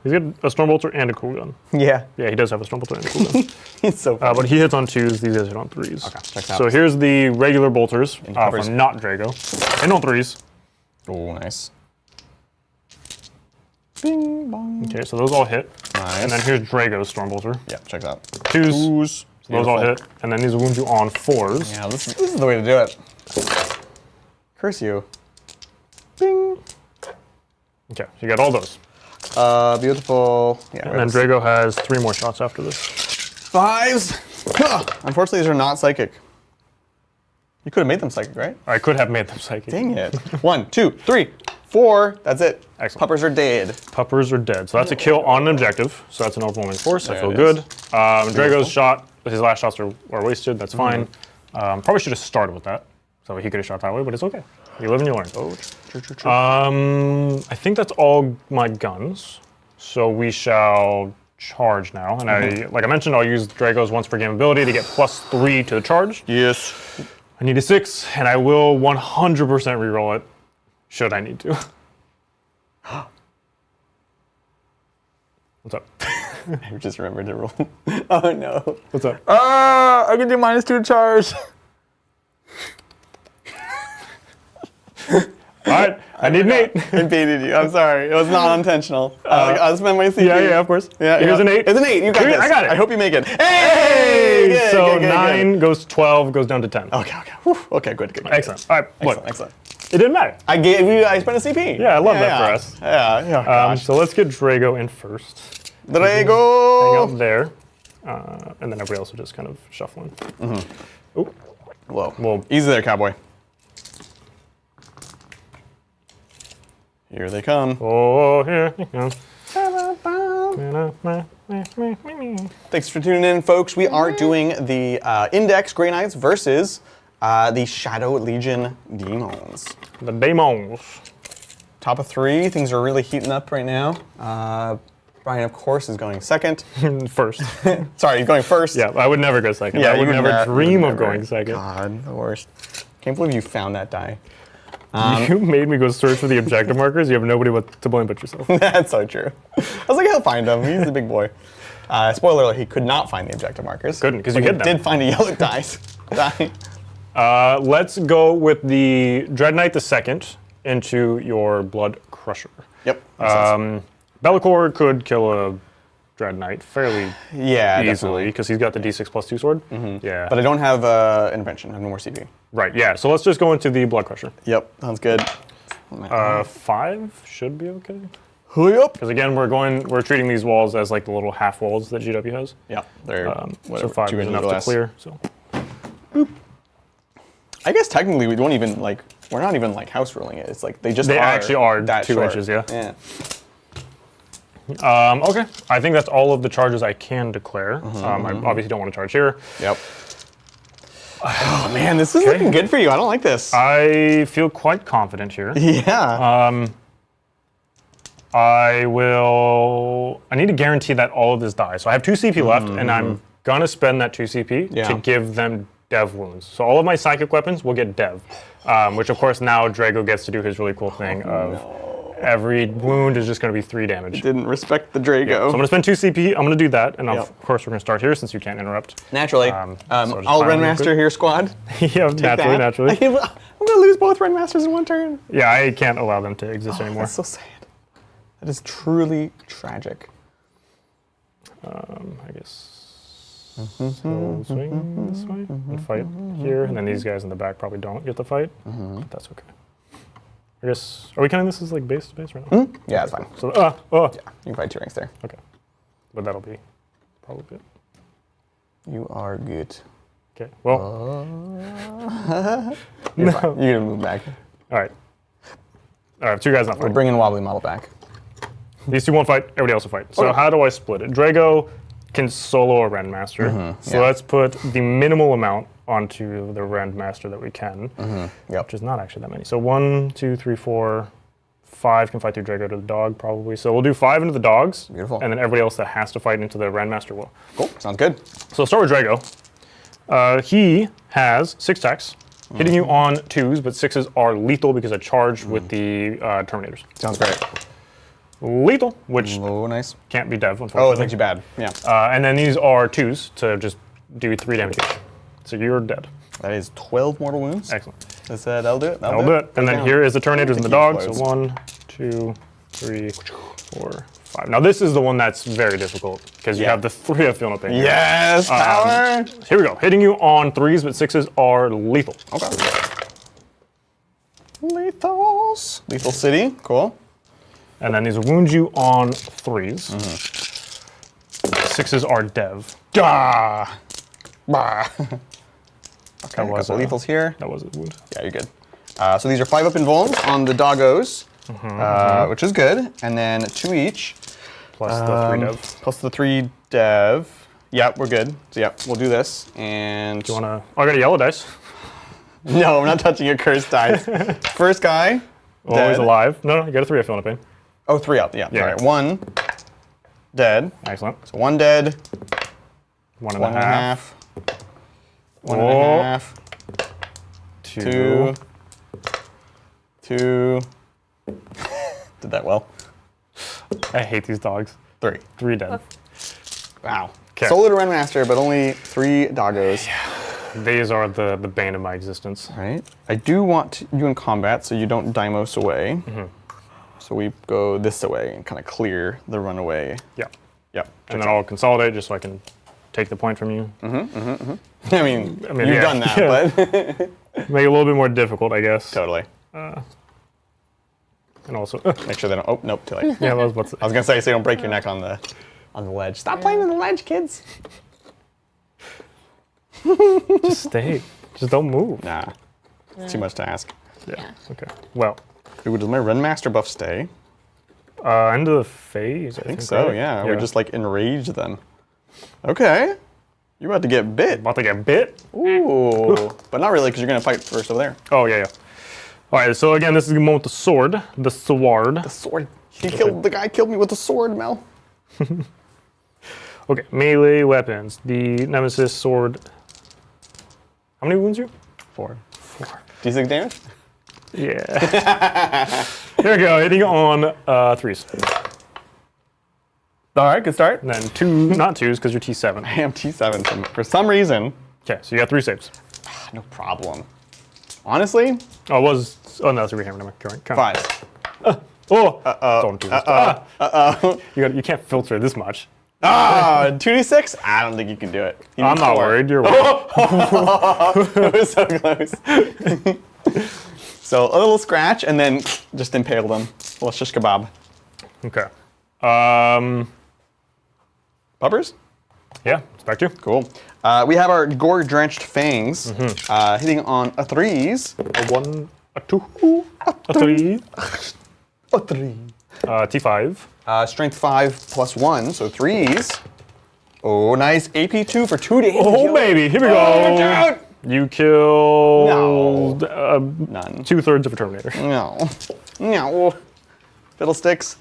He's got a Stormbolter and a cool gun.
Yeah.
Yeah, he does have a Stormbolter and a cool gun.
He's so funny.
But he hits on 2s, these guys hit on 3s.
Okay, check that
So
out.
here's the regular bolters
covers.
from not Draigo. And on 3s.
Oh, nice. Bing, bong.
Okay, so those all hit.
Nice.
And then here's Draigo's Stormbolter.
Yeah, check out.
2s. So those all hit. And then these will wound you on 4s.
Yeah, this is the way to do it. Curse you. Bing.
Okay, so you got all those.
Beautiful. Yeah.
And then Draigo has 3 more shots after this.
5s. Unfortunately, these are not psychic. You could have made them psychic, right?
I could have made them psychic.
Dang it. 1, 2, 3, 4. That's it.
Excellent.
Puppers are dead.
Puppers are dead. So that's a kill on an objective. So that's an overwhelming force. I
There
feel
it
good.
is.
Draigo's shot, his last shots are wasted. That's fine. Probably should have started with that. So he could have shot that way, but it's okay. You live and you learn.
Oh, true.
I think that's all my guns. So we shall charge now. And like I mentioned, I'll use Draigo's once per game ability to get +3 to the charge.
yes.
I need a 6, and I will 100% reroll it, should I need to. What's up?
I just remembered to roll. Oh no.
What's up?
I can do -2 charge.
right, I need an 8.
I baited you. I'm sorry. It was not intentional. I'll spend my CP.
Yeah, of course.
Yeah,
Here's an 8.
It's an 8. You got this.
I got it.
I hope you make it. Hey! Good,
so
good,
9 goes 12, goes down to 10.
Okay. Whew. Okay, good.
Excellent. All right, look.
Excellent.
It didn't matter.
I spent a CP.
Yeah, I love that for us.
Yeah.
So let's get Draigo in first.
Draigo.
Hang out there. And then everybody else will just kind of shuffle in. Oh,
Whoa.
well,
Easy there, cowboy. Here they come.
oh, here you go.
Thanks for tuning in, folks. We are doing the Index Grey Knights versus the Shadow Legion Demons.
The Daemons.
Top of 3. Things are really heating up right now. Brian, of course, is going second.
First.
Sorry, he's going first.
Yeah, I would never go second.
Yeah,
I would
you
never dream
you
of
would never.
going second.
God, the worst. Can't believe you found that die.
You made me go search for the objective markers. You have nobody to blame but yourself.
That's so true. I was like, he'll find them. He's the big boy. Spoiler alert, he could not find the objective markers.
Couldn't, because you
But
hid them.
He did find a yellow die.
Let's go with the Dread Knight the second into your Blood Crusher.
Yep. makes sense.
Belakor could kill a Dread Knight fairly
Yeah,
easily because he's got the D6 plus 2 sword. Yeah.
But I don't have intervention. I have no more CP.
Right, yeah. So let's just go into the Blood Crusher.
Yep, sounds good.
5 should be okay.
Hurry up.
Because again, we're treating these walls as like the little half walls that GW has.
Yeah, they're
So 5
2
is
inches
enough to
less.
clear. So
I guess technically we don't even we're not even house ruling it. It's like they
actually are
that
2
short.
inches, yeah.
Yeah.
Okay, I think that's all of the charges I can declare. I obviously don't want to charge here.
Yep. Oh man, this is looking good for you. I don't like this.
I feel quite confident here.
Yeah.
I need to guarantee that all of this dies. So I have 2 CP left, and I'm gonna spend that 2 CP to give them dev wounds. So all of my psychic weapons will get dev, which of course now Draigo gets to do his really cool thing of every wound is just gonna be 3 damage.
Didn't respect the Draigo.
So I'm gonna spend 2 CP. I'm gonna do that, and of course we're gonna start here since you can't interrupt.
Naturally.
So just
I'll
fire them
Renmaster
quick.
here, squad.
Yeah, naturally.
I'm gonna lose both Renmasters in one turn.
Yeah, I can't allow them to exist anymore.
That's so sad. That is truly tragic.
I guess. So swing this way and fight here, and then these guys in the back probably don't get the fight, but that's okay. I guess, are we counting this as like base to base right now?
Yeah, that's fine.
So,
Yeah, you can fight 2 ranks there.
okay. But that'll be probably it.
You are good.
Okay, well.
You're fine. You're gonna move back.
All right. All right, 2 guys not
We're
fighting.
bringing Wobbly Model back.
These 2 won't fight, everybody else will fight. So
Okay.
how do I split it? Draigo can solo a Rendmaster. So
yeah.
let's put the minimal amount onto the Rendmaster that we can,
Yep.
which is not actually that many. So 1, 2, 3, 4, 5 can fight through Draigo to the dog probably. So we'll do 5 into the dogs.
Beautiful.
And then everybody else that has to fight into the Rendmaster will.
Cool. Sounds good.
So let's start with Draigo. He has 6 attacks, hitting you on 2s, but 6s are lethal because I charged with the Terminators.
Sounds great.
Lethal, which
Oh, nice.
can't be dev,
Oh,
unfortunately.
it makes you bad. Yeah.
And then these are 2s to just do 3 damage each. So you're dead.
That is 12 mortal wounds.
Excellent.
That'll do it.
That'll do it. And then
down.
here is the Terminators and the
he
dogs.
explodes.
So 1, 2, 3, 4, 5. Now this is the one that's very difficult because you
Yeah.
have the 3 of Feel No Pain. here.
Yes, power.
Here we go. Hitting you on 3s, but 6s are lethal.
Okay. Lethals. Lethal City. Cool.
And then these will wound you on 3s. 6s are dev.
Ah. Bah. Okay,
That was,
couple lethals here.
That was a wound.
Yeah, you're good. So these are 5 up invulns on the doggos, which is good. And then 2 each.
Plus the 3 dev.
Plus the 3 dev. Yep, we're good. So yeah, we'll do this. And
Do you want to? Oh, I got a yellow dice.
no, I'm not touching your cursed dice. First guy.
Always
dead.
alive. No, you got a 3 of Feel No Pain.
Oh, 3 up. Yeah.
Yeah.
All right. 1 dead.
Excellent.
So 1 dead.
1
1 and a half. 1 and
Oh.
a half.
2.
2. Did that well.
I hate these dogs.
3.
3 dead.
Wow.
'Kay.
Solo to Renmaster, but only 3 doggos.
These are the bane of my existence.
Right. I do want you in combat so you don't Deimos away. So we go this way and kind of clear the runaway.
Yep.
Yep.
And then I'll consolidate just so I can take the point from you.
I mean you've done that, but
make it a little bit more difficult, I guess.
totally.
And also,
Make sure they don't. Oh, nope, too late.
yeah, what's
I was gonna say so you don't break your neck on the ledge. Stop playing on the ledge, kids.
just stay. Just don't move.
Nah, it's too much to ask.
Yeah. Okay. Well,
Ooh, does my Renmaster buff stay?
end of the phase. I
I think so.
right?
Yeah, we're just like enraged then. Okay, you're about to get bit.
About to get bit.
Ooh, but not really because you're gonna fight first over there.
Oh yeah. All right. So again, this is the moment with the sword. The sword.
The sword. The guy killed me with the sword, Mel.
Okay. Melee weapons. The Nemesis sword. How many wounds you? 4.
D6 damage.
Yeah. Here we go. Hitting on 3s.
All right, good start.
And then 2, not 2s, because you're T7.
I am T7 for some reason.
Okay, so you got 3 saves.
No problem. Honestly,
Oh, it was. Oh, no, that's a rehammer. Never mind. Count.
5.
Oh! Don't do this. You can't filter this much.
2d6? I don't think you can do it. You
I'm
need
not
4.
worried. You're worried.
It was so close. So a little scratch and then just impale them. Well, shish kebab.
Okay.
Bubbers?
Yeah, it's back to you.
Cool. We have our gore-drenched fangs hitting on a 3s.
A 1, a 2, a 3.
A 3.
T5.
Strength 5 plus 1, so 3s. Oh, nice. AP 2 for 2 damage.
Oh, baby. Here we go. You killed
None.
2/3 of a Terminator.
No. No. Fiddlesticks.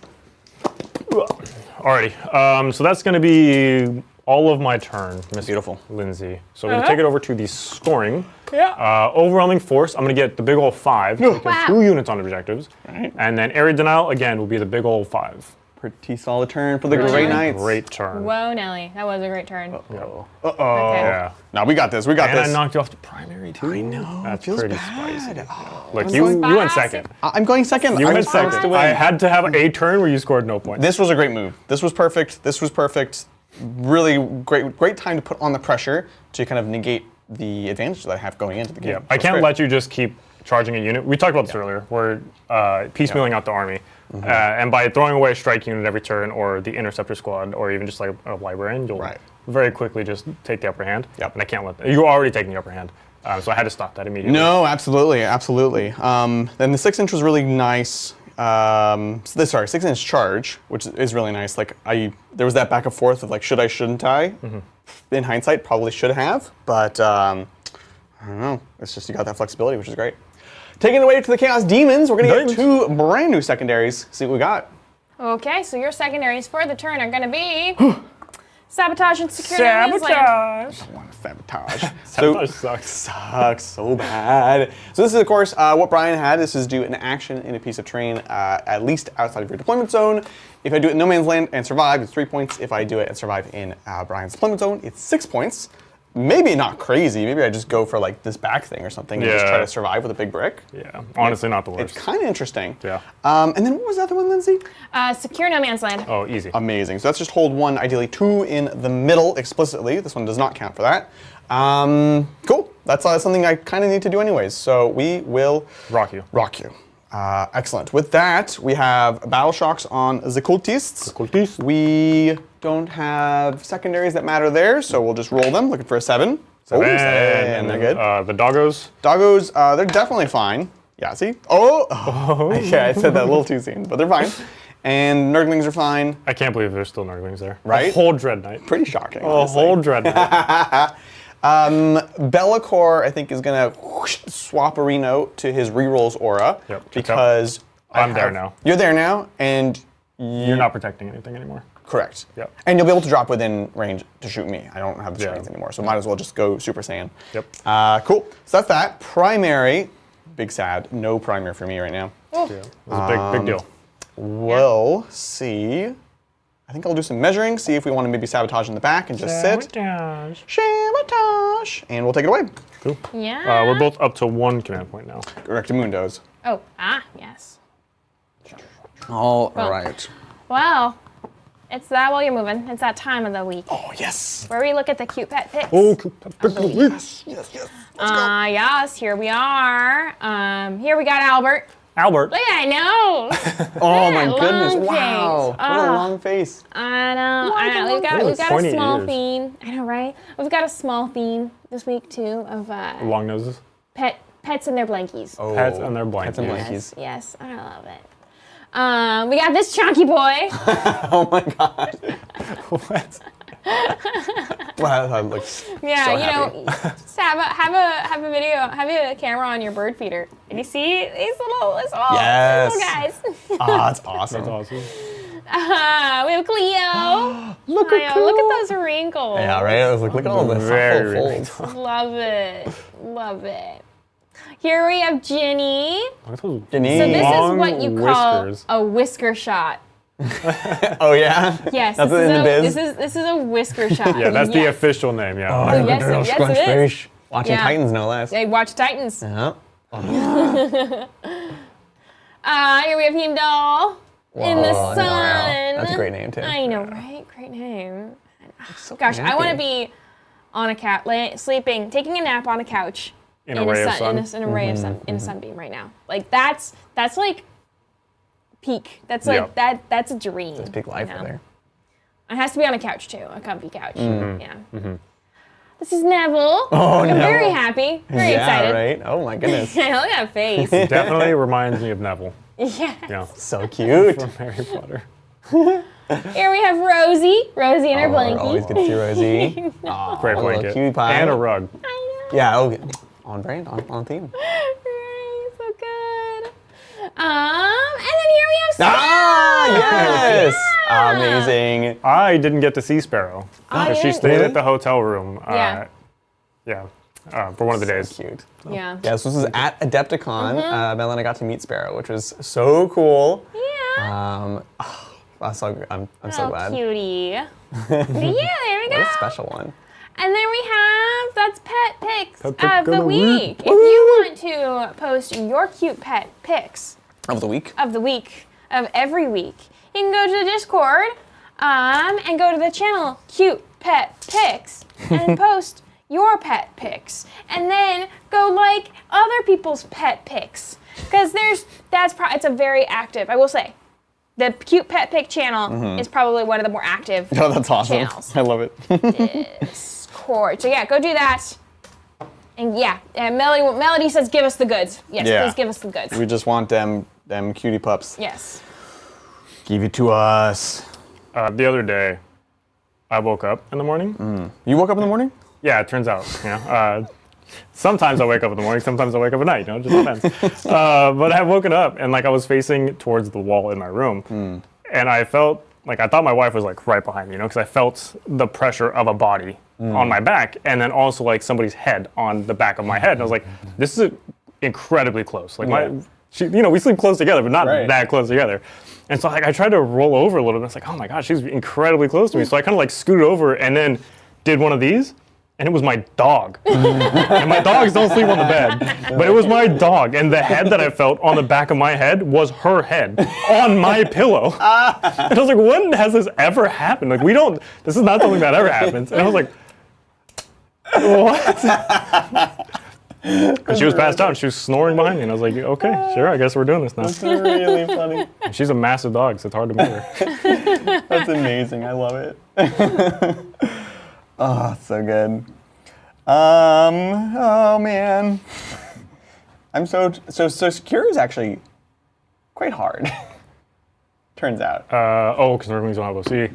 Alrighty. So that's going to be all of my turn, Miss
Beautiful.
Lindsay. So we're going to take it over to the scoring.
Yeah.
Overwhelming force, I'm going to get the big old 5. So we kill
Wow.
2 units on objectives.
Right.
And then area denial, again, will be the big old 5.
Pretty solid turn for the Grey Knights.
Great turn.
Whoa, Nelly. That was a great turn.
Uh-oh.
Okay.
Yeah.
No, we got this. We got
And
this.
I knocked you off the primary, too.
I know.
That's
feels
pretty
bad.
spicy.
Oh.
Look, you went second.
I'm going second.
You
I
went
was supposed
second.
to win.
I had to have a turn where you scored no points.
This was a great move. This was perfect. This was perfect. Really great time to put on the pressure to kind of negate the advantage that I have going into the game.
Yeah, I can't let you just keep charging a unit. We talked about this earlier. We're piecemealing out the army. And by throwing away a strike unit every turn, or the interceptor squad, or even just like a librarian, you'll very quickly just take the upper hand.
Yep.
And I can't let that. You're already taking the upper hand. So I had to stop that immediately.
No, absolutely, absolutely. Then the 6-inch was really nice. 6-inch charge, which is really nice. Like there was that back and forth of like, should I, shouldn't I? In hindsight, probably should have, but I don't know. It's just you got that flexibility, which is great. Taking it away to the Chaos Demons, we're gonna get 2 brand new secondaries. See what we got.
Okay, so your secondaries for the turn are going to be Sabotage and Secure No Man's Land.
Sabotage!
I want sabotage.
Sabotage sucks.
Sucks so bad. So this is, of course, what Brian had. This is do an action in a piece of terrain at least outside of your deployment zone. If I do it in No Man's Land and survive, it's 3 points. If I do it and survive in Brian's deployment zone, it's 6 points. Maybe not crazy. Maybe I just go for like this back thing or something and just try to survive with a big brick.
Yeah, honestly, not the worst.
It's kind of interesting.
Yeah.
And then what was the other one, Lindsay?
Secure No Man's Land.
Oh, easy.
Amazing. So let's just hold 1, ideally 2 in the middle explicitly. This one does not count for that. Cool. That's something I kind of need to do anyways. So we will
Rock you.
rock you. Excellent. With that, we have Battle Shocks on the Cultists. We don't have secondaries that matter there, so we'll just roll them, looking for a 7. Oh, 7.
And
They're good.
The doggos.
Doggos, they're definitely fine. Yeah, see? Oh! Yeah, I said that a little too soon, but they're fine. And Nurglings are fine.
I can't believe there's still Nurglings there.
Right?
A whole Dread Knight.
Pretty shocking,
A
honestly.
whole Dread Knight.
Belakor, I think, is going to swap a Reno to his rerolls aura.
Yep,
Because
I'm there now.
You're there now, and
You're not protecting anything anymore.
correct.
Yep.
And you'll be able to drop within range to shoot me. I don't have the screens anymore, so might as well just go Super Saiyan.
Yep.
Cool. So that's that. Primary, big sad. No primary for me right now.
Oh.
Yeah, it was a big deal.
We'll see. I think I'll do some measuring, see if we want to maybe sabotage in the back and just sit.
Sabotage.
Sabotage. Tosh. And we'll take it away.
Cool.
Yeah.
We're both up to 1 command point now.
Rectamundos.
Oh, yes.
All
Well.
right.
Well, it's that while you're moving. It's that time of the week
Oh, yes.
where we look at the cute pet pics.
Oh, cool.
Yes.
Yes, here we are. Here we got Albert.
Albert.
Look at that nose.
Oh, my
Long
goodness.
face.
Wow. What a
Oh.
long face.
I know. We've got a
Pointy
small
ears.
theme. I know, right? We've got a small theme this week too of
Long noses.
pets and their blankies.
Oh.
Pets and their blankets.
Pets and blankies.
Yes, I love it. We got this chunky boy.
Oh, my God.
What?
Wow, that looks
Yeah,
so
you
happy.
know, just have a video, have a camera on your bird feeder, and you see these little
Yes.
guys.
Ah, that's awesome.
That's awesome.
We have Cleo.
Look at
Look at those wrinkles.
Yeah, right? I was like, look at all the
Very
soft folds.
Love it. Love it. Here we have Ginny.
Look at those
Janine.
So this is
long
what you call
whiskers.
a whisker shot.
Oh, yeah?
Yes,
That's in the biz?
this is a whisker shot.
Yeah, that's the
Yes.
official name, yeah.
Oh,
yes,
little
yes, it
scrunch
is.
fish. Watching
Yeah.
Titans, no less.
Hey, watch Titans.
Yeah.
Here we have Heimdall in the
Whoa,
sun.
Nora. That's a great name, too.
I know, right? Great name.
So
Gosh, I want to
happy.
be on a couch, sleeping, taking a nap on a couch
In a ray of sun.
in a ray of sun, in a sunbeam right now. Like that's like peak. That's like
Yeah.
that's a dream.
It's big life
you know?
over there.
It has to be on a couch too, a comfy couch. Yeah. This is Neville.
Oh,
I'm
Neville.
very happy, very excited.
right? Oh, my goodness.
Look at that face.
Definitely reminds me of Neville.
Yeah.
Yeah.
So cute.
From Harry Potter.
Here we have Rosie. Rosie in her blankie.
Always good to see Rosie. Aw,
Great
little
blanket.
cutie pie.
And a rug.
I know.
Yeah, okay. On brand, on theme.
Right, so good. And then here we have Sarah.
Ah, yes!
Yeah.
Amazing.
I didn't get to see Sparrow.
Oh,
She
you
stayed
Really?
at the hotel room.
Yeah.
For one of the days.
So cute.
Yeah.
Yeah, so this was at Adepticon. Mel and I got to meet Sparrow, which was so cool.
Yeah.
I'm so glad.
Cutie. Yeah, there we go.
What a special one.
And then we have, that's pet pics
Pet pic
of the
of the
week.
week.
If you want to post your cute pet pics
Of the week.
of the week, of every week, you can go to the Discord and go to the channel Cute Pet Pics and post your pet pics. And then go like other people's pet pics. Because it's a very active, I will say. The Cute Pet Pic channel is probably one of the more active
Oh, that's awesome.
channels.
I love it.
Discord. So yeah, go do that. And yeah, Melody says give us the goods. Yes,
Yeah.
please give us the goods.
We just want them cutie pups.
Yes.
Give it to us.
The other day, I woke up in the morning.
You woke up in the morning?
Yeah, it turns out. Sometimes I wake up in the morning, sometimes I wake up at night, it just depends. But I had woken up and I was facing towards the wall in my room. And I felt, I thought my wife was right behind me, because I felt the pressure of a body on my back and then also somebody's head on the back of my head. And I was like, this is incredibly close. We sleep close together, but not that close together. And so I tried to roll over a little bit. I was like, oh my gosh, she's incredibly close to me. So I kind of scooted over and then did one of these. And it was my dog. And my dogs don't sleep on the bed. But it was my dog. And the head that I felt on the back of my head was her head on my pillow. And I was like, when has this ever happened? This is not something that ever happens. And I was like, what? And she was passed out and she was snoring behind me. And I was like, okay, sure, I guess we're doing this now.
That's really funny.
And she's a massive dog, so it's hard to move her.
That's amazing. I love it. Oh, so good. Oh man. I'm so secure is actually quite hard. Turns out.
Because Earthlings don't have OC.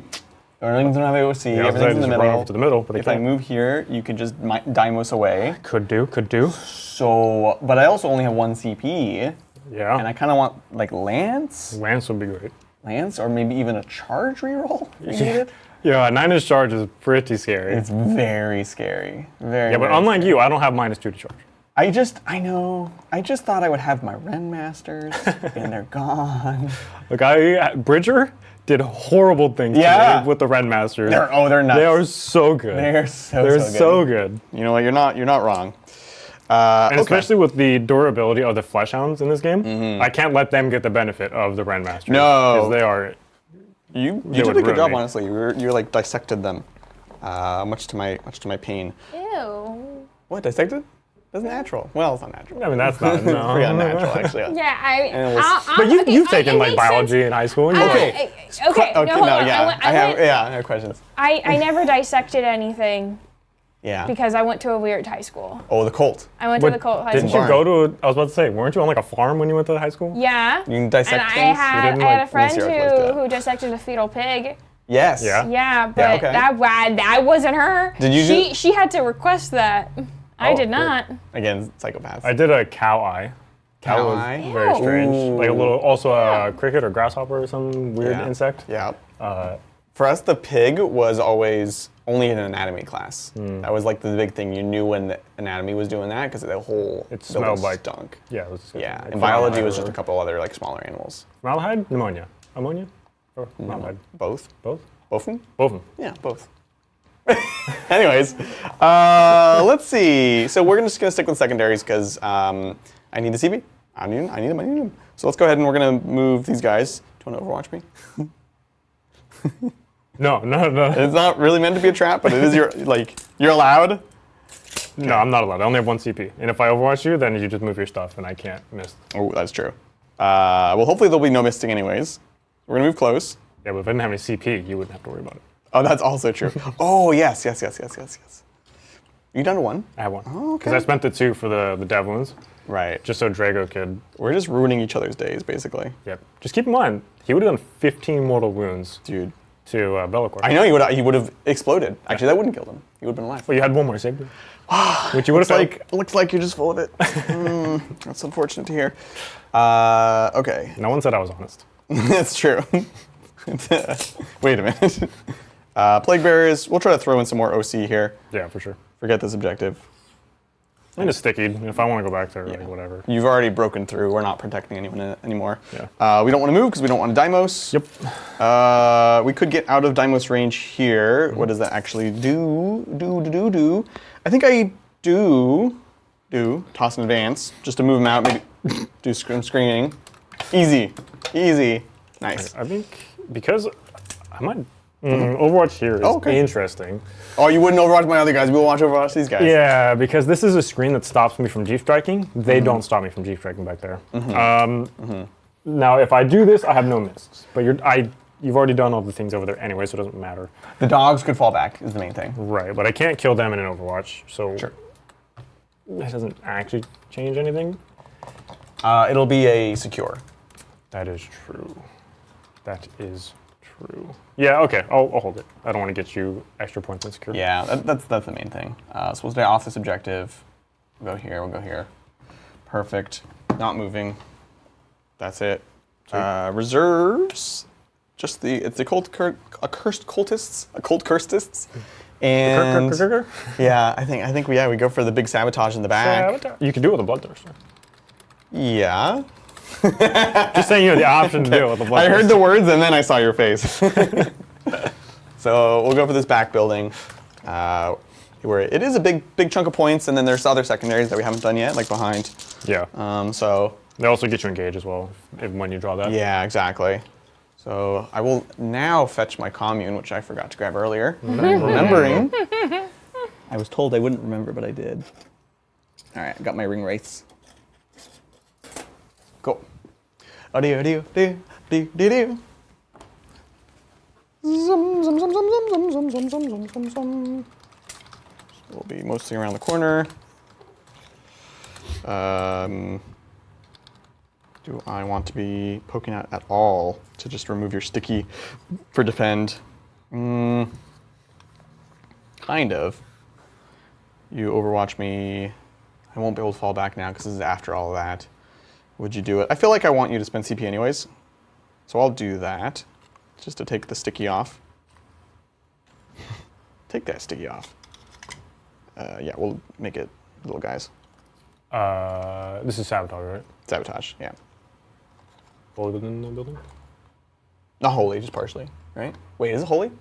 Earthlings don't have AOC.
Yeah,
Everything's in the
just run
middle.
over to the middle, but
If I move here, you can just Daimos away.
Could do.
So, but I also only have one CP,
Yeah.
and I kind of want Lance,
Lance would be great.
or maybe even a charge reroll. If you need it.
Yeah, 9-inch charge is pretty scary.
It's very scary. Very.
Yeah, but
very
unlike
scary.
you, I don't have -2 to charge.
I know. I just thought I would have my Ren Masters, and they're gone.
Bridger did horrible things to me with the Red Masters.
They're nuts.
They are so good.
They're
so good.
You know what? You're not wrong.
And especially with the durability of the Flesh Hounds in this game, I can't let them get the benefit of the Red Masters.
No.
Because they are...
You did a good job, honestly. You like dissected them, much to my pain.
Ew.
What, dissected? That's natural. Well, it's not natural.
I mean, that's not...
It's pretty unnatural, actually.
Yeah,
But you've taken like biology in high school.
Okay.
Okay,
No, hold on.
I have questions.
I never dissected anything
Yeah.
because I went to a weird high school.
Oh, the Colt.
I went to the cult high
Didn't
school.
you go to... I was about to say, weren't you on like a farm when you went to high school?
Yeah.
You can dissect
And
things?
I
didn't,
had
like,
a friend
unless you're like that.
who dissected a fetal pig.
Yes.
Yeah.
Yeah, but
okay.
that wasn't her.
Did you
She had to request that. I did not.
Again, psychopaths.
I did a cow eye.
Cow
was
eye?
very strange.
Ooh.
Like a little, also a cricket or grasshopper or some weird insect.
Yeah. For us, the pig was always only in an anatomy class. That was like the big thing. You knew when the anatomy was doing that because the whole
It smelled like
stunk.
Yeah, it was disgusting.
Yeah,
Like
and biology was
formaldehyde
just a
or-
couple other like smaller animals.
Formaldehyde? Pneumonia. Ammonia? Or formaldehyde?
Both?
Both?
Both of them?
Both of them.
Yeah, both. Anyways, let's see. So we're just gonna stick with secondaries because I need the CB. I need them. So let's go ahead and we're gonna move these guys. Do you want to Overwatch me?
No.
It's not really meant to be a trap, but it is you're allowed.
No, I'm not allowed. I only have one CP. And if I overwatch you, then you just move your stuff and I can't miss.
Oh, that's true. Well, hopefully there'll be no misting anyways. We're gonna move close.
Yeah, but if I didn't have any CP, you wouldn't have to worry about it.
Oh, that's also true. Oh, yes. You done to one?
I have one.
Oh, okay.
Because I spent the 2 for the dev wounds,
Right.
just so Draigo could...
We're just ruining each other's days, basically.
Yep. Just keep in mind, he would have done 15 mortal wounds
Dude.
to Belakor.
I know he would have exploded. Actually, that wouldn't kill him. He would have been alive.
Well, you had one more save. Which you would have
Looks like you're just full of it. That's unfortunate to hear. Okay.
No one said I was honest.
That's true. Wait a minute. Plague Bearers, we'll try to throw in some more OC here.
Yeah, for sure.
Forget this objective.
And it's sticky. If I want to go back there, like, whatever.
You've already broken through. We're not protecting anyone anymore.
Yeah.
We don't want to move because we don't want to Deimos.
Yep.
We could get out of Deimos range here. What does that actually do? I think I do toss and advance just to move them out. Maybe do screening. Easy. Nice.
I think because I might Overwatch here is interesting.
Oh, you wouldn't Overwatch my other guys. We'll watch Overwatch these guys.
Yeah, because this is a screen that stops me from deep striking. They don't stop me from deep striking back there. Now, if I do this, I have no misses. But you've already done all the things over there anyway, so it doesn't matter.
The dogs could fall back is the main thing.
Right, but I can't kill them in an Overwatch, so
Sure.
It doesn't actually change anything.
It'll be a secure.
That is true. That is true. Yeah, okay, I'll hold it. I don't want to get you extra points in security.
Yeah, that's the main thing. So we'll stay off this objective. We'll go here. Perfect. Not moving. That's it. Reserves. Just it's a cult cultists. And yeah, I think we go for the big sabotage in the back.
You can do it with a bloodthirster.
Yeah.
Just saying you have the option to do it with a bloodthirster.
I heard the words and then I saw your face. So we'll go for this back building, where it is a big chunk of points, and then there's other secondaries that we haven't done yet, like behind.
Yeah.
So
they also get you engaged as well when you draw that.
yeah, exactly. So I will now fetch my commune, which I forgot to grab earlier. Remembering. I was told I wouldn't remember, but I did. All right, I got my ring wraiths. Go. Do. Zum. We'll be mostly around the corner. Do I want to be poking out at all to just remove your sticky for defend? Kind of. You Overwatch me. I won't be able to fall back now because this is after all of that. Would you do it? I feel like I want you to spend CP anyways. So I'll do that. Just to take the sticky off. Take that sticky off. Yeah, we'll make it little guys.
This is sabotage, right?
Sabotage, yeah.
Bullet in the building?
Not holy, just partially, right? Wait, is it holy?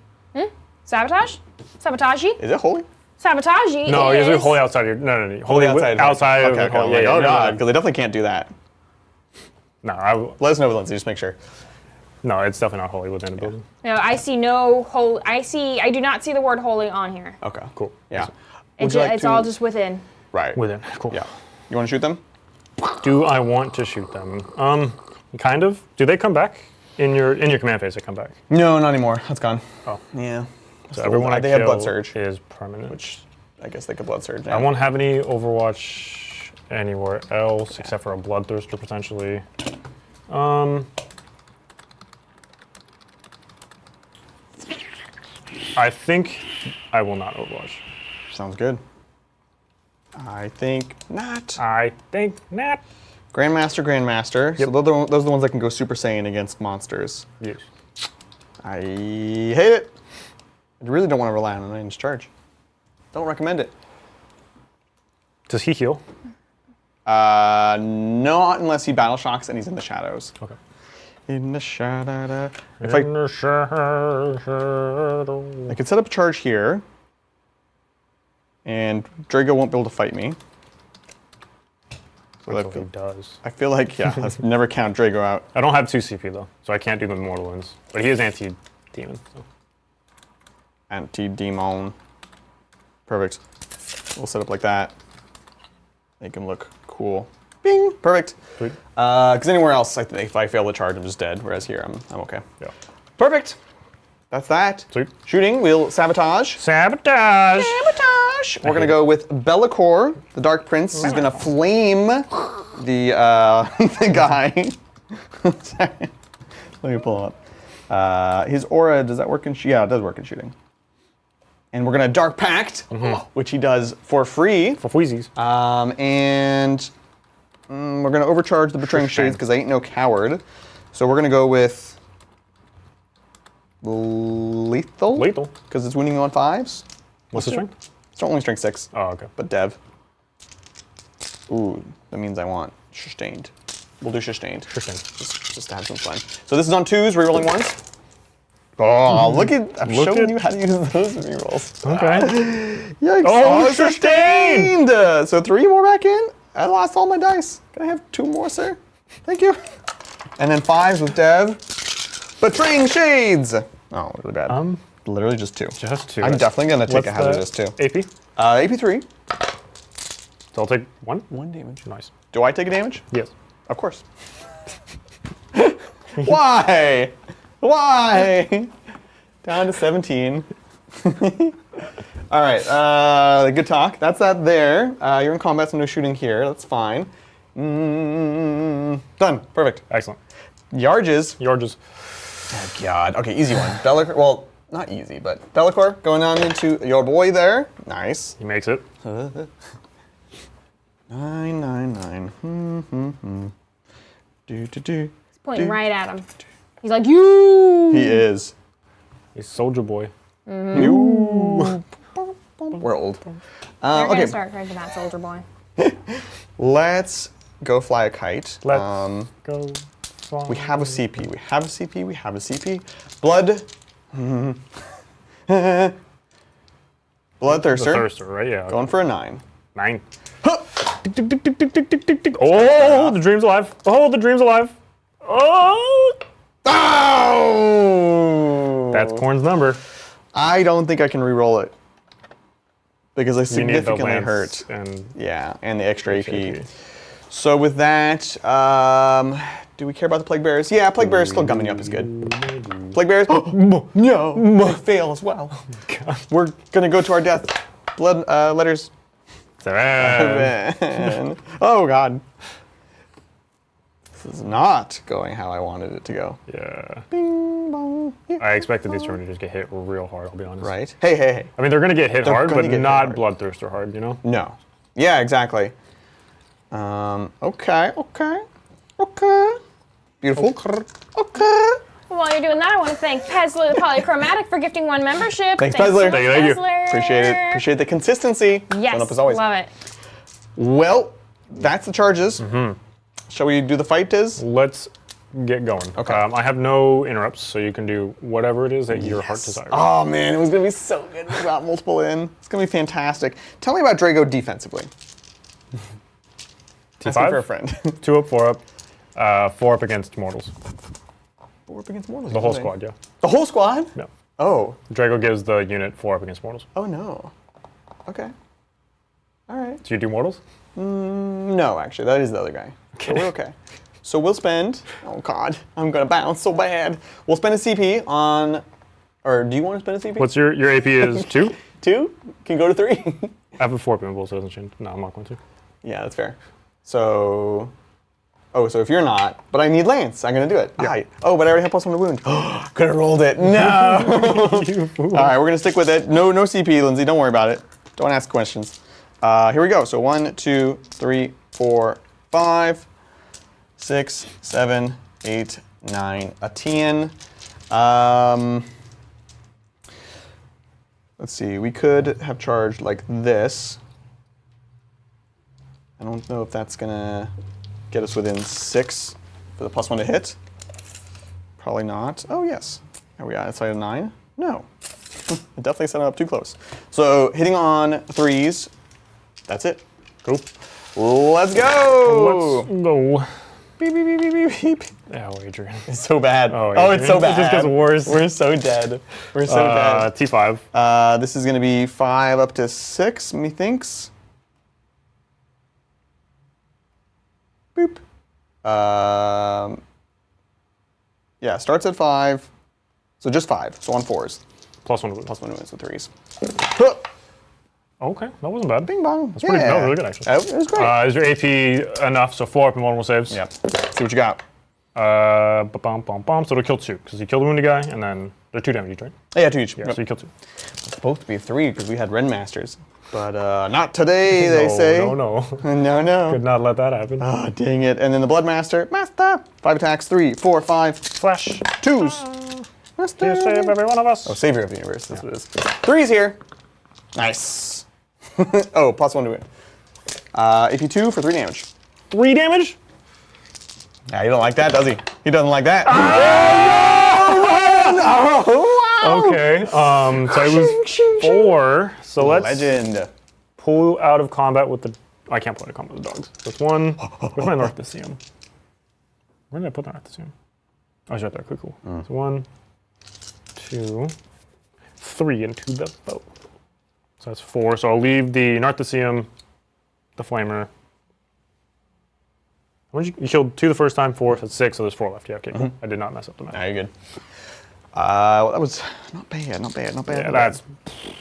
Sabotage? Sabotagey?
Is it holy?
Sabotagey
No,
is...
usually holy outside your... No.
Holy outside.
Outside of
okay,
the holy.
okay.
Yeah,
Oh,
no,
God, because I definitely can't do that.
No,
Let us know, Lindsay, just make sure.
no, it's definitely not holy within a building.
No, I see no holy. I do not see the word holy on here.
Okay,
Cool.
yeah.
It's all just within.
Right.
Within. Cool.
Yeah. You want to shoot them?
Do I want to shoot them? Kind of. Do they come back? In your command phase, they come back.
No, not anymore. That's gone.
Oh.
Yeah.
So everyone I
they
kill
have blood surge,
is permanent.
which I guess they could blood surge.
I won't have any Overwatch anywhere else except for a Bloodthirster potentially. I think I will not Overwatch.
Sounds good. I think not.
I think not.
Grandmaster.
Yep.
So those are the ones that can go Super Saiyan against monsters.
Yes.
I hate it. I really don't want to rely on an 9-inch charge. Don't recommend it.
Does he heal?
Not unless he battle shocks and he's in the shadows.
Okay.
In the shadow. If
In the shadow.
I could set up a charge here, and Draigo won't be able to fight me. So
That's what he does.
I feel like, yeah, let's never count Draigo out.
I don't have 2 CP though, so I can't do the mortal wounds. But he is anti-demon. So.
Anti-demon. Perfect. We'll set up like that. Make him look cool. Bing! Perfect.
Sweet.
Because anywhere else, if I fail the charge, I'm just dead. Whereas here, I'm okay.
Yeah.
Perfect. That's that.
Sweet.
Shooting, we'll sabotage.
Sabotage!
Sabotage! We're gonna go with Belakor, the Dark Prince. He's gonna flame the the guy. Sorry. Let me pull him up. His aura, does that work in shooting? Yeah, it does work in shooting. And we're gonna Dark Pact, which he does for free.
For Wheezies.
And we're gonna overcharge the Betraying Shades because I ain't no coward. So we're gonna go with lethal.
Lethal.
Because it's winning on 5s.
What's the strength?
It's only strength 6.
Oh, okay.
But Dev. Ooh, that means I want sustained. We'll do sustained.
Sustained.
Just to have some fun. So this is on 2s, rerolling 1s. Oh, look at, I'm showing you how to use those rerolls.
Okay.
Yikes.
Oh, sustained!
So 3 more back in. I lost all my dice. Can I have 2 more, sir? Thank you. And then 5s with Dev. Betraying Shades. Oh, really bad. Literally just 2.
Just 2.
I'm definitely gonna take a hazardous 2.
AP?
AP 3.
So I'll take 1?
1 damage.
Nice.
Do I take a damage?
Yes.
Of course. Why? Why? Down to 17. All right, good talk. That's that there. You're in combat, so no shooting here. That's fine. Done. Perfect.
Excellent.
Yarges.
Yarges.
Oh, God. Okay, easy one. Belakor. Well, not easy, but Belakor going on into your boy there. Nice.
He makes it.
999. Do.
He's pointing right at him. He's like, you!
He is.
He's Soldier Boy.
You. We're old.
They're gonna
Okay,
start cranking that soldier boy.
let's go fly a kite.
Let's go. Fly.
We have a CP. We have a CP. We have a CP. Blood. Bloodthirster.
The Thirster, right? Yeah.
Going for a 9.
9. Tick, tick, tick, tick, tick, tick, tick, tick, tick. Oh, the dream's alive. Oh, the dream's alive. Oh!
Oh!
That's Corn's number.
I don't think I can re-roll it because I
You need the
significantly
lance
hurt.
and
Yeah, and the extra AP.
AP.
So with that, do we care about the Plague Bearers? Yeah, Plague Bearers still gumming you up is good. Plague Bearers, no, fail as well. We're gonna go to our death. Blood letters.
7.
Oh God. This is not going how I wanted it to go.
Yeah.
Bing, bong.
I expected these turns to just get hit real hard, I'll be honest.
Right. Hey.
I mean, they're going to get hit hard,
gonna
but
get hit
not
hard.
Bloodthirster hard, you know?
No. Yeah, exactly. Okay. Beautiful. Okay.
While you're doing that, I want to thank Pesler the Polychromatic for gifting 1 membership.
Thanks,
so
Pesler.
much,
Thank you.
Pesler.
Appreciate it. Appreciate the consistency.
Yes,
Showing up as always.
love it.
Well, that's the charges. Shall we do the fight, Diz?
Let's get going.
Okay.
I have no interrupts, so you can do whatever it is that your heart desires.
Oh man, it was gonna be so good if we got multiple in. It's gonna be fantastic. Tell me about Draigo defensively. Asking for a friend.
2 up, 4 up, 4 up against mortals.
4 up against mortals.
The whole squad, yeah.
The whole squad?
No.
Oh.
Draigo gives the unit 4 up against mortals.
Oh no. Okay. All right.
Do you do mortals?
No, actually, that is the other guy. Okay. So we're okay. So we'll spend. Oh God, I'm gonna bounce so bad. We'll spend a CP on. Or do you want to spend a CP?
What's your AP is 2?
2? Can go to 3.
I have a 4 pinball, so it doesn't change. No, I'm not going to.
Yeah, that's fair. So. Oh, so if you're not, but I need Lance, I'm gonna do it.
Yeah.
Oh, but I already have +1 to wound. Could have rolled it. No. All right, we're gonna stick with it. No CP, Lindsay. Don't worry about it. Don't ask questions. Here we go. So 1, 2, 3, 4, 5, 6, 7, 8, 9, a 10. Let's see. We could have charged like this. I don't know if that's gonna get us within 6 for the +1 to hit. Probably not. Oh yes. Are we outside of 9? No. It definitely set it up too close. So hitting on 3s. That's it.
Cool.
Let's go.
Let's go.
Beep, beep, beep, beep, beep, beep.
Oh, Adrian.
It's so bad.
Oh,
It's so
Adrian.
bad.
It just gets worse.
We're so dead. We're so dead.
T5.
This is going to be 5 up to 6, methinks. Boop. Yeah, starts at 5. So just 5. So on 4s.
+1 to wound.
+1 to win, so 3s.
Okay, that wasn't bad.
Bing bong.
That's pretty, that was really good, actually.
It was great.
Is your AP enough? So 4 up and multiple saves?
Yeah. See what you got.
So it'll kill 2, because you kill the wounded guy, and then they're 2 damage each, right?
Oh, yeah, 2 each.
Yeah,
Yep.
so you kill 2.
It's supposed to be 3 because we had Ren Masters. But not today, they say.
No.
No.
Could not let that happen.
Oh, dang it. And then the Blood Master. Master. 5 attacks. 3, 4, 5.
Flash.
2s. Master.
You save every one of us.
Oh, Savior of the Universe. That's what it is. 3's here. Nice. Oh, +1 to win. AP 2 for 3 damage.
3 damage?
Yeah, he don't like that, does he? He doesn't like that. Oh, wow.
Okay. So it was 4. So let's
Legend.
pull out of combat with the. I can't pull out of combat with the dogs. So it's 1. Where's my Narthicium? Where did I put the Narthicium? Oh, it's right there. Cool. So 1, 2, 3 into the boat. So that's 4. So I'll leave the Narthicium, the Flamer. You killed 2 the first time, 4, so that's 6, so there's 4 left. Yeah, okay, cool. I did not mess up the math.
Nah, you're good. Well, that was not bad.
Yeah, that's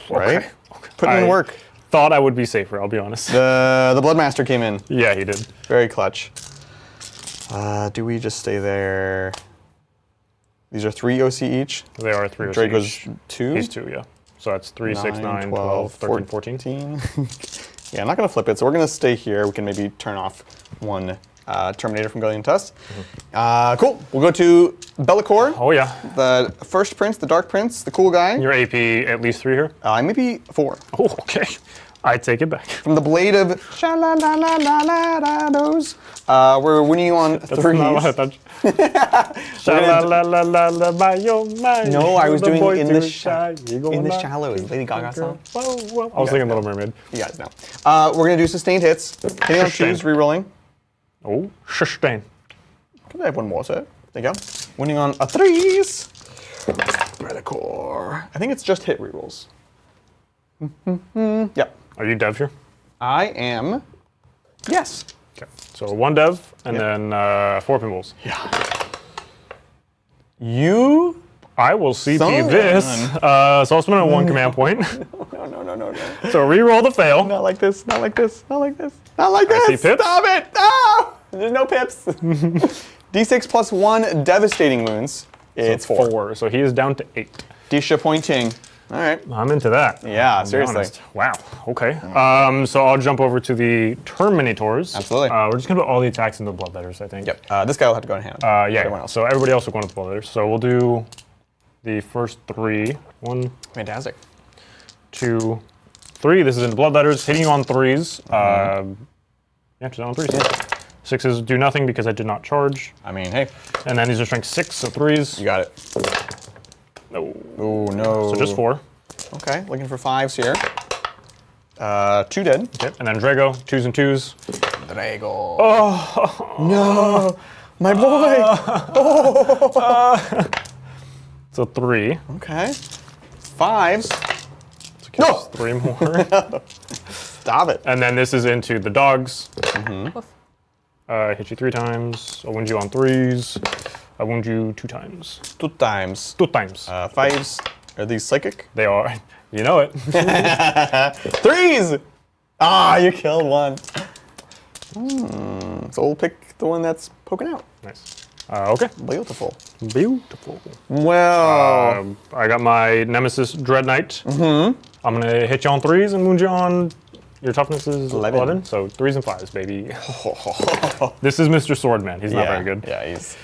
right.
Okay.
Putting in work.
Thought I would be safer, I'll be honest.
The Bloodmaster came in.
Yeah, he did.
Very clutch. Do we just stay there? These are 3 OC each.
They are 3
Drake was
each.
2.
He's 2, yeah. So that's 3, 6, 9, 12, 13, 14.
Yeah, I'm not going to flip it, so we're going to stay here. We can maybe turn off 1 Terminator from going Tusk. Cool. We'll go to Belakor.
Oh, yeah.
The first prince, the Dark Prince, the cool guy.
Your AP at least 3 here?
Maybe 4.
Oh, okay. I take it back.
From the Blade of Sha-la-la-la-la-la-dos. We're winning you on 3s.
That's not what I thought.
No, I was doing in the shallows. Lady Gaga song.
Whoa. I was thinking Little Mermaid.
You guys know. We're going to do sustained hits. Hitting on 2s, re-rolling.
Oh, sustain.
Could I have 1 more, sir? There you go. Winning on a 3s. Belakor. I think it's just hit rerolls. Yep.
Are you dev here?
I am. Yes.
Okay. So 1 dev and then 4 pinballs.
Yeah. You.
I will CP
Son.
this. So I'll spend on 1 command point.
No.
So re-roll the fail.
Not like this. Not like this.
I see pips.
Stop it. No. There's no pips. D6 plus 1 devastating wounds. It's 4.
So he is down to 8.
Disappointing. All right.
I'm into that.
Yeah,
I'll be
seriously.
honest. Wow. Okay. So I'll jump over to the Terminators.
Absolutely.
We're just gonna put all the attacks into the Bloodletters, I think.
Yep. This guy will have to go in hand.
Yeah. So everybody else will go into the Bloodletters. So we'll do the first 3. 1,
Fantastic.
2, 3. This is into Bloodletters. Hitting you on 3s. Yeah, just on 3s. 6s do nothing because I did not charge.
I mean, hey.
And then these are strength 6, so 3s.
You got it.
No.
Oh, no.
So just 4.
Okay, looking for 5s here. 2 dead.
Okay, and then Draigo, 2s and 2s.
Draigo. Oh, no. My boy.
So 3.
Okay. 5s.
So no! 3 more.
Stop it.
And then this is into the dogs. Hit you 3 times. I wound you on 3s. I wound you 2 times.
2 times.
2 times.
5s. Are these psychic?
They are. You know it.
3s! Ah, you killed one. So we'll pick the one that's poking out.
Nice. Okay.
Beautiful.
Beautiful.
Well.
I got my Nemesis Dread Knight. I'm going to hit you on 3s and wound you on... Your toughness is 11, so 3s and 5s, baby. This is Mr. Swordman. He's not very good.
Yeah, he's...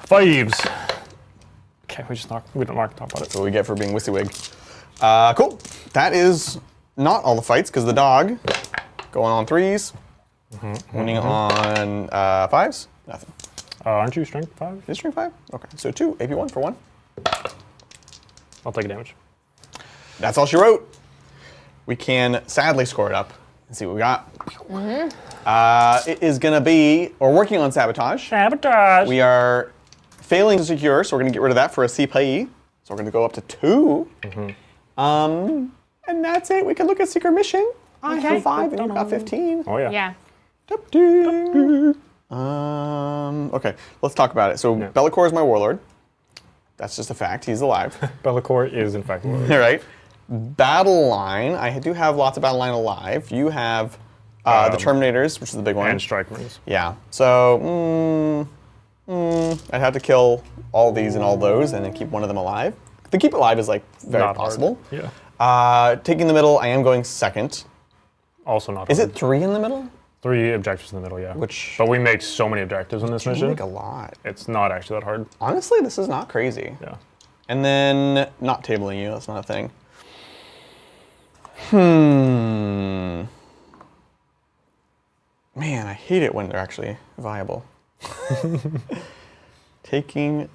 5s. Okay, we don't talk about it.
That's what we get for being WYSIWYG. Cool. That is not all the fights, because the dog going on 3s, winning on 5s, nothing.
Aren't you strength 5?
Is strength 5? Okay, so 2, AP 1 for 1.
I'll take a damage.
That's all she wrote. We can sadly score it up and see what we got. It is going to be, we're working on sabotage.
Sabotage!
We are failing to secure, so we're going to get rid of that for a CPE. So we're going to go up to 2. And that's it. We can look at secret mission. I have 5 and you've got 15.
Oh, yeah.
Yeah.
Okay, let's talk about it. So Belakor is my warlord. That's just a fact. He's alive.
Belakor is, in fact, warlord.
All right. Battle line. I do have lots of battle line alive. You have the Terminators, which is the big one.
And Strike Marines.
Yeah. So I'd have to kill all these and all those, and then keep one of them alive. The keep alive is like very
Not
possible.
Hard. Yeah.
Taking the middle, I am going second.
Also not.
Is
hard.
it 3 in the middle?
3 objectives in the middle, yeah. But we make so many objectives in this mission.
Make a lot.
It's not actually that hard.
Honestly, this is not crazy.
Yeah.
And then not tabling you. That's not a thing. Man, I hate it when they're actually viable. Taking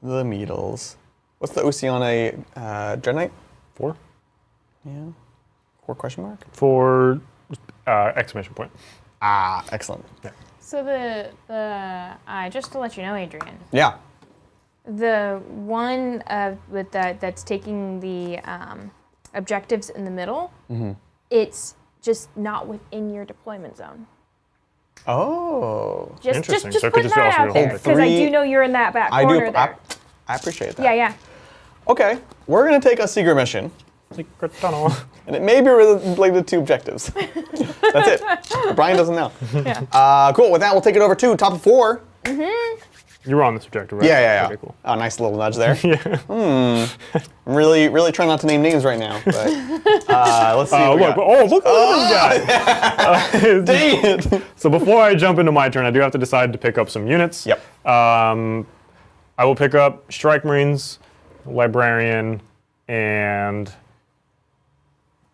the Needles. What's the OC on a Dread Knight?
4.
Yeah. 4 question mark?
For exclamation point.
Ah, excellent.
Yeah.
So just to let you know, Adrian,
Yeah.
the one with that's taking the objectives in the middle, it's just not within your deployment zone.
Oh.
Just
Interesting. So it could
putting
just
that
also
out
be a
there,
whole
because I do
three-
know you're in that back corner there.
I appreciate that.
Yeah, yeah.
Okay, we're gonna take a secret mission,
Secret tunnel.
and it may be related to objectives. That's it. Brian doesn't know.
Yeah.
Cool. With that, we'll take it over to top of 4.
You were on this objective, right?
Yeah.
Okay, cool.
Oh, nice little nudge there.
Yeah.
I'm really trying not to name names right now, but let's see. What we got.
Look at this guy.
Dang it.
So before I jump into my turn, I do have to decide to pick up some units.
Yep.
I will pick up Strike Marines, Librarian, and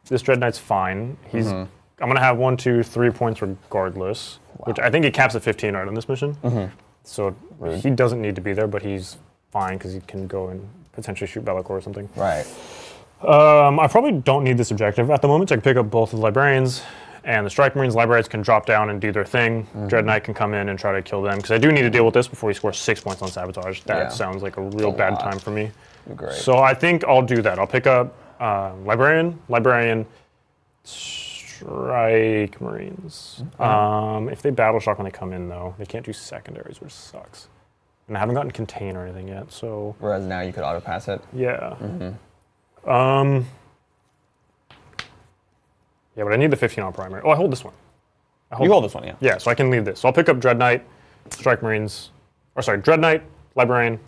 this Dread Knight's fine. He's I'm gonna have 1, 2, 3 points regardless, which I think he caps at 15 right on this mission. So he doesn't need to be there, but he's fine because he can go and potentially shoot Belakor or something.
Right.
I probably don't need this objective at the moment, so I can pick up both of the Librarians and the Strike Marines. Librarians can drop down and do their thing. Dread Knight can come in and try to kill them, because I do need to deal with this before he scores 6 points on Sabotage. That sounds like a real bad time for me.
Great.
So I think I'll do that. I'll pick up Librarian, Strike Marines. If they battle shock when they come in, though, they can't do secondaries, which sucks. And I haven't gotten contain or anything yet, so...
Whereas now you could auto pass it.
Yeah. Yeah, but I need the 15 on primary. Oh, I hold this one.
You hold this one, yeah.
Yeah, so I can leave this. So I'll pick up Dread Knight, Strike Marines, Dread Knight, Librarian,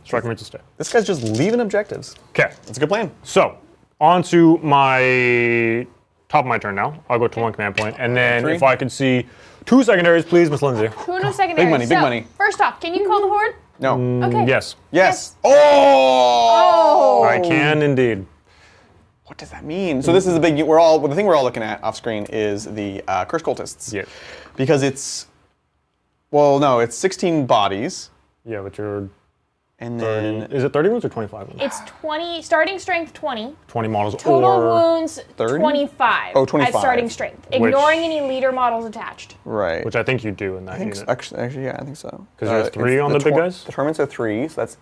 Strike Marines will stay.
This guy's just leaving objectives.
Okay,
That's a good plan.
so on to my top of my turn now. I'll go to 1 command point, and then
3.
if I could see 2 secondaries, please, Miss Lindsay.
Who knows secondary?
money, big money.
First off, can you call the horde?
No.
Okay.
Yes,
Yes. Oh!
I can indeed.
What does that mean? So this is the big. The thing we're all looking at off screen is the Curse Cultists.
Yeah.
Because it's Well, no, it's 16 bodies.
Yeah, but you're...
And then...
Is it 30 wounds or 25 wounds?
It's 20, starting strength 20.
20 models
Total
or...
wounds
30?
25.
Oh, 25.
At starting strength. Ignoring any leader models attached.
Right.
Which I think you do in that unit.
Actually, yeah, I think so.
Because there's 3 on the big guys?
The tournaments are 3, so that's...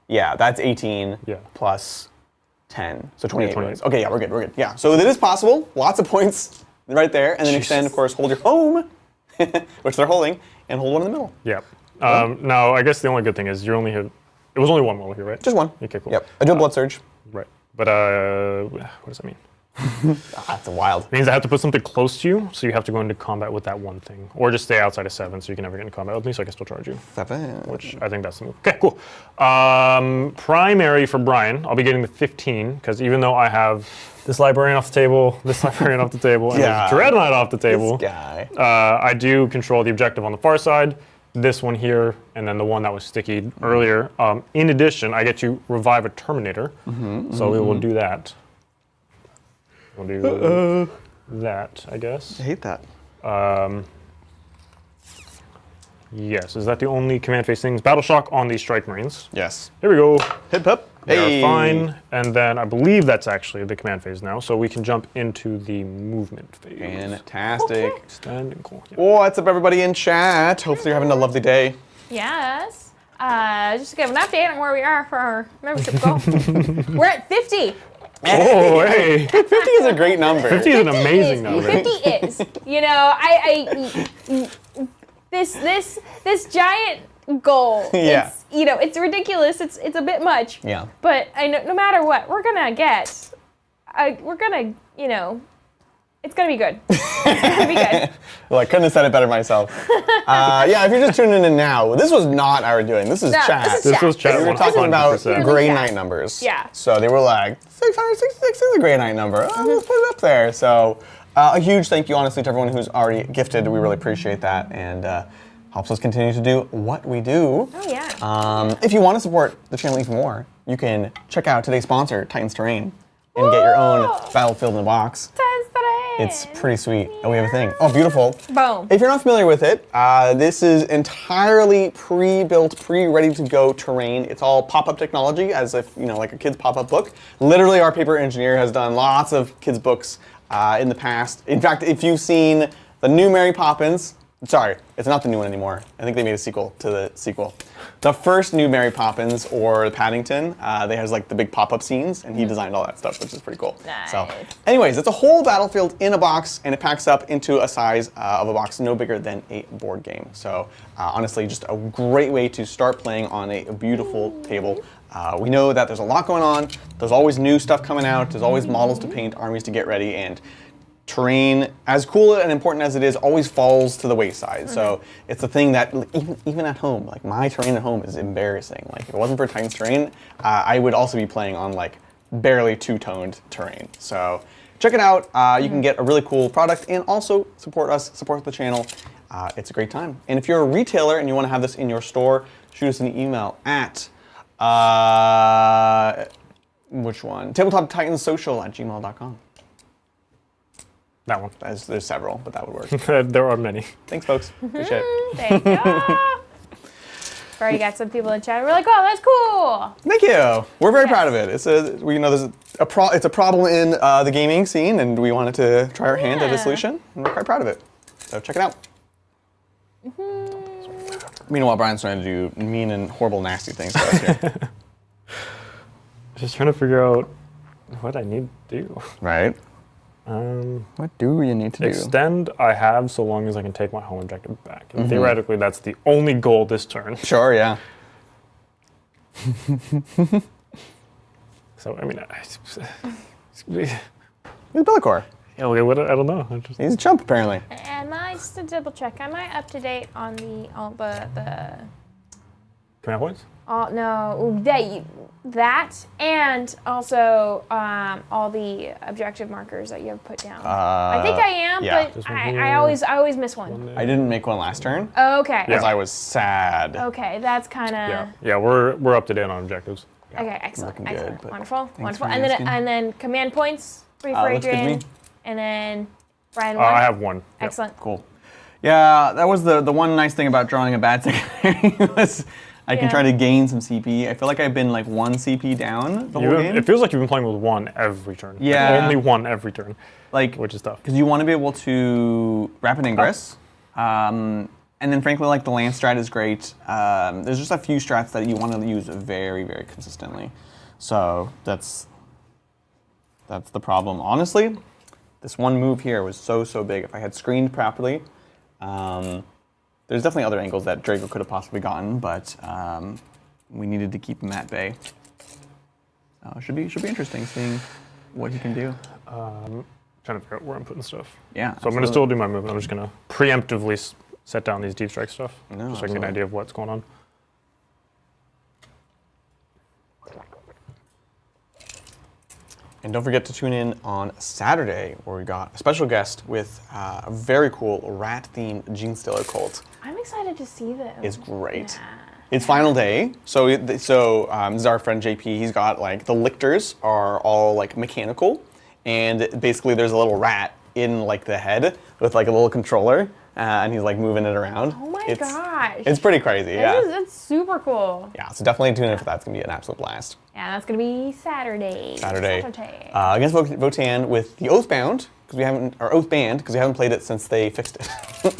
Yeah, that's 18
Yeah.
plus 10. So 28
28.
wounds. Okay, yeah, we're good. Yeah, so it is possible. Lots of points right there. And then extend, of course, hold your home, which they're holding, and hold one in the middle.
Yeah. Now, I guess the only good thing is you only have... It was only one will here, right?
Just one.
Okay, cool.
Yep. I do a blood surge.
Right. But what does that mean?
That's wild.
It means I have to put something close to you, so you have to go into combat with that one thing. Or just stay outside of 7, so you can never get into combat with me, so I can still charge you.
7.
Which I think that's the move. Okay, cool. Primary for Brian, I'll be getting the 15, because even though I have this librarian off the table, this librarian off the table, and this Dread Knight off the table,
This guy.
I do control the objective on the far side, this one here, and then the one that was sticky earlier. In addition, I get to revive a Terminator, so we will do that. We'll do that, I guess.
I hate that.
Yes, is that the only command phase things? Battle Shock on the Strike Marines.
Yes.
Here we go.
Hip hip.
They are fine, and then I believe that's actually the command phase now, so we can jump into the movement phase.
Fantastic.
Standing cool. Yeah.
What's up, everybody in chat? Hopefully you're having a lovely day.
Yes. Just to give an update on where we are for our membership goal. We're at 50.
Oh, hey.
50 is a great number.
50 is an amazing number.
50 is. You know, this giant goal.
Yeah.
It's, you know, it's ridiculous. It's a bit much.
Yeah.
But I know no matter what, we're gonna get. We're gonna, you know, it's gonna be good. It's gonna be good.
Well, I couldn't have said it better myself. Yeah, if you're just tuning in now, this was not our doing. This is
No,
chat.
This was chat.
We were talking about
100%.
Grey
chat.
Knight numbers.
Yeah.
So they were like, 666 is a Grey Knight number. Oh, let's put it up there. So a huge thank you, honestly, to everyone who's already gifted. We really appreciate that, and helps us continue to do what we do.
Oh yeah.
If you want to support the channel even more, you can check out today's sponsor, Titans Terrain, and get your own Battlefield in a box. It's pretty sweet. And we have a thing. Oh, beautiful.
Boom.
If you're not familiar with it, this is entirely pre-built, pre-ready to go terrain. It's all pop-up technology, as if, you know, like a kid's pop-up book. Literally, our paper engineer has done lots of kids' books in the past. In fact, if you've seen the new Mary Poppins, sorry, it's not the new one anymore. I think they made a sequel to the sequel. The first new Mary Poppins or Paddington, they has like the big pop-up scenes, and he designed all that stuff, which is pretty cool.
Nice.
So, anyways, it's a whole Battlefield in a box, and it packs up into a size of a box no bigger than a board game. So, honestly, just a great way to start playing on a beautiful table. We know that there's a lot going on. There's always new stuff coming out. There's always models to paint, armies to get ready, and terrain, as cool and important as it is, always falls to the wayside. So it's a thing that even at home, like my terrain at home is embarrassing. Like if it wasn't for Titans Terrain, I would also be playing on like barely two-toned terrain. So check it out. You can get a really cool product and also support us, support the channel. It's a great time. And if you're a retailer and you want to have this in your store, shoot us an email at which one? tabletoptitansocial@gmail.com.
That one.
There's several, but that would work.
There are many.
Thanks, folks. Appreciate it.
Thank you. We've already got some people in chat. We're like, oh, that's cool.
Thank you. We're very proud of it. It's there's it's a problem in the gaming scene, and we wanted to try our hand at a solution, and we're quite proud of it. So check it out. Meanwhile, Brian's trying to do mean and horrible, nasty things to us here.
Just trying to figure out what I need to do.
Right. What do you need to do?
Extend I have so long as I can take my home objective back. And theoretically, that's the only goal this turn.
Sure, yeah.
So, I mean,
He's Belakor.
yeah, okay, what, I don't know.
He's a chump, apparently.
Am I, just to double check, am I up to date on the
Command points?
no, that and also all the objective markers that you have put down. I think I am,
yeah.
but I always miss one.
I didn't make one last turn
Okay.
because I was sad.
Okay, that's kind of.
Yeah, we're up to date on objectives.
Okay, excellent,
Looking good,
excellent,
but
wonderful, wonderful.
for
And then
asking.
command points, three for
looks good to
Adrian,
me.
and then Brian one.
I have one. Yep.
Excellent.
Cool. Yeah, that was the one nice thing about drawing a bad secondary was I can try to gain some CP. I feel like I've been like 1 CP down the whole game.
It feels like you've been playing with 1 every turn.
Yeah.
Like only 1 every turn.
Like,
which is tough.
Because you want to be able to rapid ingress. And then frankly, like the lance strat is great. There's just a few strats that you want to use very, very consistently. So that's the problem. Honestly, this one move here was so big. If I had screened properly, there's definitely other angles that Draigo could have possibly gotten, but we needed to keep him at bay. So it should be interesting seeing what he can do.
Trying to figure out where I'm putting stuff.
Yeah.
So I'm going to still do my movement. I'm just going to preemptively set down these deep strike stuff,
No,
just so I can get an idea of what's going on.
And don't forget to tune in on Saturday, where we got a special guest with a very cool rat-themed Gene Stealer cult.
I'm excited to see this.
It's great.
Yeah.
It's final day, so this is our friend JP. He's got like the lictors are all like mechanical, and basically there's a little rat in like the head with like a little controller, and he's like moving it around.
Oh my gosh.
It's pretty crazy. Yeah.
That's super cool.
Yeah. So definitely tune in for that. It's gonna be an absolute blast.
Yeah, that's gonna be Saturday.
Against Votan with the Oathbound because we haven't, or Oathband because we haven't played it since they fixed it,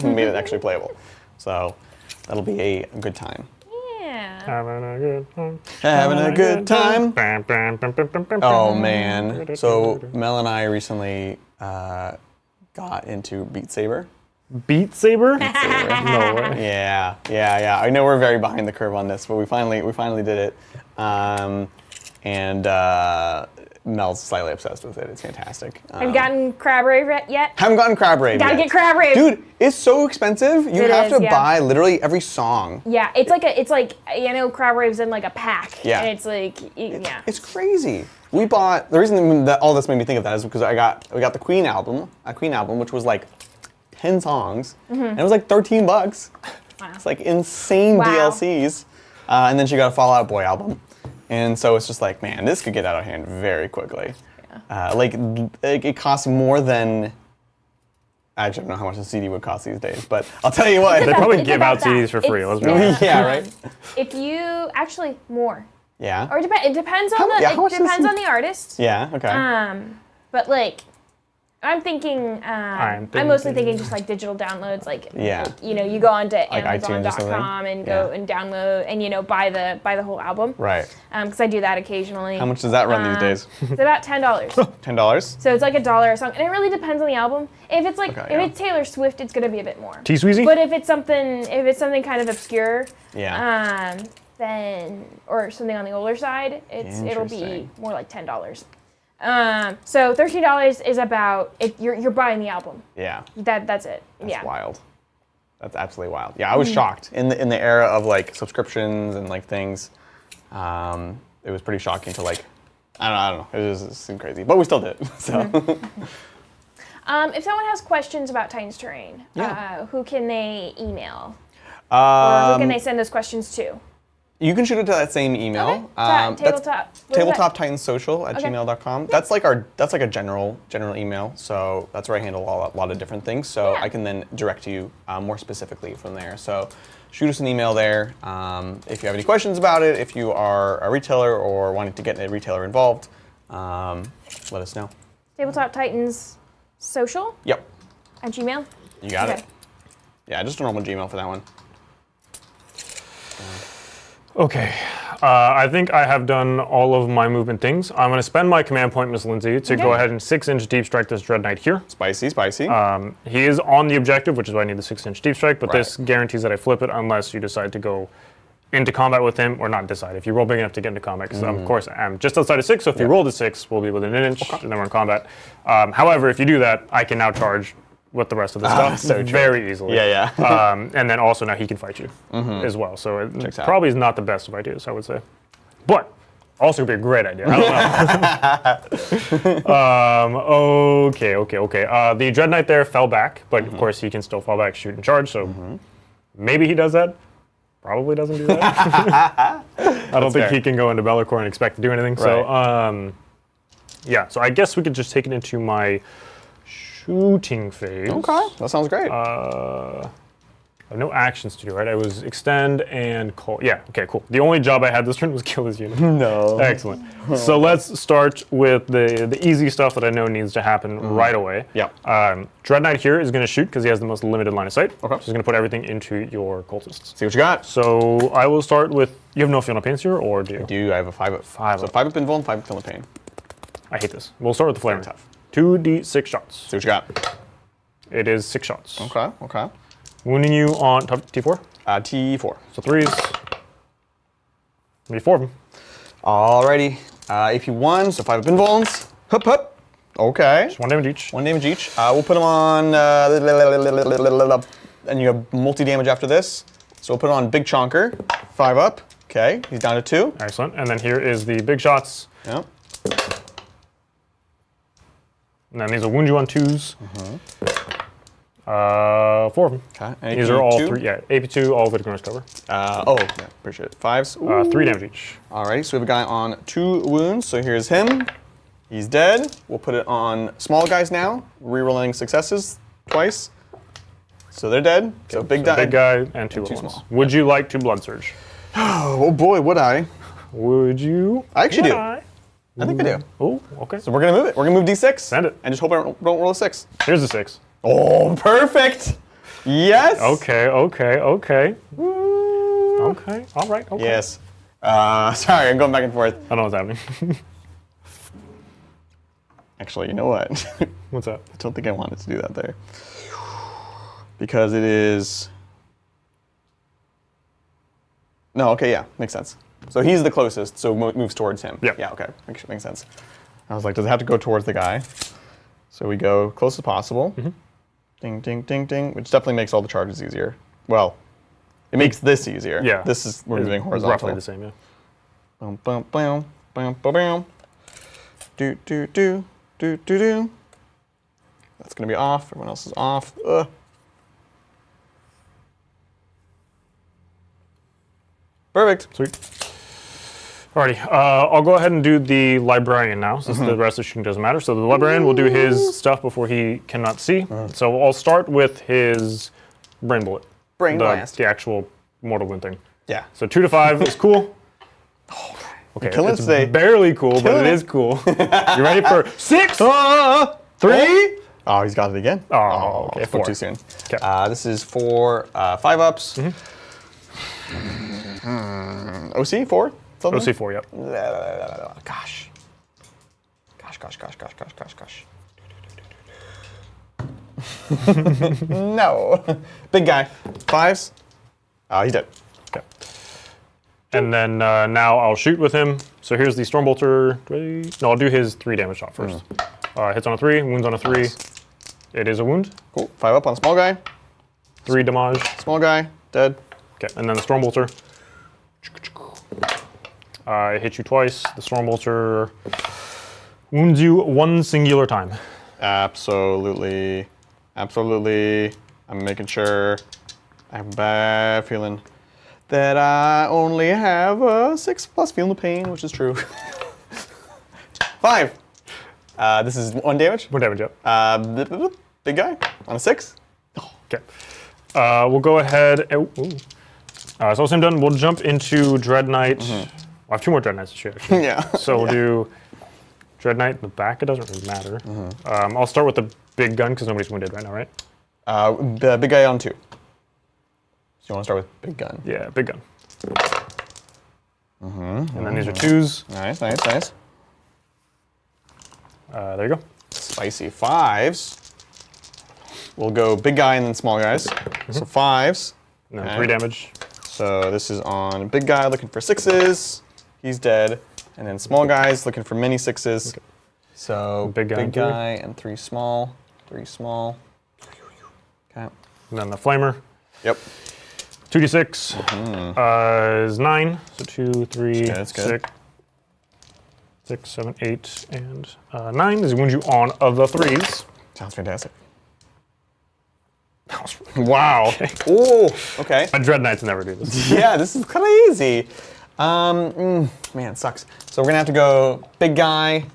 and made it actually playable. So that'll be a good time.
Yeah.
Having a good time.
Having a good time.
Bam, bam, bam, bam, bam, bam,
Oh
bam.
man. So Mel and I recently got into Beat Saber.
Beat Saber?
No
way.
Yeah. I know we're very behind the curve on this, but we finally did it. And Mel's slightly obsessed with it. It's fantastic.
Have you gotten Crab Rave yet?
Haven't gotten Crab Rave
Gotta
yet.
get Crab Rave.
Dude, it's so expensive. You
It
have
is,
to
yeah.
buy literally every song.
Yeah, it's like you know, Crab Rave's in like a pack.
Yeah.
And it's like yeah.
It's crazy. We bought, the reason that all this made me think of that is because we got the Queen album, which was like 10 songs, and it was like $13.
Wow.
It's like insane
Wow.
DLCs. And then she got a Fall Out Boy album. And so it's just like, man, this could get out of hand very quickly. Yeah. Like it costs more than, I actually don't know how much a CD would cost these days, but I'll tell you what.
They probably
It's
give
about
out CDs for free. Let's be honest.
Yeah, right?
If you actually more.
Yeah.
Or it depends on
how much
depends
is-
on the artist.
Yeah, okay.
But like I'm thinking I'm mostly thinking just like digital downloads, like you know, you go onto
Like iTunes or something?
Amazon.com and go and download and you know buy the whole album.
Right.
Because I do that occasionally.
How much does that run these days?
It's about $10.
$10?
So it's like $1 a song, and it really depends on the album. If it's like
Okay,
if
yeah.
it's Taylor Swift, it's gonna be a bit more.
T-Sweezy?
But if it's something kind of obscure,
Yeah.
then or something on the older side, it'll be
Interesting.
more like $10. So $13 is about you're buying the album.
Yeah.
That's it.
That's wild. That's absolutely wild. Yeah, I was shocked in the era of like subscriptions and like things. It was pretty shocking to like, I don't know. It seemed crazy, but we still did. So.
If someone has questions about Titan's Terrain, who can they email? Or who can they send those questions to?
You can shoot it to that same email.
Okay. Tabletop.
tabletoptitansocial@gmail.com. That's like a general email. So that's where I handle a lot of different things. So I can then direct you more specifically from there. So shoot us an email there. If you have any questions about it, if you are a retailer or wanting to get a retailer involved, let us know.
Tabletop Titans Social
Yep.
at Gmail.
You got it. Yeah, just a normal Gmail for that one.
Okay, I think I have done all of my movement things. I'm going to spend my command point, Miss Lindsay, to go ahead and 6-inch deep strike this Dread Knight here.
Spicy.
He is on the objective, which is why I need the 6-inch deep strike, but this guarantees that I flip it unless you decide to go into combat with him, or not decide. If you roll big enough to get into combat, because of course I'm just outside of 6, so if you roll to 6, we'll be within an inch, and then we're in combat. However, if you do that, I can now charge with the rest of the stuff
so true.
very easily.
Yeah.
And then also now he can fight you as well. So it
Checks out.
probably is not the best of ideas, I would say. But also would be a great idea. I don't know. Okay. The Dread Knight there fell back, but of course he can still fall back, shoot, and charge. So maybe he does that. Probably doesn't do that. I don't think
fair.
he can go into Belakor and expect to do anything. So yeah. So I guess we could just take it into my shooting phase.
Okay, that sounds great.
I have no actions to do, right? I was extend and call. Yeah, okay, cool. The only job I had this turn was kill this unit.
No.
Excellent. So let's start with the easy stuff that I know needs to happen right away.
Yeah.
Dread Knight here is going to shoot because he has the most limited line of sight.
Okay.
So he's going to put everything into your cultists.
See what you got.
So I will start with, you have no Field of Pains here, or do you?
I have a 5-up.
5-up.
So 5-up invul and 5-up Field of Pain.
I hate this. We'll start with the Flamer.
Tough.
2d6 shots.
See what you got.
It is 6 shots.
Okay, okay.
Wounding you on T4?
T4.
So 3s. Maybe 4 of them.
Alrighty. AP 1, so 5-up invulns. Hup, hup. Okay.
Just 1 damage each.
1 damage each. We'll put them on, and you have multi-damage after this. So we'll put it on Big Chonker, 5-up. Okay, he's down to 2.
Excellent. And then here is the big shots.
Yep.
And then these will wound you on 2s. 4 of them.
Okay.
These are all
AP2?
3. Yeah, AP2, all critical bonus cover.
Yeah, appreciate it. 5s.
3 damage each.
Alrighty, so we have a guy on 2 wounds. So here's him. He's dead. We'll put it on small guys now. Rerolling successes twice. So they're dead. So big guy.
Big guy and 2 little ones.
small.
Would you like to blood surge?
Oh boy, would I?
Would you?
I actually do.
I
think I do.
Oh, okay.
So we're gonna move it. We're gonna move D6.
Send it.
And just hope I don't roll a 6.
Here's the 6.
Oh, perfect. Yes.
Okay. Okay. All right. Okay.
Yes. Sorry, I'm going back and forth.
I don't know what's happening.
Actually, you know what?
What's that?
I don't think I wanted to do that there. Because it is... No, okay, yeah, makes sense. So he's the closest, so moves towards him.
Yeah.
Yeah, okay, makes sense. I was like, does it have to go towards the guy? So we go close as possible. Ding, ding, ding, ding, which definitely makes all the charges easier. Well, it makes this easier.
Yeah.
This is, we're moving
It's
horizontal.
roughly the same, yeah.
Bum, bum, bum, bum, bum, bum. Do, do, do, do, do, do. That's gonna be off, everyone else is off. Perfect.
Sweet. Alrighty, I'll go ahead and do the librarian now, since the rest of the shooting doesn't matter. So the librarian will do his stuff before he cannot see. So I'll start with his brain bullet.
Brain blast.
The actual mortal wound thing.
Yeah.
So 2 to 5 is cool. Okay,
killing
it's
it today.
barely cool, but it is cool. You ready for 6? 3?
Oh, he's got it again.
Oh, okay,
spoke
4.
too soon.
Okay.
This is for 5-ups. OC 4. Something?
OC 4, yep.
Gosh. Gosh. No. Big guy. 5s. Oh, he's dead.
Okay. And then now I'll shoot with him. So here's the Stormbolter. No, I'll do his 3 damage shot first. Hits on a 3, wounds on a 3.
Nice.
It is a wound.
Cool. 5-up on a small guy.
3 damage.
Small guy. Dead.
Okay, and then the Stormbolter. It hits you twice. The Stormbolter wounds you 1 singular time.
Absolutely. I'm making sure. I have a bad feeling that I only have a 6+ feeling the pain, which is true. 5. This is 1 damage.
1 damage, yep.
Big guy on a 6.
Okay. We'll go ahead. So once I'm done, we'll jump into Dread Knight. I have 2 more Dread Knights to shoot, actually.
Yeah.
So we'll do Dread Knight in the back. It doesn't really matter. I'll start with the big gun because nobody's wounded right now, right?
The big guy on 2. So you want to start with big gun.
Yeah, big gun. And then these are 2s.
Nice.
There you go.
Spicy 5s. We'll go big guy and then small guys. So 5s.
And then 3 damage.
So this is on big guy looking for 6s. He's dead. And then small guys looking for many 6s. Okay. So big guy and 3 small. 3 small. Okay.
And then the flamer.
Yep.
2d6 is 9. So 2, 3,
that's good.
6, 7, 8, and 9. This wounds you on the 3s.
Sounds fantastic.
That was really
wow.
Okay.
Oh, okay.
My Dread Knights never do this.
Yeah, this is kind of easy. Man, sucks. So we're gonna have to go big guy.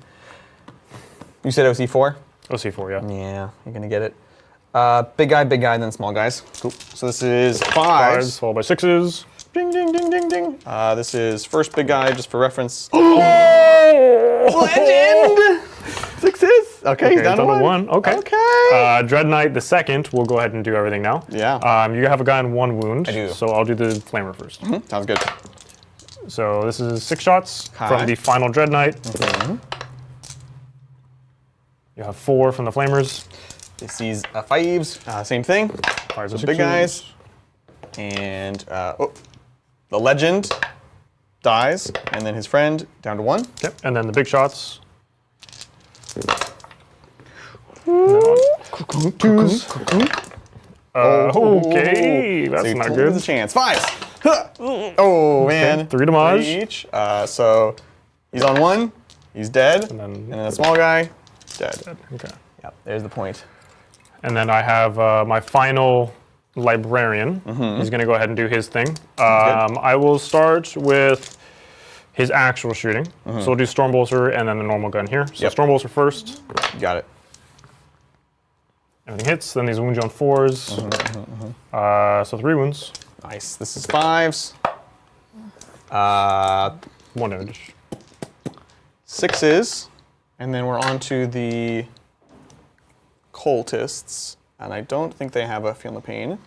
You said OC4?
Oh, C4, yeah.
Yeah, you're gonna get it. Big guy, then small guys. Cool. So this is 5s.
5s followed by 6s.
Ding, ding, ding, ding, ding. This is first big guy, just for reference. Legend! 6s. Okay, he's down to 1.
Okay.
Okay.
Dread Knight the second. We'll go ahead and do everything now.
Yeah.
You have a guy on 1 wound.
I do.
So I'll do the Flamer first.
Sounds good.
So this is 6 shots
Okay.
from the final Dread Knight. You have 4 from the Flamers.
This is 5s. Same thing.
5s
So big guys. And the legend dies, and then his friend down to 1.
Okay. And then the big shots. Okay, that's
So
not
There's
good.
a chance. 5s. Huh. Oh man.
3 damage.
3 each. So he's on 1. He's dead.
And
And
then
then a small guy, dead.
okay.
Yep. There's the point.
And then I have my final librarian. He's going to go ahead and do his thing. I will start with his actual shooting. So we'll do Stormbolter and then the normal gun here. So
Yep.
Stormbolter first.
You got it.
Everything hits. Then these wound you on 4s. So 3 wounds.
Nice. This is 5s.
1 damage.
6s. And then we're on to the cultists. And I don't think they have a Feel the Pain.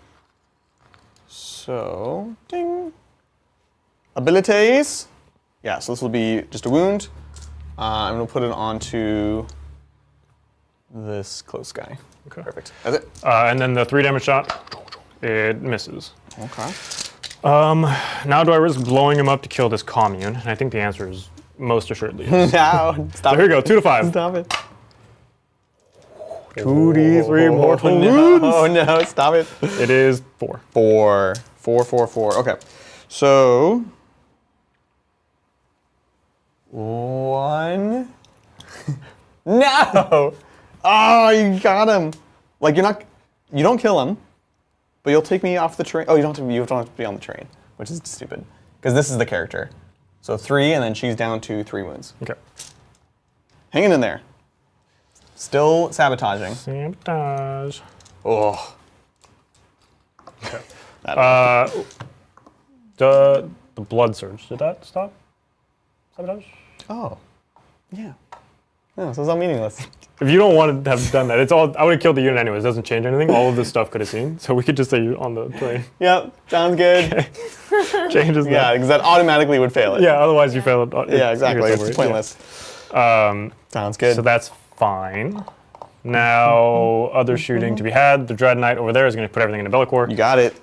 So, ding. Abilities. Yeah, so this will be just a wound. I'm going to put it onto this close guy.
Okay.
Perfect. That's it.
And then the 3 damage shot, it misses.
Okay.
Now do I risk blowing him up to kill this commune? And I think the answer is most assuredly yes.
Now, stop
So here we go, 2 to 5.
Stop it. 2d3 mortal wounds. Oh no, stop it.
It is 4.
4. Okay. So 1. No. Oh, you got him. Like you don't kill him, but you'll take me off the train. Oh, you don't have to be on the train, which is stupid because this is the character. So 3, and then she's down to 3 wounds.
Okay.
Hanging in there. Still sabotaging.
Sabotage.
Oh.
Okay.
That
The blood surge, did that stop? Sabotage?
Oh. Yeah. No, so it's all meaningless.
If you don't want to have done that, it's all. I would have killed the unit anyways. It doesn't change anything. All of this stuff could have seen. So we could just say you're on the train.
Yep, sounds good.
Changes that.
Yeah, because that automatically would fail it.
Yeah, otherwise you fail it.
Yeah, exactly. It's pointless. Sounds good.
So that's fine. Now, other shooting to be had. The Dread Knight over there is going to put everything into Belakor.
You got it.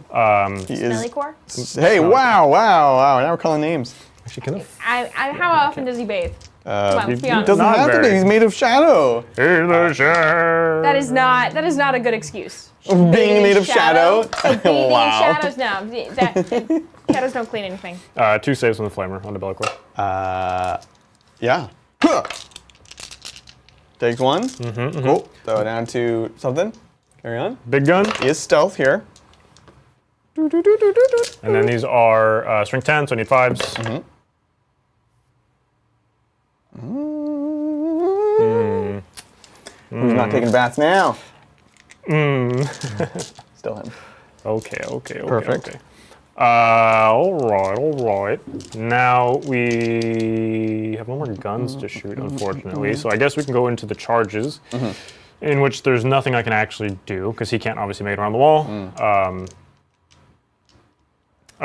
He is.
Belakor?
Hey, wow. Now we're calling names.
Actually, kind of.
How often does he bathe? Come on, let's be
He
honest.
doesn't
Not
have to be.
very.
He's made of shadow.
That is not a good excuse.
Being made of shadow.
So bathing
Wow.
in shadows? No, shadows don't clean anything.
2 saves on the Flamer on the Belakor.
Yeah. Huh. Takes 1. Cool. Throw it down to something. Carry on.
Big gun.
He is stealth here.
And then these are strength 10, so I need 5s.
Who's not taking baths now? Still him.
Okay.
Perfect.
Okay. All right. Now we have no more guns to shoot, unfortunately. So I guess we can go into the charges, in which there's nothing I can actually do because he can't obviously make it around the wall. I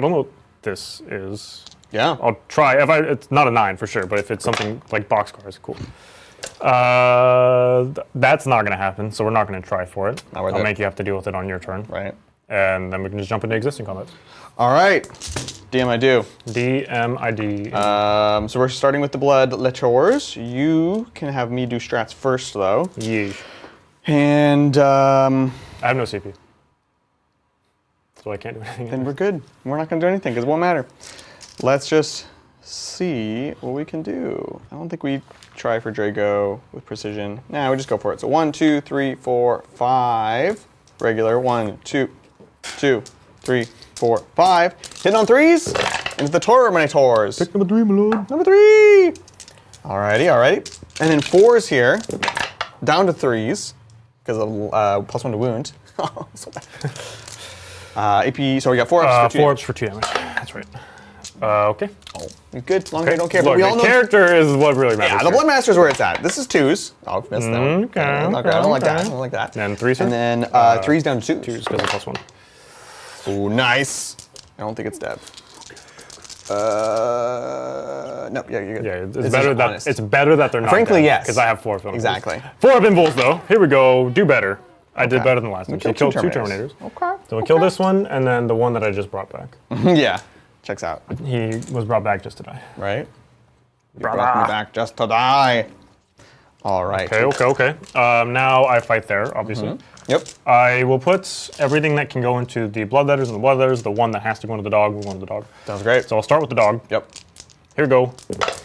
don't know what this is.
Yeah.
I'll try. It's not a 9 for sure, but if it's something like boxcars, cool. That's not going to happen, so we're not going to try for it.
Not worth
I'll
it.
make you have to deal with it on your turn.
Right.
And then we can just jump into existing combat.
All right. DM I do.
DMID.
So we're starting with the blood letters. You can have me do strats first, though.
Yeesh.
And
I have no CP. So I can't do anything.
then we're good. We're not going to do anything because it won't matter. Let's just see what we can do. I don't think we try for Draigo with precision. Nah, we just go for it. So 1, 2, 3, 4, 5. Regular. 1, 2, 3, 4, 5. Hitting on 3s. Into the Terminators.
Pick number 3, my lord.
Number 3. Alrighty. And then 4s here. down to 3s because of +1 to wound. So bad. AP, so we got 4 ups for 2
4
damage.
ups for 2 damage. That's right. Okay.
Oh, you're good, as long as you don't care.
Look,
But we all
the
know.
character is what really matters.
Yeah, the Bloodmaster's where it's at. This is 2s. Oh, missed them.
Okay,
Not great. I don't like
okay.
that. I don't like that.
And 3s, sir?
And then 3s down to 2s.
2s because of +1.
Ooh, nice. I don't think it's dead. Nope, yeah, you're good.
Yeah, it's
This
better
is
that
honest.
it's better that they're not.
Frankly, yes.
Because I have 4 Filament
Exactly.
Bolts. 4 Up Bolts though. Here we go. Do better. I did
Okay.
better than the last
We
one. So
killed
killed
two
2
Terminators.
Terminators.
Okay.
So we killed this one and then the one that I just brought back.
Yeah, checks out.
He was brought back just to die.
Right? You brought me back just to die. All right.
Okay. Now I fight there, obviously.
Yep.
I will put everything that can go into the bloodletters and the bloodletters. The one that has to go into the dog will go into the dog.
Sounds great.
So I'll start with the dog.
Yep.
Here we go.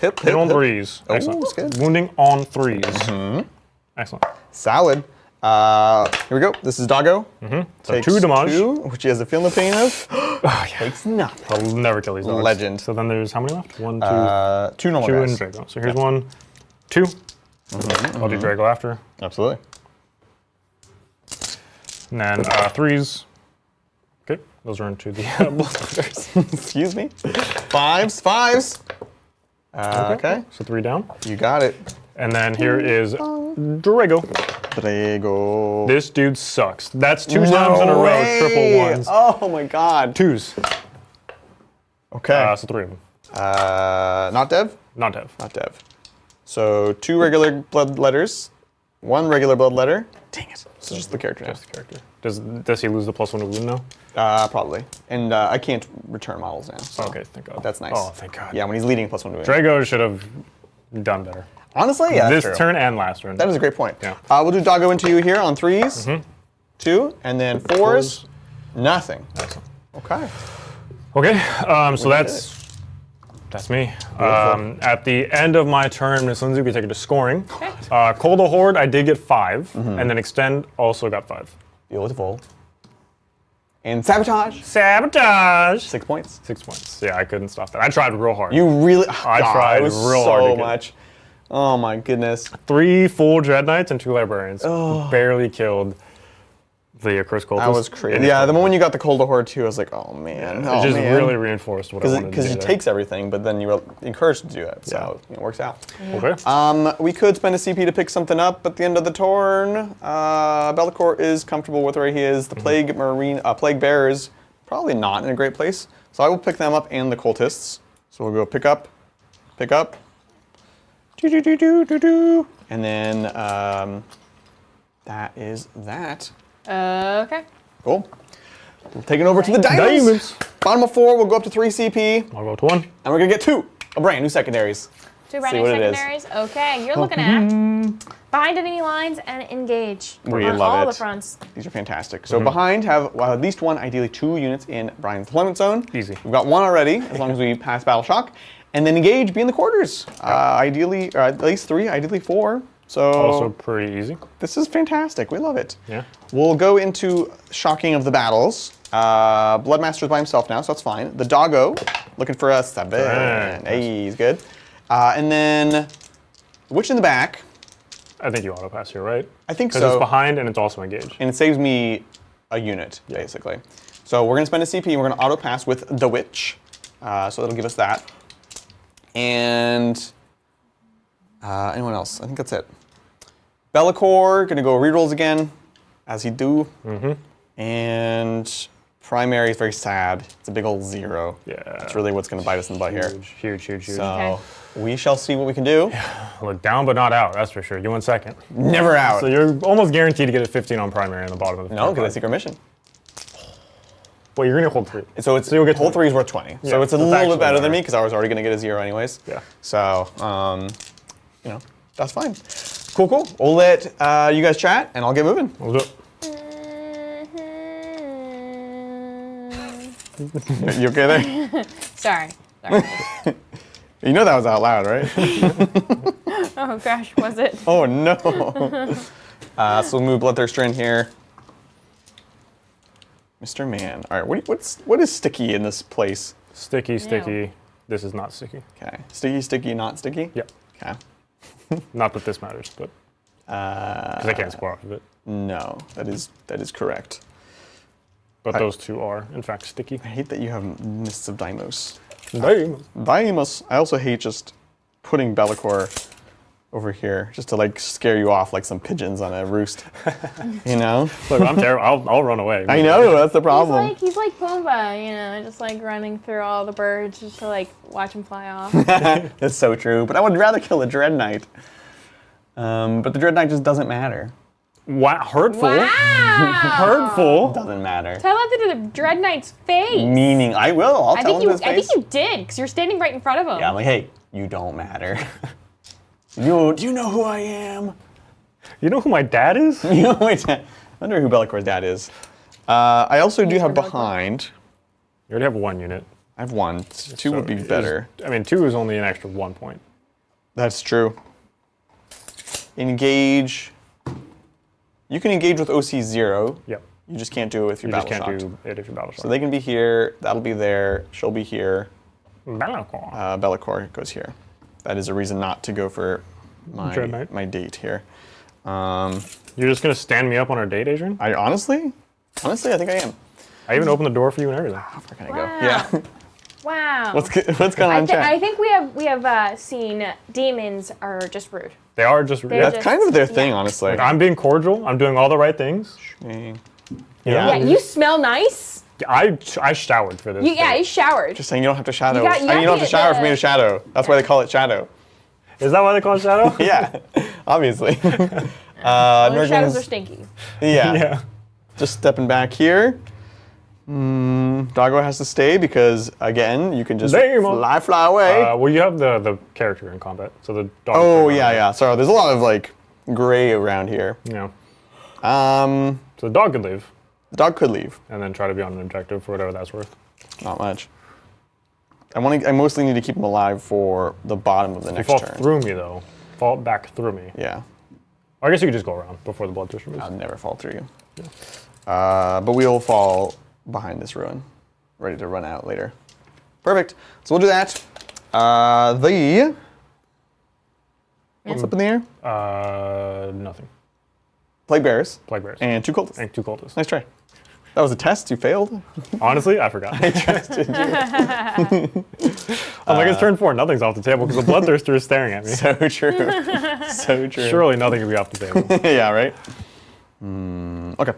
Hit
Hit on 3s.
Oh,
Excellent.
that's good.
Wounding on 3s. Excellent.
Salad. Here we go. This is Doggo.
So 2 damage.
2, which he has a feeling of pain of. Takes nothing.
I'll never kill these dogs.
Legend.
So then there's how many left? 1, 2,
2 normal
2 and
guys.
Drago. So here's 1, 2. I'll do Drago after.
Absolutely.
And then 3s. Okay, those are into the bloodletters.
Excuse me. 5s. Okay.
So 3 down.
You got it.
And then here is Draigo.
Draigo.
This dude sucks. That's 2 times in a row,
way.
triple ones.
Oh my god.
2s.
Okay.
So 3 of them.
Not Dev?
Not Dev.
Not Dev. So 2 regular blood letters, 1 regular blood letter. Dang it. So just the character now.
Just the character. Does he lose the +1 to wound now?
Probably. And I can't return models now. So
Okay, thank God.
that's nice.
Oh, thank God.
Yeah, when he's leading +1 to wound.
Drago should have done better.
Honestly, yeah, that's
This
true.
turn and last turn.
That is a great point.
Yeah.
We'll do Doggo into you here on 3s, 2, and then 4s, nothing.
Excellent.
Okay.
Okay, so that's me. At the end of my turn, Miss Lindsay, we take it to scoring.
Okay.
Kaldor Horde, I did get 5, and then Extend also got 5.
Beautiful. And Sabotage,
Sabotage!
6 points.
6 points. Yeah, I couldn't stop that. I tried real hard.
You really,
I tried
it was
real hard to
so
get-
much. Oh my goodness.
3 full Dread Knights and 2 Librarians. Barely killed the Accursed Cultist.
That was crazy. Yeah, the moment you got the Cold Horde too, I was like, oh man.
It
Oh,
just
man.
really reinforced what I wanted to do.
Because it
there.
takes everything, but then you're encouraged to do it, so it works out.
Okay.
We could spend a CP to pick something up at the end of the turn. Belakor is comfortable with where he is. The Plague Bearers, probably not in a great place. So I will pick them up and the Cultists. So we'll go pick up, and then that is that.
Okay.
Cool. We'll take it over to the Daemons.
Daemons.
Bottom of 4, we'll go up to 3 CP,
I'll go to 1.
and we're gonna get 2 brand new secondaries.
2 brand
See
new
what it is.
secondaries. Okay, you're looking at behind enemy lines and engage
We
on
love
all
it.
the fronts.
These are fantastic. So behind have at least 1, ideally 2 units in Brian's deployment zone.
Easy.
We've got 1 already, as long as we pass Battle Shock. And then engage, be in the quarters. Ideally, or at least 3, ideally 4. So
Also pretty easy.
this is fantastic. We love it.
Yeah.
We'll go into shocking of the battles. Bloodmaster's by himself now, so that's fine. The Doggo, looking for a 7.
Dang.
Hey, he's good. And then Witch in the back.
I think you auto pass here, right?
I think
Because
so.
it's behind and it's also engaged.
And it saves me a unit, basically. So we're going to spend a CP and we're going to auto pass with the Witch. So that'll give us that. And anyone else? I think that's it. Belakor, going to go rerolls again, as he do. And primary is very sad. It's a big old 0.
Yeah.
That's really what's going to bite us in the butt here.
Huge.
So we shall see what we can do.
Look, down but not out, that's for sure. You went second.
Never out.
So you're almost guaranteed to get a 15 on primary on the bottom of the
No, because that's secret mission.
Well, you're going to hold 3.
So it's
you'll get
whole
20.
3 is worth 20.
Yeah,
So it's a
that's
little
actually
bit better than
better.
me because I was already going to get a 0 anyways.
Yeah.
So, that's fine. Cool. We'll let you guys chat and I'll get moving.
We'll do it.
You okay there?
Sorry.
You know that was out loud, right?
Oh gosh, was it?
Oh no. So we'll move Bloodthirster in here. Mr. Man. All right, what is sticky in this place?
Sticky. This is not sticky.
Okay. Sticky, not sticky?
Yep.
Okay.
Not that this matters, but Because I can't score off of it.
No, that is correct.
But those two are, in fact, sticky.
I hate that you have Mists of Daimos.
Daemons.
I also hate just putting Belakor over here just to like scare you off like some pigeons on a roost. You know?
Look, I'm terrible. I'll run away.
I know, that's the problem.
He's like Pumbaa, you know, just like running through all the birds just to like watch him fly off.
That's so true. But I would rather kill a Dread Knight. But the Dread Knight just doesn't matter.
Wow, hurtful.
Wow!
Hurtful.
Doesn't matter.
Tell that to the Dread Knight's face.
Meaning, I will. I'll tell him to his
I
face.
think you did, because you're standing right in front of him.
Yeah, I'm like, hey, you don't matter. Do you know who I am?
You know who my dad is?
You know my dad. I wonder who Belakor's dad is. I also do have behind.
You already have one unit.
I have one. Two would be better.
I mean, 2 is only an extra 1 point.
That's true. Engage. You can engage with OC 0.
Yep.
You just can't do it with your
You just
battle
can't
shocked.
do it if you're battle shocked.
So they can be here. That'll be there. She'll be here.
Belakor.
Belakor goes here. That is a reason not to go for
Dread Knight.
my date here.
You're just gonna stand me up on our date, Adrian?
I honestly, I think I am.
I even opened the door for you and everything.
Where can I
Wow.
go? Yeah.
Wow.
What's going on in chat?
I think we have seen demons are just rude.
They are just.
They're
That's
just-
kind of their thing,
yeah.
honestly.
Like, I'm being cordial. I'm doing all the right things.
Yeah.
Yeah, you smell nice.
I showered for this.
Yeah, you showered.
Just saying, you don't have to shadow.
You got-
I mean, you don't have to shower for me to shadow. That's why they call it shadow.
Is that why they call it shadow?
Yeah, obviously.
All the shadows
Nurglen's-
are stinky.
Yeah.
Yeah.
Just stepping back here. Doggo has to stay because, again, you can just
Daemon.
fly away.
Well, you have the character in combat, so the dog.
Oh, yeah. Sorry, there's a lot of, like, gray around here.
Yeah.
So
So the dog could leave,
the dog could leave.
and then try to be on an objective for whatever that's worth.
Not much. I mostly need to keep him alive for the bottom of the
You
next
fall
turn.
through me though. Fall back through me.
Yeah,
I guess you could just go around before the bloodthirster moves.
I'll never fall through you. But we'll fall behind this ruin, ready to run out later. Perfect. So we'll do that. What's up in the air?
Nothing.
Plague bears
Plague bears.
and 2 cultists.
And 2 cultists.
Nice try. That was a test. You failed.
Honestly, I forgot.
Trusted you.
I'm like, it's turn 4. Nothing's off the table because the bloodthirster is staring at me.
So true. So true.
Surely nothing can be off the table.
Yeah. Right. Okay.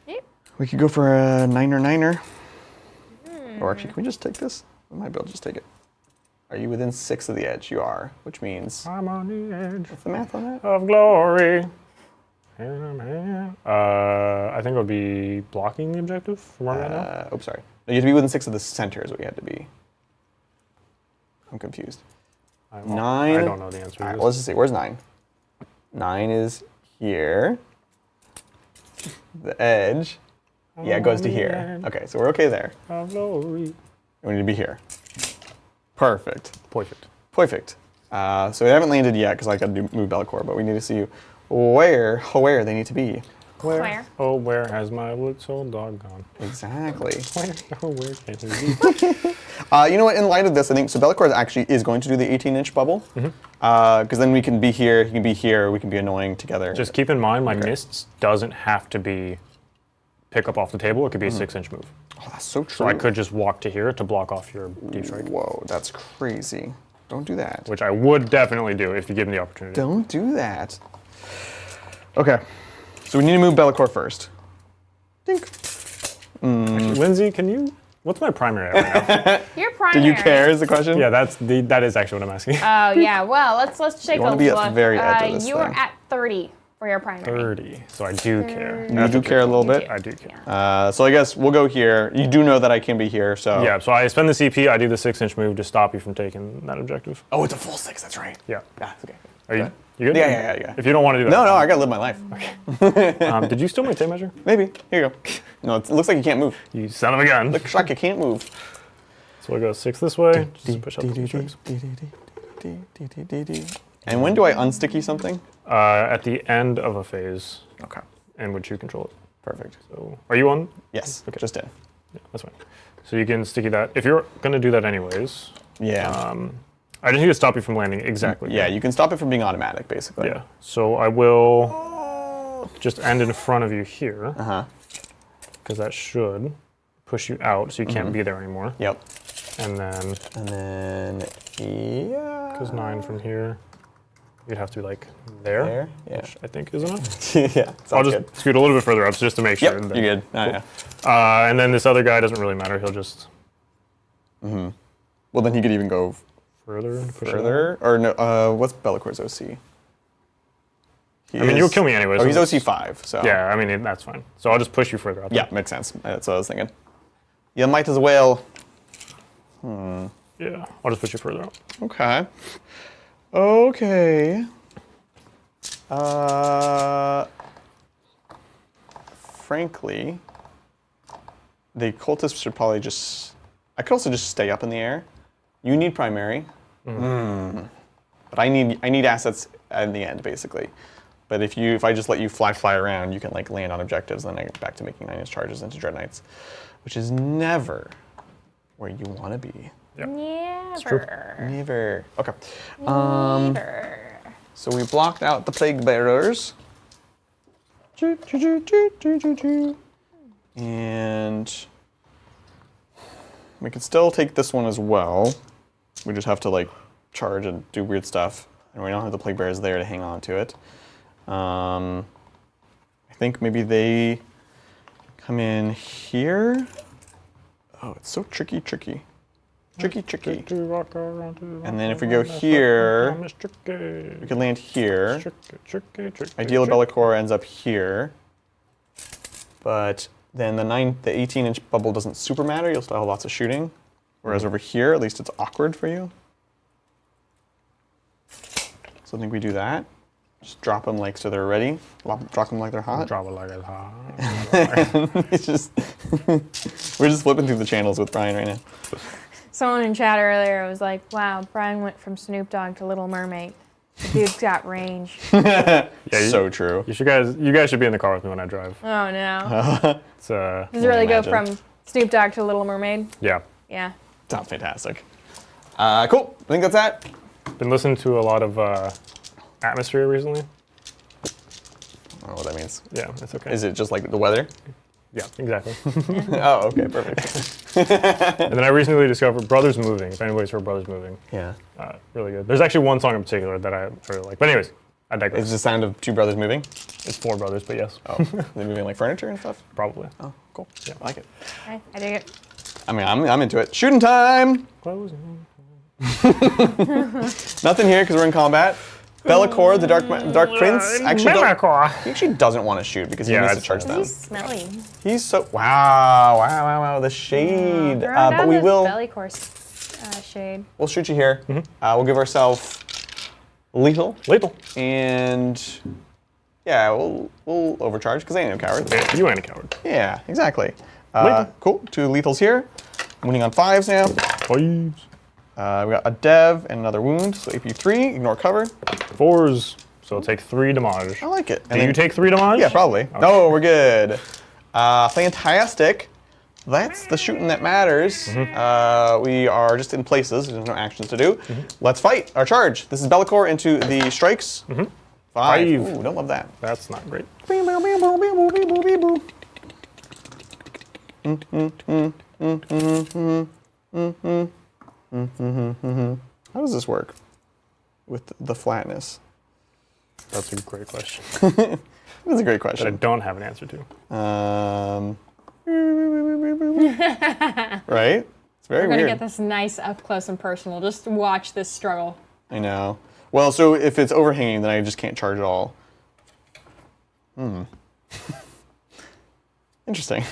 Yep.
We could go for a 9er. Or actually, can we just take this? We might be able to just take it. Are you within 6 of the edge? You are, which means.
I'm on the edge
What's the math on that?
of glory. I think it would be blocking the objective from where I'm at now.
Sorry. No, you have to be within 6 of the center is what you had to be. I'm confused.
I
9.
I don't know the answer to
All right,
this.
well, let's just see. Where's 9? 9 is here. The edge. Yeah, it goes to here. Okay, so we're okay there.
Of glory.
We need to be here. Perfect.
Perfect.
Perfect. So we haven't landed yet because I got to move Belakor, but we need to see where they need to be.
Where?
Oh, where has my little dog gone?
Exactly.
Where can he be?
You know what? In light of this, I think so. Belakor actually is going to do the 18-inch bubble because then we can be here. He can be here. We can be annoying together.
Just keep in mind, my mists doesn't have to be pick up off the table. It could be a 6-inch move.
Oh, that's so true.
So I could just walk to here to block off your deep strike,
Whoa, that's crazy. Don't do that.
which I would definitely do if you give me the opportunity.
Don't do that. Okay. So we need to move Belakor first. Dink.
Actually, Lindsay, can you? What's my primary right now?
Your
Do
primary.
you care is the question?
Yeah, that is actually what I'm asking.
Oh yeah. Well, let's take
You
a
wanna be
look.
at the very edge of this
you are
thing.
at 30 for your primary.
30. So I do care.
You do care a little
You
bit?
do.
I do care.
So I guess we'll go here. You do know that I can be here, so.
Yeah, so I spend the CP, I do the 6-inch move to stop you from taking that objective.
Oh, it's a full 6, that's right.
Yeah.
Yeah, it's okay.
Are you,
Okay.
you good?
Yeah.
If you don't want to do that.
No, I gotta live my life.
Did you steal my tape measure?
Maybe. Here you go. No, it looks like you can't move.
You son of a gun.
Looks like you can't move.
So we'll go 6 this way. Just push up the strikes.
And when do I unsticky something?
At the end of a phase,
Okay.
in which you control it.
Perfect.
So, are you on?
Yes,
Okay.
just in.
Yeah, that's fine. So you can sticky that. If you're going to do that anyways,
Yeah.
I just need to stop you from landing exactly.
Yeah, you can stop it from being automatic, basically.
Yeah. So I will just end in front of you here. Because that should push you out, so you can't be there anymore.
Yep.
And then
yeah.
Because 9 from here, you'd have to be like there.
Yeah.
Which I think is enough.
Yeah.
I'll just scoot a little bit further up just to make sure.
Yep, you're good.
Cool.
Yeah.
And then this other guy doesn't really matter. He'll just.
Well, then he could even go
Further.
Or no? What's Belakor's OC?
I mean, you'll kill me anyway.
Oh, he's OC 5. So.
Yeah, I mean that's fine. So I'll just push you further up.
Yeah, makes sense. That's what I was thinking. You might as well.
Yeah, I'll just push you further up.
Okay. Okay. Frankly, the cultists should probably just. I could also just stay up in the air. You need primary. But I need assets in the end, basically. But if I just let you fly around, you can like land on objectives, then I get back to making 9-inch charges into Dread Knights, which is never where you want to be.
Yep.
Never. Okay. So we blocked out the plague bearers. And we can still take this one as well. We just have to like charge and do weird stuff. And we don't have the plague bearers there to hang on to it. I think maybe they come in here. Oh, it's so tricky. Tricky. And then if we go here, we can land here. Ideally, Belakor ends up here. But then the 18-inch bubble doesn't super matter. You'll still have lots of shooting. Whereas over here, at least it's awkward for you. So I think we do that. Just drop them like so they're ready. Drop them like they're hot.
Drop it like it's hot.
It's just we're just flipping through the channels with Brian right now.
Someone in chat earlier was like, "Wow, Brian went from Snoop Dogg to Little Mermaid. The dude's got range."
Yeah,
so true.
You guys should be in the car with me when I drive.
Oh no.
It's
Does it really go from Snoop Dogg to Little Mermaid?
Yeah.
Yeah.
Sounds fantastic. Cool. I think that's that.
Been listening to a lot of Atmosphere recently.
I don't know what that means.
Yeah, it's okay.
Is it just like the weather?
Yeah, exactly.
Oh, okay, perfect.
And then I recently discovered Brothers Moving. If anybody's heard Brothers Moving.
Yeah.
Really good. There's actually one song in particular that I really like. But anyways, I digress.
It's the sound of two brothers moving?
It's 4 brothers, but yes.
Oh, they're moving like furniture and stuff?
Probably.
Oh, cool.
Yeah.
I like it.
Okay, I dig it.
I mean, I'm into it. Shooting time!
Closing.
Nothing here because we're in combat. Belakor, the Dark Prince, actually doesn't want to shoot because he needs to charge them.
He's smelly.
He's so wow, the shade. But we will.
Bellycor's shade.
We'll shoot you here. We'll give ourselves lethal, and yeah, we'll overcharge because I ain't no coward.
Yeah, you ain't a coward.
Yeah, exactly. Cool. 2 lethals here. Winning on 5s now.
5s.
We got a dev and another wound, so AP 3. Ignore cover.
4s. So it'll take 3 damage.
I like it.
Do you take 3 damage?
Yeah, probably. Okay. No, we're good. Fantastic. That's the shooting that matters. We are just in places. There's no actions to do. Let's fight our charge. This is Belakor into the strikes. 5. Ooh, don't love that.
That's not great.
How does this work with the flatness?
That's a great question.
That's a great
That I
question.
don't have an answer to.
Right? It's very
We're gonna
weird.
get this nice up close and personal. Just watch this struggle.
I know. Well, so if it's overhanging, then I just can't charge at all. Interesting.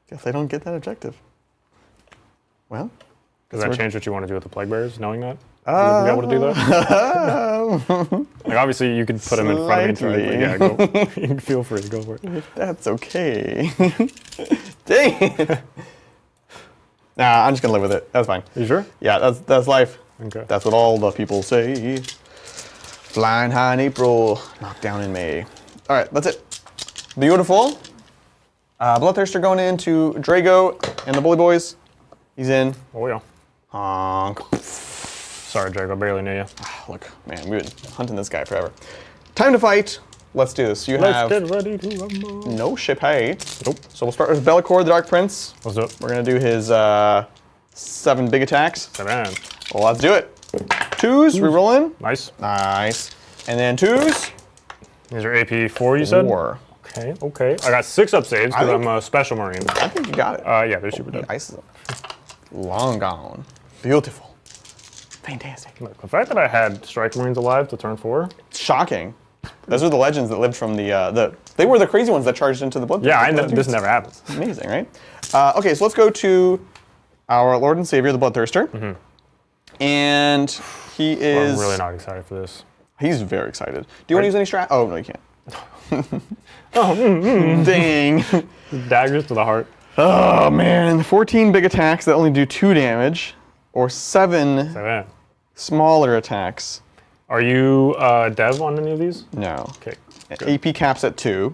Guess I don't get that objective. Well,
Does that change what you want to do with the plague bearers, knowing that? You wouldn't be able to do that? Like, obviously, you could put them in front of me.
Slightly.
Yeah, go. You can feel free to go for it.
That's okay. Dang it. Nah, I'm just gonna live with it. That's fine.
You sure?
Yeah, that's life.
Okay.
That's what all the people say. Flying high in April, knocked down in May. All right, that's it. Beautiful. Bloodthirster going into Draigo and the Bully Boys. He's in.
Oh, yeah.
Honk.
Sorry, Draigo, I barely knew you.
Look, man, we've been hunting this guy forever. Time to fight. Let's do this.
Let's get ready to rumble.
No ship height. Nope. So we'll start with Belakor, the Dark Prince.
Let's do it.
We're going to do his 7 big attacks.
7.
Well, let's do it. 2s, re-rolling.
Nice.
Nice. And then 2s.
These are AP 4, you said?
4.
Okay, okay. I got 6 up saves because I'm a special marine.
I think you got it.
Yeah, they're super dead.
Ice is long gone. Beautiful. Fantastic.
Look, the fact that I had strike marines alive to turn 4.
Shocking. Those are the legends that lived from the they were the crazy ones that charged into the blood.
Yeah, I know this never happens.
Amazing, right? Okay, so let's go to our Lord and Savior, the Bloodthirster. Mm-hmm. And he is...
I'm really not excited for this.
He's very excited. Do you want to use any strat? Oh, no, you can't.
Oh,
Dang.
Daggers to the heart.
Oh, man. 14 big attacks that only do 2 damage, or 7
7.
smaller attacks.
Are you dev on any of these?
No.
Okay.
AP caps at 2.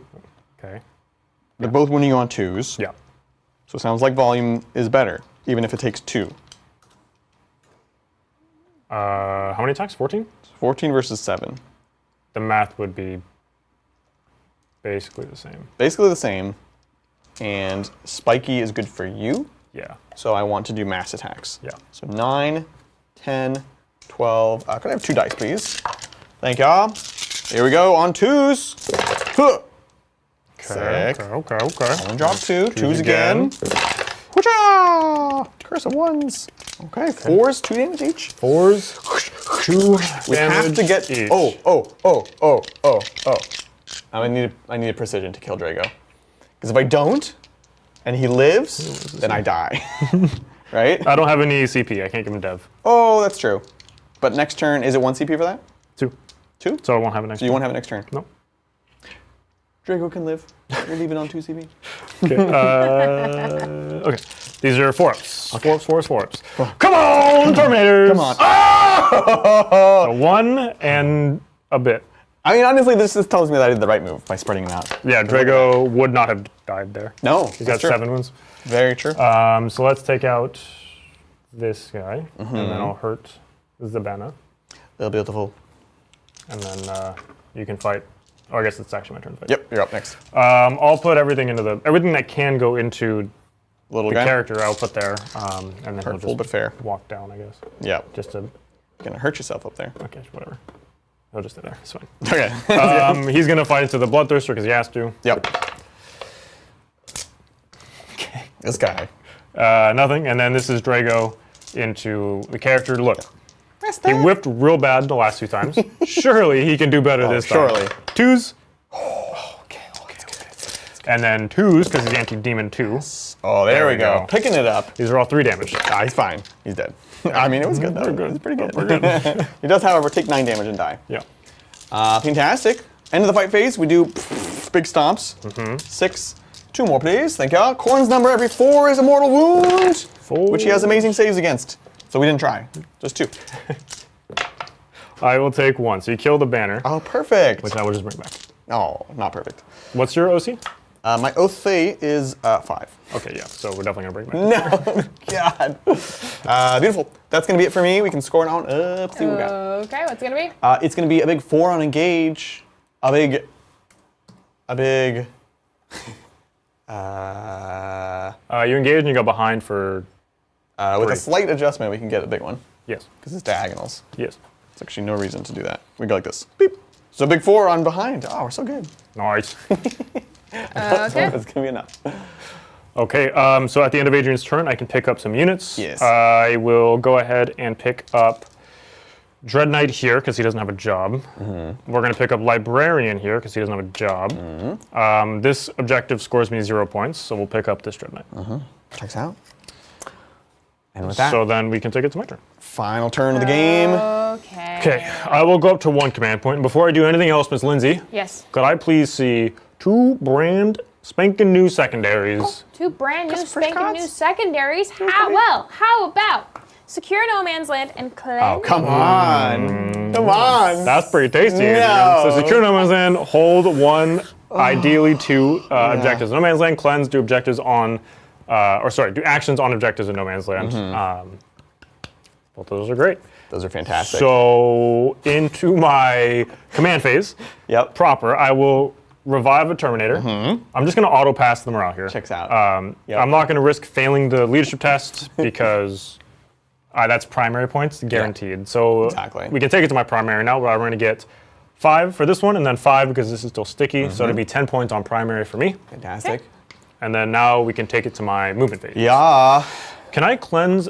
Okay.
They're both winning you on 2s.
Yeah.
So it sounds like volume is better, even if it takes 2.
How many attacks? 14?
14 versus 7.
The math would be basically the same.
Basically the same. And spiky is good for you.
Yeah.
So I want to do mass attacks.
Yeah.
So 9, 10, 12. Could I have 2 dice, please? Thank y'all. Here we go on 2s. Huh. Sick.
Okay.
And drop 2. 2s again. Whoocha! Curse of 1s. Okay, 4s, 2 damage each.
4s, 2
We have to get.
each.
Oh. I need a precision to kill Draigo. Because if I don't, and he lives, then I die. Right?
I don't have any CP. I can't give him dev.
Oh, that's true. But next turn, is it 1 CP for that?
2.
2?
So I won't have it next
So you won't have it next turn?
No.
Draigo can live. You're leaving on 2 CP.
Okay. Okay. These are 4-ups. 4-ups. Come on, Terminators!
Come on.
So 1 and a bit.
I mean, honestly, this just tells me that I did the right move by spreading them out.
Yeah, Draigo would not have died there.
No,
He's got
true.
7 wounds.
Very true.
So let's take out this guy, and then I'll hurt Zabana.
They're beautiful.
And then you can fight. Oh, I guess it's actually my turn to fight.
Yep, you're up next.
I'll put everything into everything that can go into
Little
the
guy.
character. I'll put there, and then he'll
Hurtful
just
but fair.
walk down, I guess.
Yep.
Just to
Gonna hurt yourself up there.
okay, whatever. He'll just stay there. It's fine.
Okay.
He's gonna fight into the Bloodthirster because he has to.
Yep.
Okay.
This guy.
Nothing, and then this is Draigo into the character. Look, he whiffed real bad the last 2 times. Surely he can do better this time.
surely.
2s. Okay. And then 2s because he's anti-demon 2.
Oh, there we
we
go.
go.
Picking it up.
These are all 3 damage.
Ah, he's fine. He's dead. I mean, it was good though.
good.
It was pretty good.
We're good.
He does, however, take 9 damage and die.
Yeah.
Fantastic. End of the fight phase, we do big stomps. 6. 2 more, please. Thank you. Corn's number every 4 is a mortal wound,
4.
which he has amazing saves against. So we didn't try. Just 2.
I will take 1. So you kill the banner,
Oh, perfect.
which I will just bring back.
Oh, not perfect.
What's your OC?
My oath is 5.
Okay, yeah. So we're definitely gonna bring it back.
No, God. Beautiful. That's gonna be it for me. We can score it on up. See what we got.
Okay, what's it gonna be?
It's gonna be a big 4 on engage. A big.
You engage and you go behind for
With a
3.
slight adjustment, we can get a big one
yes,
because it's diagonals.
yes.
There's actually no reason to do that. We go like this. Beep. So big 4 on behind. Oh, we're so good.
Nice.
Okay.
That's gonna be enough.
Okay. So at the end of Adrian's turn, I can pick up some units.
Yes.
I will go ahead and pick up Dread Knight here because he doesn't have a job. We're going to pick up Librarian here because he doesn't have a job. This objective scores me 0 points, so we'll pick up this Dread Knight.
Checks out. And with that,
So then we can take it to my turn.
final turn of the game.
Okay.
Okay, I will go up to 1 command point. And before I do anything else, Miss Lindsay,
Yes.
could I please see 2 brand spanking new secondaries?
2 brand new
Just for
spanking
shots?
new secondaries. How about secure no man's land and claim?
Oh, come on. Come on.
That's pretty tasty. Adrian.
No.
So secure no man's land, hold 1, ideally 2 objectives. No man's land, cleanse, do objectives on, do actions on objectives in no man's land. Both of those are great.
Those are fantastic.
So into my command phase, proper, I will revive a Terminator. I'm just going to auto pass them around here.
Checks out.
I'm not going to risk failing the leadership test because that's primary points guaranteed. So we can take it to my primary now, where I'm going to get 5 for this one, and then 5 because this is still sticky. So it'll be 10 points on primary for me.
Fantastic.
And then now we can take it to my movement phase.
Yeah.
Can I cleanse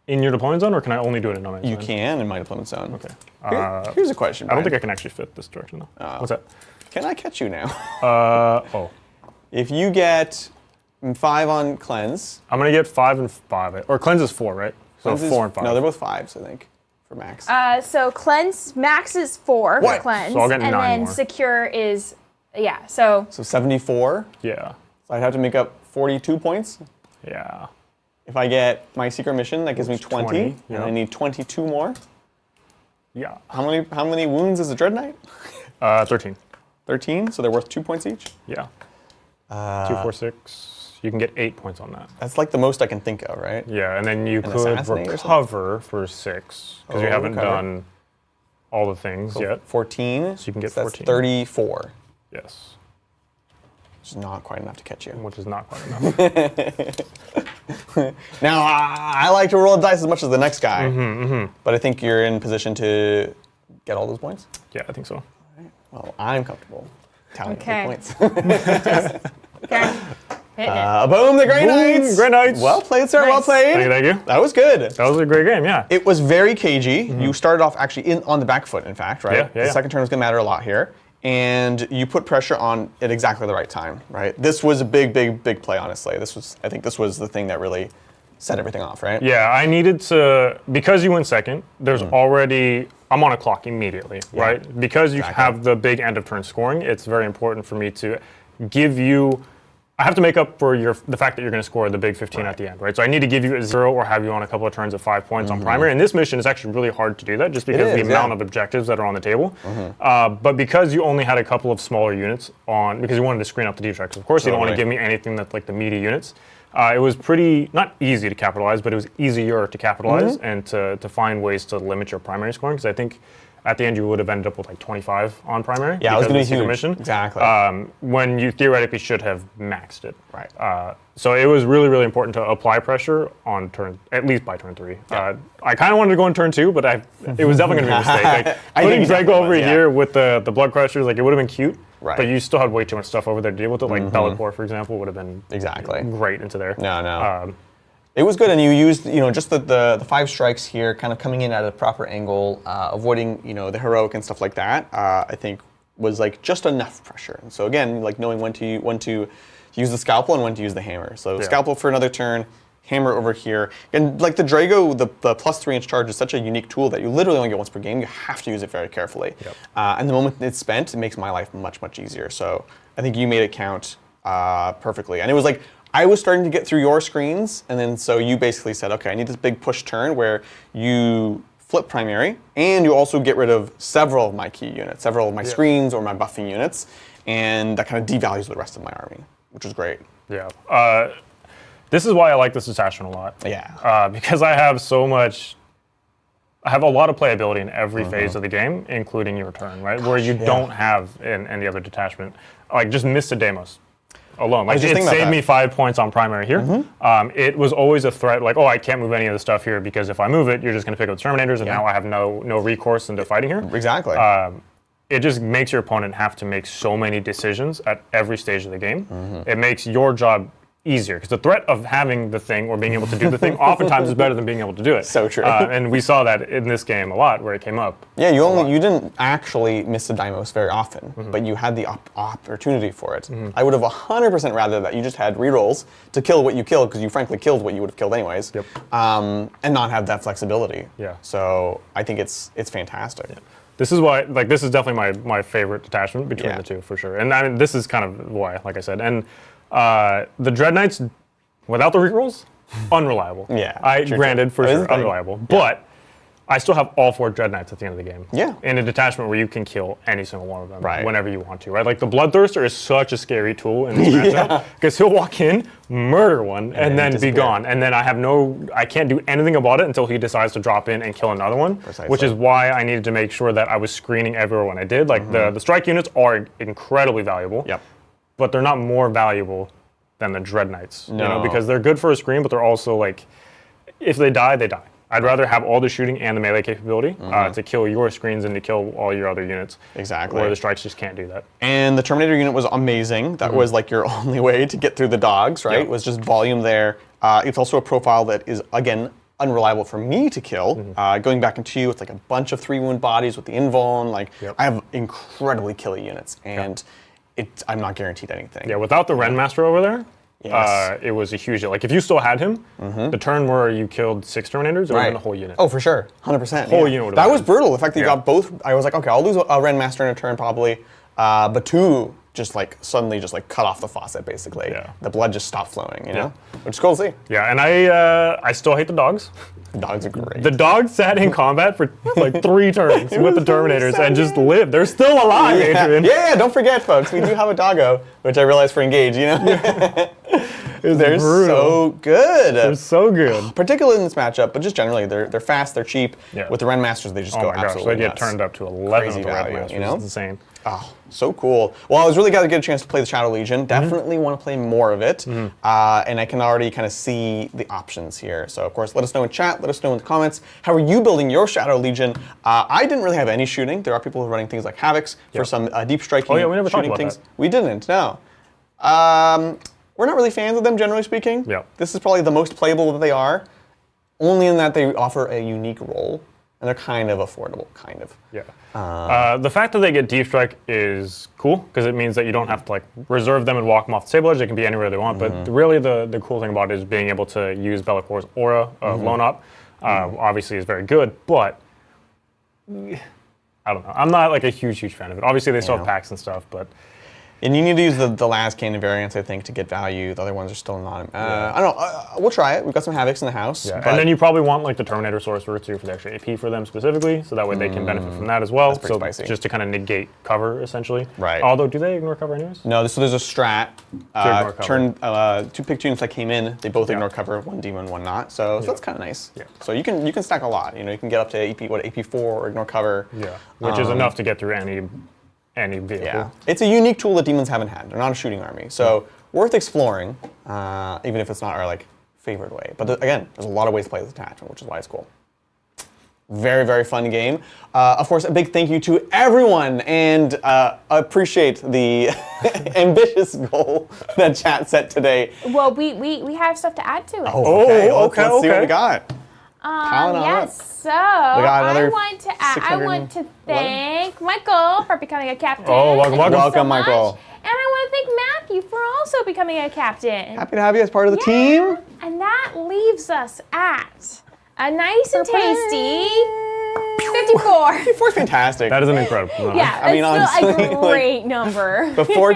in your deployment zone, or can I only do it in no man's zone?
You can in my deployment zone.
Okay.
Here's a question, Brian.
I don't think I can actually fit this direction, though. What's that?
Can I catch you now?
If
you get 5 on cleanse.
I'm going to get 5 and 5. Or cleanse is 4, right? So 4 and 5.
No, they're both 5s, I think, for max.
So cleanse, max is 4 for cleanse.
So I'll get 9
and then
more.
secure is, so.
So 74?
Yeah.
So I'd have to make up 42 points?
Yeah.
If I get my secret mission, that gives me 20
yeah.
and I need 22 more.
Yeah.
How many wounds is a Dread Knight?
13.
13, so they're worth 2 points each?
Yeah. 2, 4, 6. You can get 8 points on that.
That's like the most I can think of, right?
Yeah, and then you could recover for 6, because you haven't done all the things yet.
14.
So you can get
so
14.
That's 34.
Yes.
Which is not quite enough to catch you.
Which is not quite enough.
Now, I like to roll the dice as much as the next guy, but I think you're in position to get all those points?
Yeah, I think so.
All right. Well, I'm comfortable tallying points.
Okay.
Boom, the Grey Knights!
Grey Knights!
Well played, sir, well played.
Thank you.
That was good.
That was a great game, yeah.
It was very cagey. You started off actually on the back foot, in fact, right?
Yeah.
The second turn was going to matter a lot here. And you put pressure on at exactly the right time, right? This was a big play, honestly. I think this was the thing that really set everything off, right?
Yeah, I needed to, because you went second, there's already, I'm on a clock immediately, right? Because you have the big end of turn scoring, it's very important for me to give you, I have to make up for the fact that you're going to score the big 15 at the end, right? So I need to give you a 0 or have you on a couple of turns of 5 points on primary. And this mission is actually really hard to do that just because of the amount of objectives that are on the table. But because you only had a couple of smaller units on, because you wanted to screen out the deep tracks, of course you don't want to give me anything that's like the meaty units. It was pretty, not easy to capitalize, but it was easier to capitalize and to find ways to limit your primary scoring, because I think at the end you would have ended up with like 25 on primary.
Yeah, it was going to be huge.
Mission.
Exactly.
When you theoretically should have maxed it.
Right.
So it was really important to apply pressure on at least by turn 3. Yeah. I kind of wanted to go in turn 2, but it was definitely going to be a mistake. Like, putting Draigo over here with the blood crushers, like it would have been cute. Right. But you still had way too much stuff over there to deal with it. Like Belakor, for example, would have been great into there.
No. It was good, and you used, just the 5 strikes here, kind of coming in at a proper angle, avoiding, the heroic and stuff like that. I think was like just enough pressure. And so again, like knowing when to use the scalpel and when to use the hammer. So scalpel for another turn, hammer over here, and like the Draigo, the plus 3-inch charge is such a unique tool that you literally only get once per game. You have to use it very carefully. Yep. And the moment it's spent, it makes my life much easier. So I think you made it count perfectly, and it was like, I was starting to get through your screens, and then so you basically said, okay, I need this big push turn where you flip primary, and you also get rid of several of my key units, several of my screens or my buffing units, and that kind of devalues the rest of my army, which was great.
Yeah. This is why I like this detachment a lot.
Yeah.
Because I have a lot of playability in every phase of the game, including your turn, right? Where you don't have in any other detachment. Like, just miss a Daemons alone. Like, it saved me 5 points on primary here. It was always a threat, like, I can't move any of the stuff here because if I move it, you're just going to pick up the Terminators, and now I have no recourse into fighting here.
Exactly.
It just makes your opponent have to make so many decisions at every stage of the game. It makes your job easier, because the threat of having the thing or being able to do the thing oftentimes is better than being able to do it.
So true.
And we saw that in this game a lot, where it came up.
Yeah, you didn't actually miss the Deimos very often, but you had the opportunity for it. I would have 100% rather that you just had rerolls to kill what you killed, because you frankly killed what you would have killed anyways, and not have that flexibility.
Yeah.
So I think it's fantastic. Yeah.
This is why, like, this is definitely my favorite detachment between the two, for sure. And I mean, this is kind of why, like I said. And the Dread Knights, without the rerolls, unreliable.
Yeah.
Granted, for sure, unreliable. But I still have all 4 Dread Knights at the end of the game.
Yeah.
In a detachment where you can kill any single one of them
Right.
whenever you want to, right? Like the Bloodthirster is such a scary tool in this matchup because he'll walk in, murder one, and then be gone. And then I can't do anything about it until he decides to drop in and kill another one, which is why I needed to make sure that I was screening everyone I did. Like the strike units are incredibly valuable, but they're not more valuable than the Dread Knights, you know, because they're good for a screen, but they're also like, if they die, they die. I'd rather have all the shooting and the melee capability to kill your screens and to kill all your other units.
Exactly.
Where the strikes just can't do that.
And the Terminator unit was amazing. That was like your only way to get through the dogs, right? Was just volume there. It's also a profile that is, again, unreliable for me to kill. Going back into you, it's like a bunch of 3-wound bodies with the invuln. Like, I have incredibly killy units, and I'm not guaranteed anything.
Yeah, without the Renmaster over there, it was a huge deal. Like if you still had him, the turn where you killed 6 Terminators, it would have been the whole unit.
Oh, for sure, 100%.
Whole unit would have
That
been.
was brutal. The fact that you got both, I was like, okay, I'll lose a Renmaster in a turn probably, but 2 just like suddenly just like cut off the faucet basically. The blood just stopped flowing, you know, which is cool to see.
Yeah, and I still hate the dogs.
Dogs are great.
The dogs sat in combat for like 3 turns with the Terminators and just lived. They're still alive, Adrian.
Yeah, don't forget, folks, we do have a doggo, which I realized for Engage, you know? They're
brutal.
so good.
They're so good.
Particularly in this matchup, but just generally, they're fast, they're cheap. With the Renmasters, they just go absolutely
they get
nuts.
turned up to 11
Crazy
with the
value,
Renmasters.
you know?
It's insane.
Oh, so cool. Well, I was really glad to get a chance to play the Shadow Legion. Definitely want to play more of it. And I can already kind of see the options here. So, of course, let us know in chat. Let us know in the comments. How are you building your Shadow Legion? I didn't really have any shooting. There are people who are running things like Havocs for some deep striking
we never talked
shooting
about
things.
that.
We didn't, no. We're not really fans of them, generally speaking. This is probably the most playable that they are. Only in that they offer a unique role. And they're kind of affordable, kind of.
The fact that they get Deep Strike is cool because it means that you don't have to like reserve them and walk them off the table edge. They can be anywhere they want. But really, the cool thing about it is being able to use Belakor's aura of Lone Op. Obviously, is very good, but I don't know. I'm not like a huge fan of it. Obviously, they still have packs and stuff, but.
And you need to use the last cannon variants, I think, to get value. The other ones are still not. I don't know. We'll try it. We've got some Havocs in the house.
And then you probably want like the Terminator Sorcerer too for the extra AP for them specifically, so that way they can benefit from that as well.
That's pretty spicy.
Just to kind of negate cover essentially.
Right.
Although, do they ignore cover anyways?
No, so there's a strat.
ignore cover.
Turn 2 pick units that came in. They both ignore cover. 1 demon, 1 not. So that's kind of nice. So you can stack a lot. You know, you can get up to AP4 or ignore cover.
Which is enough to get through any vehicle.
It's a unique tool that demons haven't had. They're not a shooting army, so worth exploring, even if it's not our like favorite way. But again, there's a lot of ways to play this attachment, which is why it's cool. Very, very fun game. Of course, a big thank you to everyone, and appreciate the ambitious goal that chat set today.
Well, we have stuff to add to it.
Let's see what we got.
So
another
I want to thank Michael for becoming a captain.
Oh, welcome,
Thank you
welcome,
so much.
Michael.
And I want to thank Matthew for also becoming a captain.
Happy to have you as part of the team.
And that leaves us at a nice and tasty 54.
54 is fantastic.
That is an incredible number.
Yeah,
I mean,
it's still
honestly,
a great number.
Before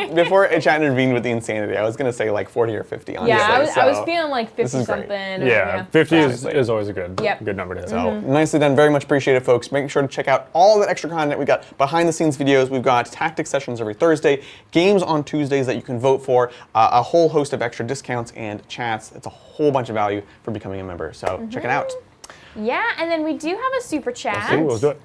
chat intervened with the insanity, I was gonna say like 40 or 50. Honestly,
I was feeling like 50
is great.
something.
Yeah, 50
Honestly.
is always a good number to hit.
So nicely done, very much appreciated, folks. Make sure to check out all that extra content. We've got behind the scenes videos, we've got tactics sessions every Thursday, games on Tuesdays that you can vote for, a whole host of extra discounts and chats. It's a whole bunch of value for becoming a member. So check it out.
Yeah, and then we do have a super chat.
Let's do it.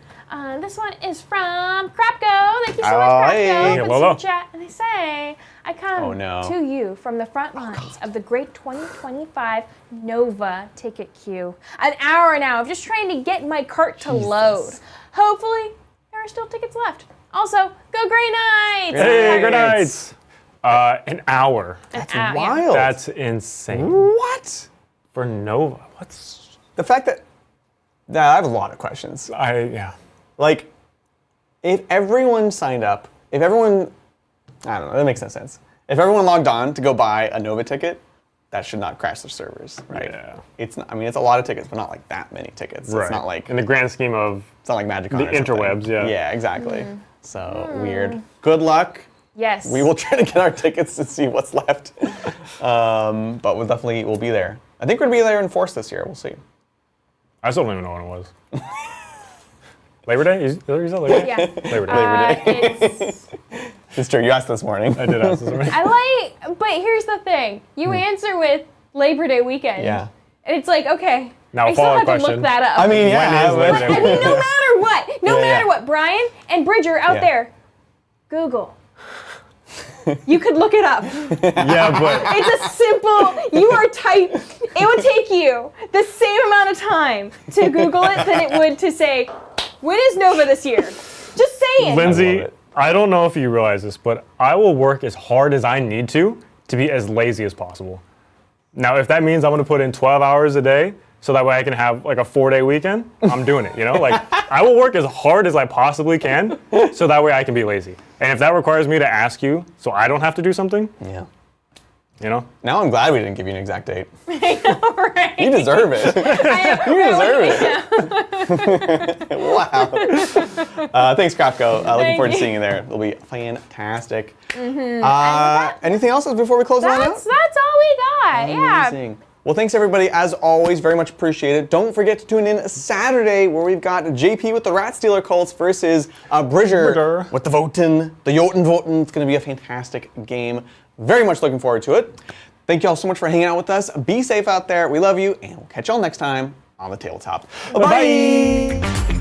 This one is from Crapco. Thank you so much, Crapco, for the super chat. And they say, I come to you from the front lines of the great 2025 Nova ticket queue. An hour now of just trying to get my cart to load. Hopefully, there are still tickets left. Also, go Grey Knights!
Hey, Grey Knights! An hour.
That's wild.
That's insane.
What?
For Nova, what's...
The fact that... I have a lot of questions. Like, if everyone signed up, if everyone, I don't know, that makes no sense. If everyone logged on to go buy a Nova ticket, that should not crash their servers, right?
Yeah.
It's not, I mean, it's a lot of tickets, but not like that many tickets.
Right.
It's not like...
In the grand scheme of...
It's not like Magic
the interwebs,
Yeah, exactly. So, weird. Good luck.
Yes.
We will try to get our tickets to see what's left. But we'll be there. I think we're going to be there in force this year. We'll see.
I still don't even know what it was. Labor Day? Is that Labor Day?
Yeah.
Labor Day.
It's true. You asked this morning.
I did ask this morning.
But here's the thing. You answer with Labor Day weekend.
Yeah.
And it's like, okay.
Now,
I still
follow-up
have to
question.
look that up.
I mean, yeah.
When is Labor Day
I mean,
weekend?
no matter what. No matter what. Brian and Bridger out
Yeah.
there. Google. You could look it up.
Yeah, but
It's a simple, it would take you the same amount of time to Google it than it would to say, when is Nova this year? Just saying.
Lindsay, I don't know if you realize this, but I will work as hard as I need to be as lazy as possible. Now, if that means I'm going to put in 12 hours a day so that way I can have like a 4-day weekend, I'm doing it, you know? Like, I will work as hard as I possibly can so that way I can be lazy. And if that requires me to ask you so I don't have to do something,
Yeah.
you know?
Now I'm glad we didn't give you an exact date.
I know, right?
You deserve it. You deserve it. Wow. Thanks, Kafko. Looking forward to seeing you there. It'll be fantastic. Anything else before we close on out?
That's all we got. Yeah.
Amazing. Well, thanks everybody, as always, very much appreciated. Don't forget to tune in Saturday where we've got JP with the Rat Stealer Cults versus Bridger with the Voten, the Jotun Voten. It's going to be a fantastic game. Very much looking forward to it. Thank you all so much for hanging out with us. Be safe out there. We love you, and we'll catch y'all next time on the Tabletop. Bye-bye.